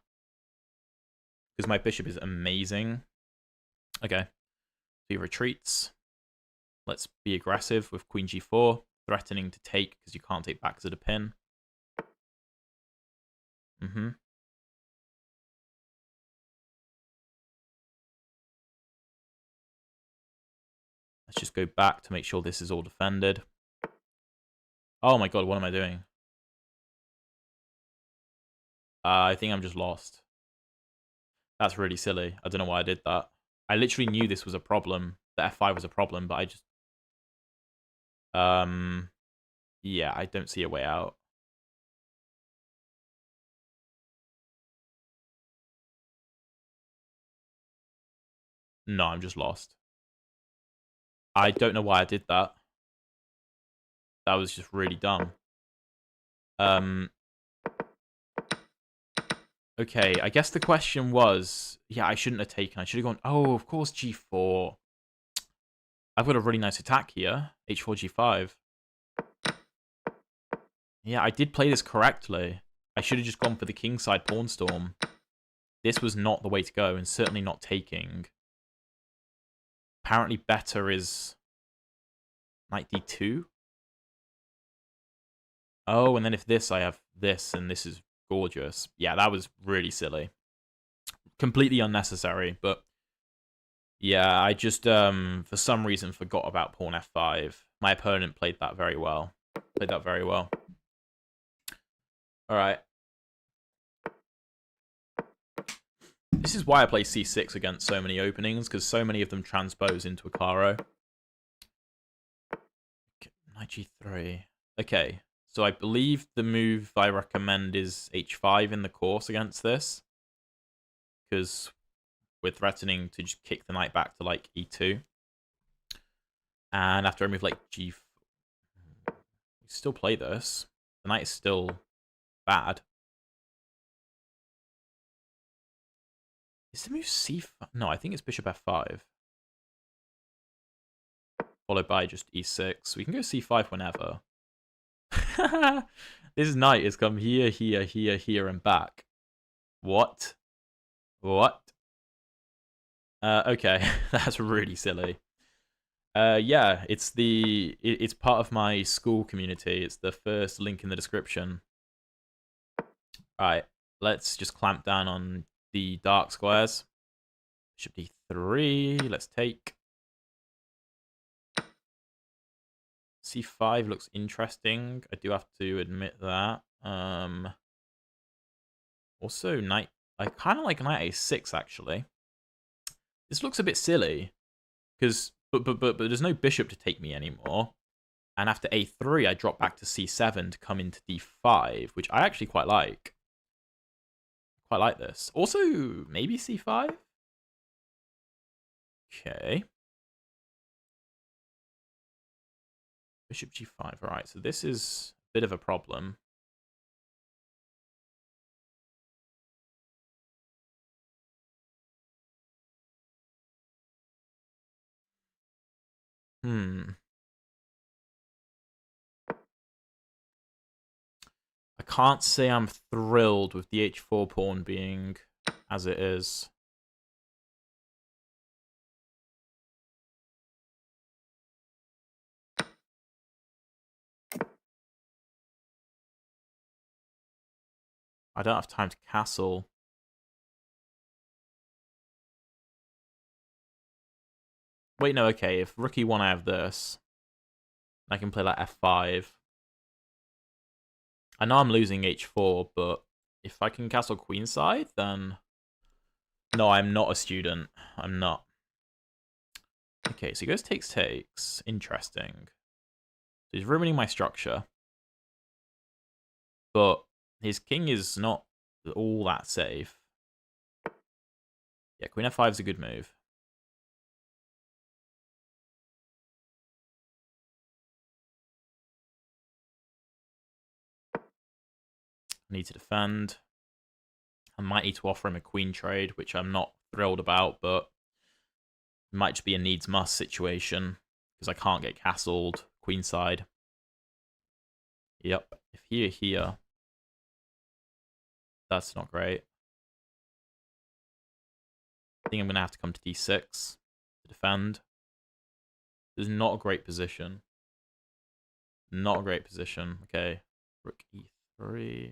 Because my bishop is amazing. Okay. So he retreats. Let's be aggressive with queen g4. Threatening to take because you can't take back because of the pin. Let's just go back to make sure this is all defended. Oh my god, what am I doing? I think I'm just lost. That's really silly. I don't know why I did that. I literally knew this was a problem. That F5 was a problem, but I just... Yeah, I don't see a way out. No, I'm just lost. I don't know why I did that. That was just really dumb. Okay, I guess the question was... Yeah, I shouldn't have taken... I should have gone... Oh, of course, G4. I've got a really nice attack here. H4, G5. Yeah, I did play this correctly. I should have just gone for the kingside pawn storm. This was not the way to go, and certainly not taking. Apparently better is knight d2. Oh, and then if this, I have this, and this is gorgeous. Yeah, that was really silly. Completely unnecessary, but... Yeah, I just, for some reason, forgot about pawn f5. My opponent played that very well. Alright. This is why I play c6 against so many openings, because so many of them transpose into a Caro. Knight g3. Okay, so I believe the move I recommend is h5 in the course against this. Because we're threatening to just kick the knight back to, like, e2. And after I move, like, g4... We still play this. The knight is still bad. Is the move c5? No, I think it's bishop f5. Followed by just e6. We can go c5 whenever. This knight has come here, here, here, here, and back. What? What? Okay, that's really silly. Yeah, it's part of my school community. It's the first link in the description. Alright, let's just clamp down on the dark squares. Bishop d3, let's take. c5 looks interesting. I do have to admit that. Also, knight... I kind of like knight a6, actually. This looks a bit silly. Because... But there's no bishop to take me anymore. And after a3, I drop back to c7 to come into d5, which I actually quite like. Quite like this. Also, maybe c5? Okay. Bishop g5. Alright, so this is a bit of a problem. I can't say I'm thrilled with the h4 pawn being as it is. I don't have time to castle. Wait, no, okay. If rook e1, I have this. I can play like f5. I know I'm losing h4, but if I can castle queenside, then... No, I'm not a student. I'm not. Okay, so he goes takes. Interesting. So he's ruining my structure. But his king is not all that safe. Yeah, queen f5 is a good move. I need to defend. I might need to offer him a queen trade, which I'm not thrilled about, but it might just be a needs-must situation because I can't get castled queenside. Yep, if here, that's not great. I think I'm going to have to come to d6 to defend. This is not a great position. Not a great position. Okay, rook e3.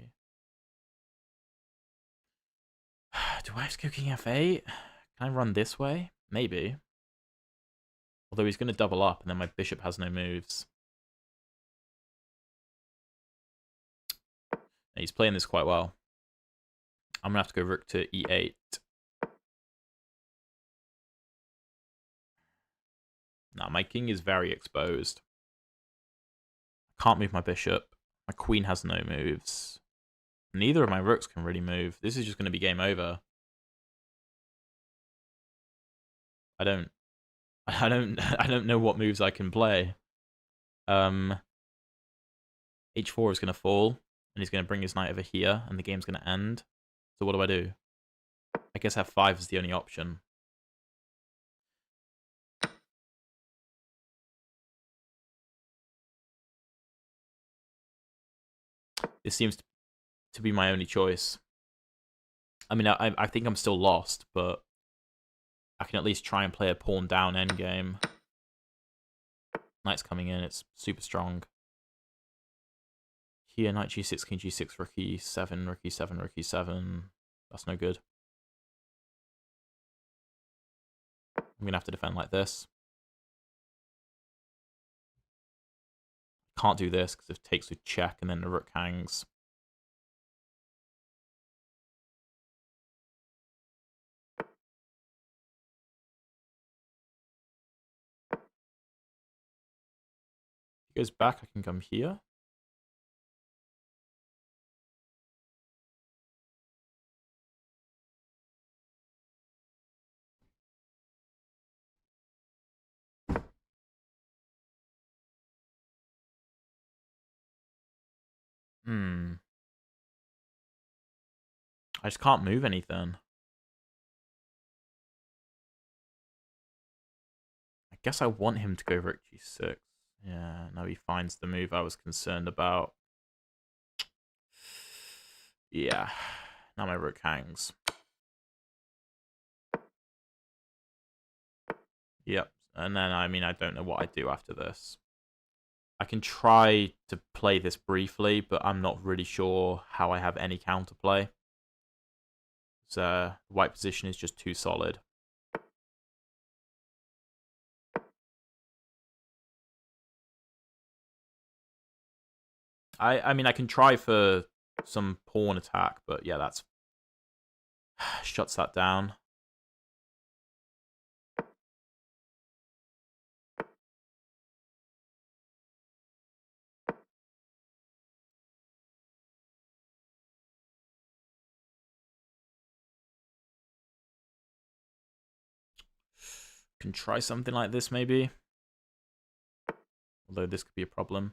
Do I have to go king f8? Can I run this way? Maybe. Although he's going to double up, and then my bishop has no moves. And he's playing this quite well. I'm going to have to go rook to e8. Now, my king is very exposed. I can't move my bishop. My queen has no moves. Neither of my rooks can really move. This is just going to be game over. I don't know what moves I can play. H4 is going to fall, and he's going to bring his knight over here, and the game's going to end. So what do? I guess F5 is the only option. This seems to be my only choice. I mean, I think I'm still lost, but I can at least try and play a pawn down endgame. Knight's coming in, it's super strong. Here, knight g6, king g6, rook e7, rook e7, rook e7. That's no good. I'm going to have to defend like this. Can't do this because it takes a check and then the rook hangs. If he goes back, I can come here. I just can't move anything. I guess I want him to go rook g6. Yeah, no, he finds the move I was concerned about. Yeah, now my rook hangs. Yep, and then, I mean, I don't know what I do after this. I can try to play this briefly, but I'm not really sure how I have any counterplay. So, the white position is just too solid. I mean, I can try for some pawn attack, but yeah, that's shuts that down. Can try something like this, maybe. Although this could be a problem.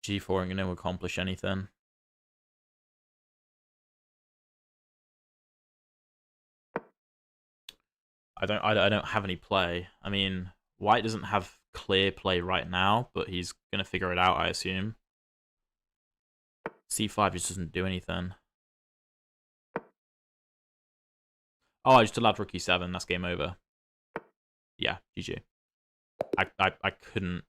G4 ain't going to accomplish anything. I don't have any play. I mean, white doesn't have clear play right now, but he's going to figure it out, I assume. C5 just doesn't do anything. Oh, I just allowed rook e7. That's game over. Yeah, GG. I couldn't.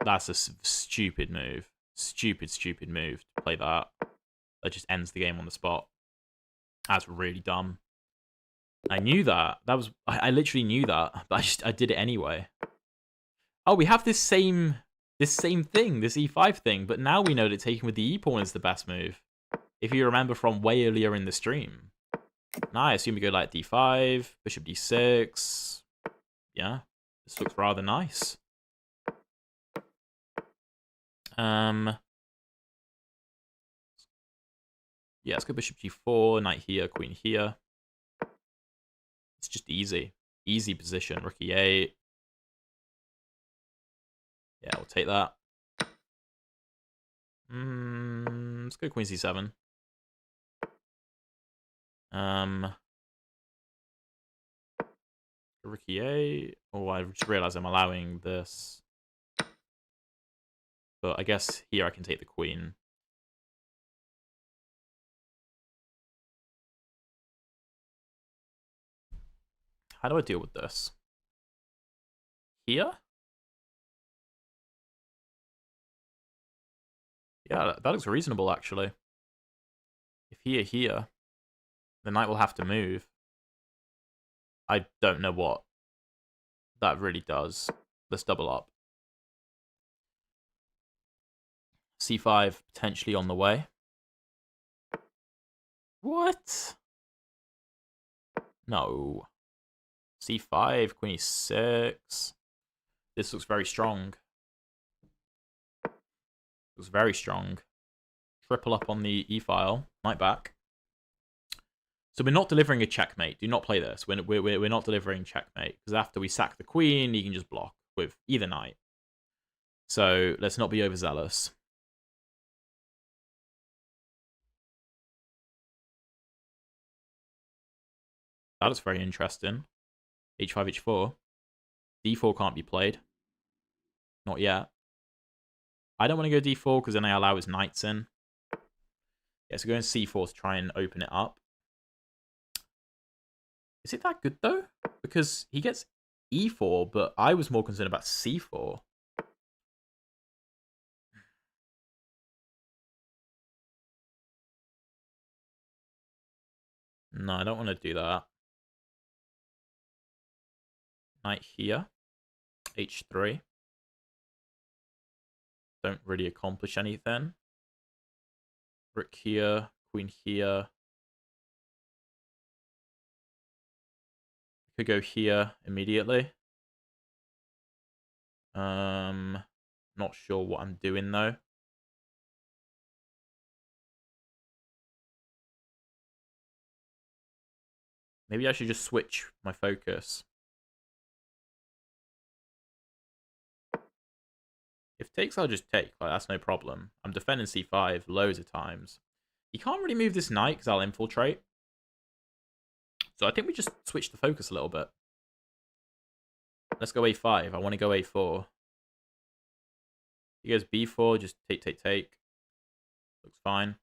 That's a stupid move. Stupid move to play that. That just ends the game on the spot. That's really dumb. I knew that. I literally knew that, but I did it anyway. Oh, we have this same thing, this e5 thing, but now we know that taking with the e pawn is the best move. If you remember from way earlier in the stream. Now I assume we go like d5, bishop d6. Yeah, this looks rather nice. Yeah, let's go bishop g4, knight here, queen here. It's just easy. Easy position, rook e8. Yeah, we'll take that. Let's go queen c7. Rook e8. Oh, I just realized I'm allowing this. But I guess here I can take the queen. How do I deal with this? Here? Yeah, that looks reasonable, actually. If here, the knight will have to move. I don't know what that really does. Let's double up. C5 potentially on the way. What? No. C5, queen e6. This looks very strong. Looks very strong. Triple up on the e-file. Knight back. So we're not delivering a checkmate. Do not play this. We're not delivering checkmate. Because after we sack the queen, you can just block with either knight. So let's not be overzealous. That is very interesting. H5, H4. D4 can't be played. Not yet. I don't want to go D4 because then I allow his knights in. Yeah, so going C4 to try and open it up. Is it that good though? Because he gets E4, but I was more concerned about C4. No, I don't want to do that. Knight here. H3. Don't really accomplish anything. Rook here. Queen here. Could go here immediately. Not sure what I'm doing though. Maybe I should just switch my focus. If takes, I'll just take. Like, that's no problem. I'm defending C5 loads of times. You can't really move this knight because I'll infiltrate. So I think we just switch the focus a little bit. Let's go A5. I want to go A4. He goes B4, just take. Looks fine.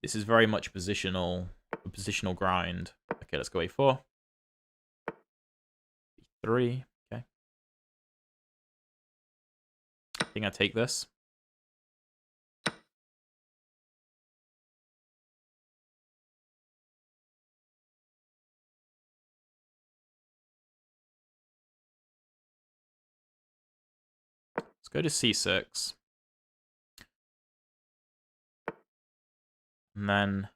This is very much a positional grind. Okay, let's go A4. B3. Okay. I think I take this. Let's go to C6. And then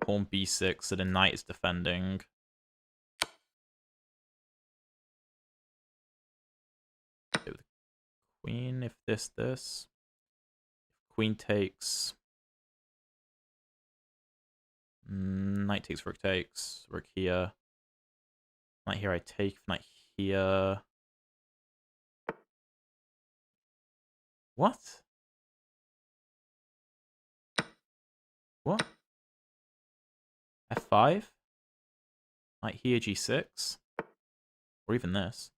pawn B6, so the knight is defending. With the queen, if this. Queen takes. Knight takes, rook takes. Rook here. Knight here I take, knight here. What? What? F5? Knight here, G6? Or even this.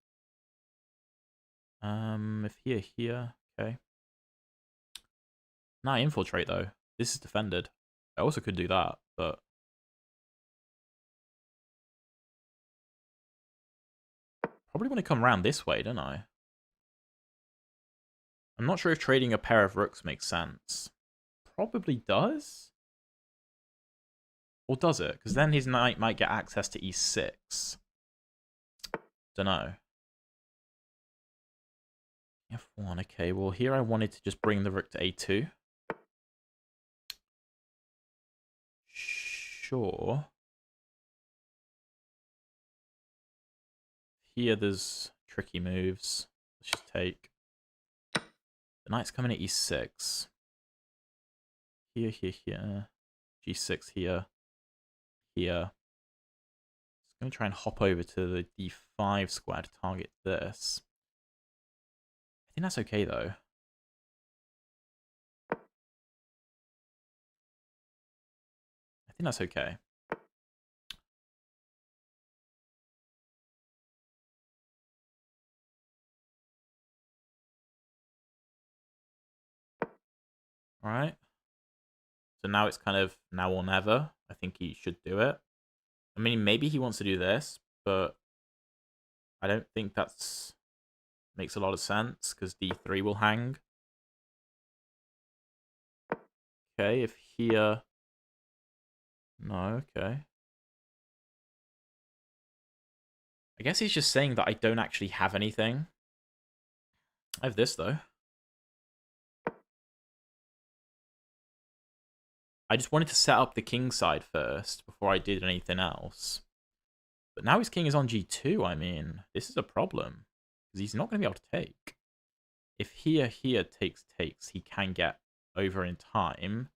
If here, okay. Now I infiltrate though. This is defended. I also could do that, but probably want to come around this way, don't I? I'm not sure if trading a pair of rooks makes sense. Probably does. Or does it? Because then his knight might get access to E6. Don't know. F1, okay. Well, here I wanted to just bring the rook to A2. Sure. Here there's tricky moves. Let's just take. The knight's coming at E6. Here. G6 here. Here. Just going to try and hop over to the D5 square to target this. I think that's okay though. I think that's okay. Alright. So now it's kind of now or never. I think he should do it. I mean, maybe he wants to do this, but I don't think that's Makes a lot of sense, because d3 will hang. Okay, if here... No, okay. I guess he's just saying that I don't actually have anything. I have this, though. I just wanted to set up the king side first before I did anything else. But now his king is on g2, I mean, this is a problem. Because he's not going to be able to take. If here takes, he can get over in time.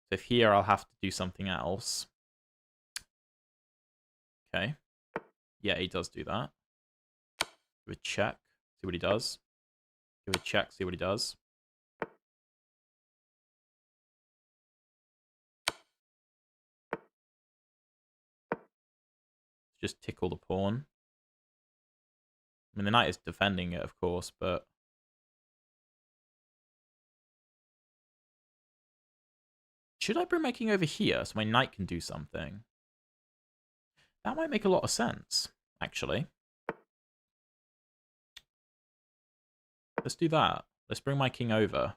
So if here, I'll have to do something else. Okay. Yeah, he does do that. Give a check, see what he does. Give a check, see what he does. Just tickle the pawn. I mean, the knight is defending it, of course, but... Should I bring my king over here so my knight can do something? That might make a lot of sense, actually. Let's do that. Let's bring my king over.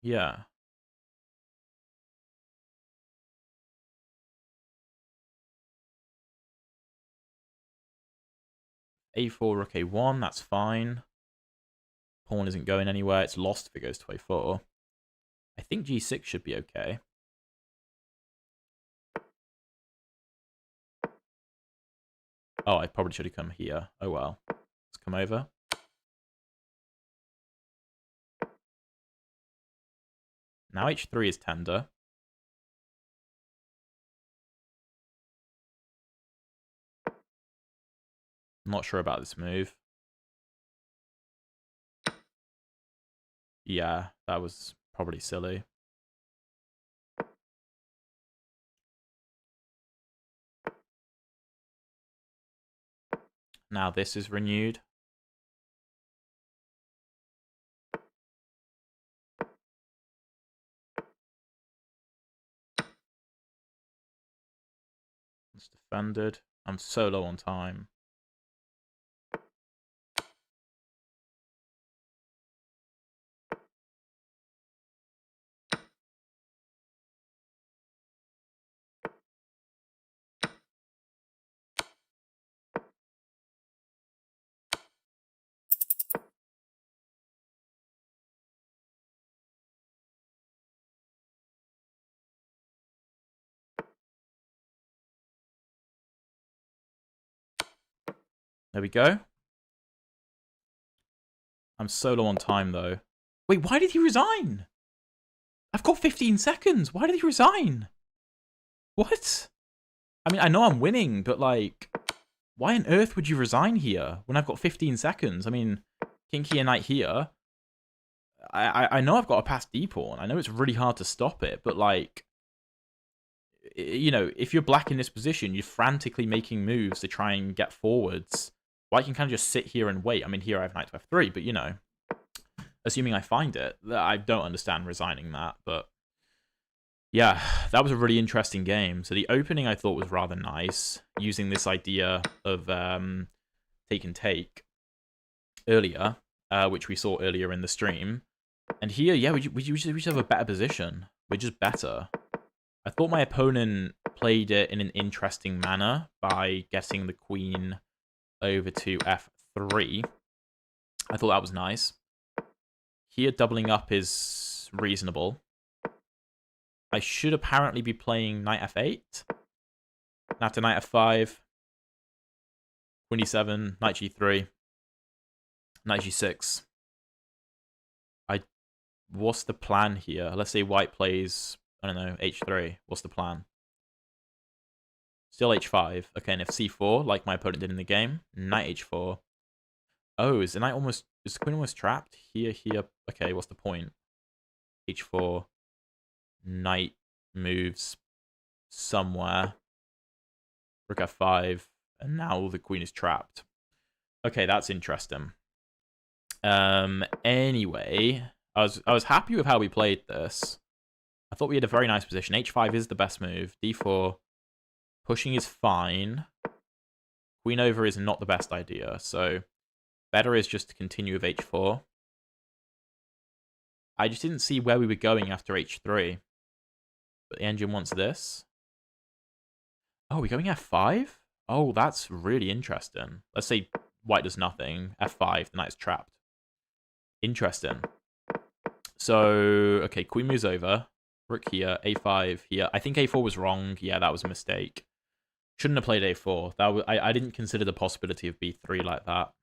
Yeah. A4, rook A1, that's fine. Pawn isn't going anywhere. It's lost if it goes to A4. I think G6 should be okay. Oh, I probably should have come here. Oh well. Let's come over. Now H3 is tender. I'm not sure about this move. Yeah, that was probably silly. Now this is renewed. It's defended. I'm so low on time. There we go. I'm so low on time, though. Wait, why did he resign? I've got 15 seconds. Why did he resign? What? I mean, I know I'm winning, but, like, why on earth would you resign here when I've got 15 seconds? I mean, king here, knight here. I know I've got a pass d-pawn. I know it's really hard to stop it, but, like, you know, if you're black in this position, you're frantically making moves to try and get forwards. Well, I can kind of just sit here and wait. I mean, here I have knight to f3, but, you know, assuming I find it, I don't understand resigning that. But, yeah, that was a really interesting game. So the opening I thought was rather nice, using this idea of take and take earlier, which we saw earlier in the stream. And here, yeah, we just have a better position. We're just better. I thought my opponent played it in an interesting manner by getting the queen over to f3. I thought that was nice. Here, doubling up is reasonable. I should apparently be playing knight f8. After knight f5. Queen e7, knight g3. Knight g6. What's the plan here? Let's say white plays, I don't know, h3. What's the plan? Still h5. Okay, and if c4, like my opponent did in the game, knight h4. Oh, is the queen almost trapped? Here. Okay, what's the point? h4. Knight moves somewhere. Rook f5. And now the queen is trapped. Okay, that's interesting. Anyway, I was happy with how we played this. I thought we had a very nice position. h5 is the best move. d4. Pushing is fine. Queen over is not the best idea. So better is just to continue with h4. I just didn't see where we were going after h3. But the engine wants this. Oh, we're going f5? Oh, that's really interesting. Let's say white does nothing. f5, the knight's trapped. Interesting. So, okay, queen moves over. Rook here, a5 here. I think a4 was wrong. Yeah, that was a mistake. Shouldn't have played a4. I didn't consider the possibility of b3 like that.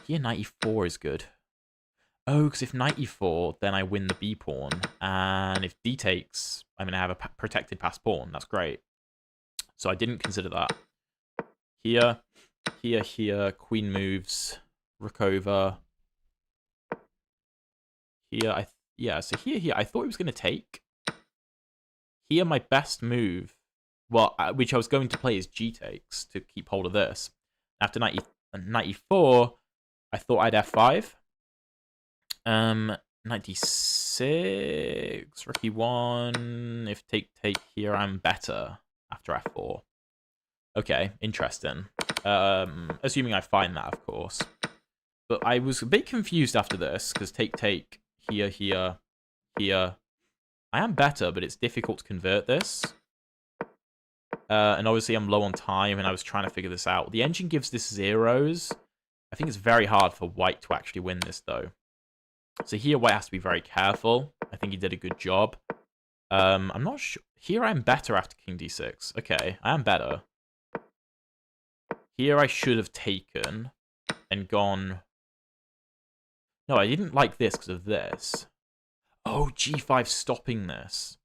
Here, knight e4 is good. Oh, because if knight e4, then I win the b pawn. And if d takes, I'm going to have a protected passed pawn. That's great. So I didn't consider that. Here, here, queen moves, rook over. Here, so here, I thought he was going to take. Here, my best move, well, which I was going to play is g takes to keep hold of this. After knight e4, I thought I'd f5. Knight d6, rook e1. If take here, I'm better after f4. Okay, interesting. Assuming I find that, of course. But I was a bit confused after this, because take, here, here, here. I am better, but it's difficult to convert this. And obviously I'm low on time, and I was trying to figure this out. The engine gives this zeros. I think it's very hard for white to actually win this, though. So here, white has to be very careful. I think he did a good job. I'm not sure. Here, I'm better after king d6. Okay, I am better. Here, I should have taken and gone... No, I didn't like this because of this. Oh, g5 stopping this.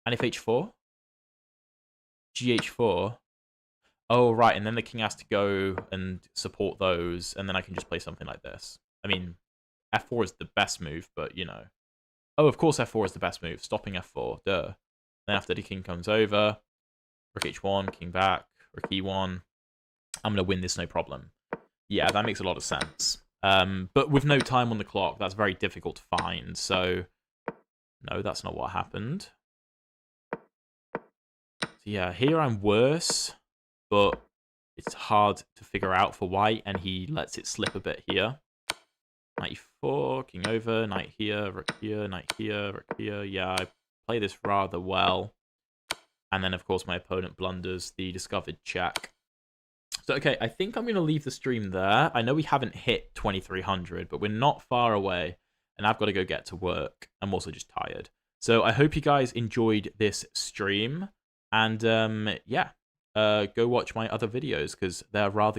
And if h4? gh4. Oh, right, and then the king has to go and support those, and then I can just play something like this. I mean, f4 is the best move, but, you know. Oh, of course f4 is the best move. Stopping f4, duh. Then after the king comes over, rook h1, king back, rook e1. I'm going to win this no problem. Yeah, that makes a lot of sense. But with no time on the clock, that's very difficult to find. So, no, that's not what happened. So yeah, here I'm worse, but it's hard to figure out for white, and he lets it slip a bit here. Knight e4, king over, knight here, rook here, knight here, rook here. Yeah, I play this rather well. And then, of course, my opponent blunders the discovered check. So, okay, I think I'm going to leave the stream there. I know we haven't hit 2300, but we're not far away, and I've got to go get to work. I'm also just tired. So I hope you guys enjoyed this stream, and yeah, go watch my other videos because they're rather good.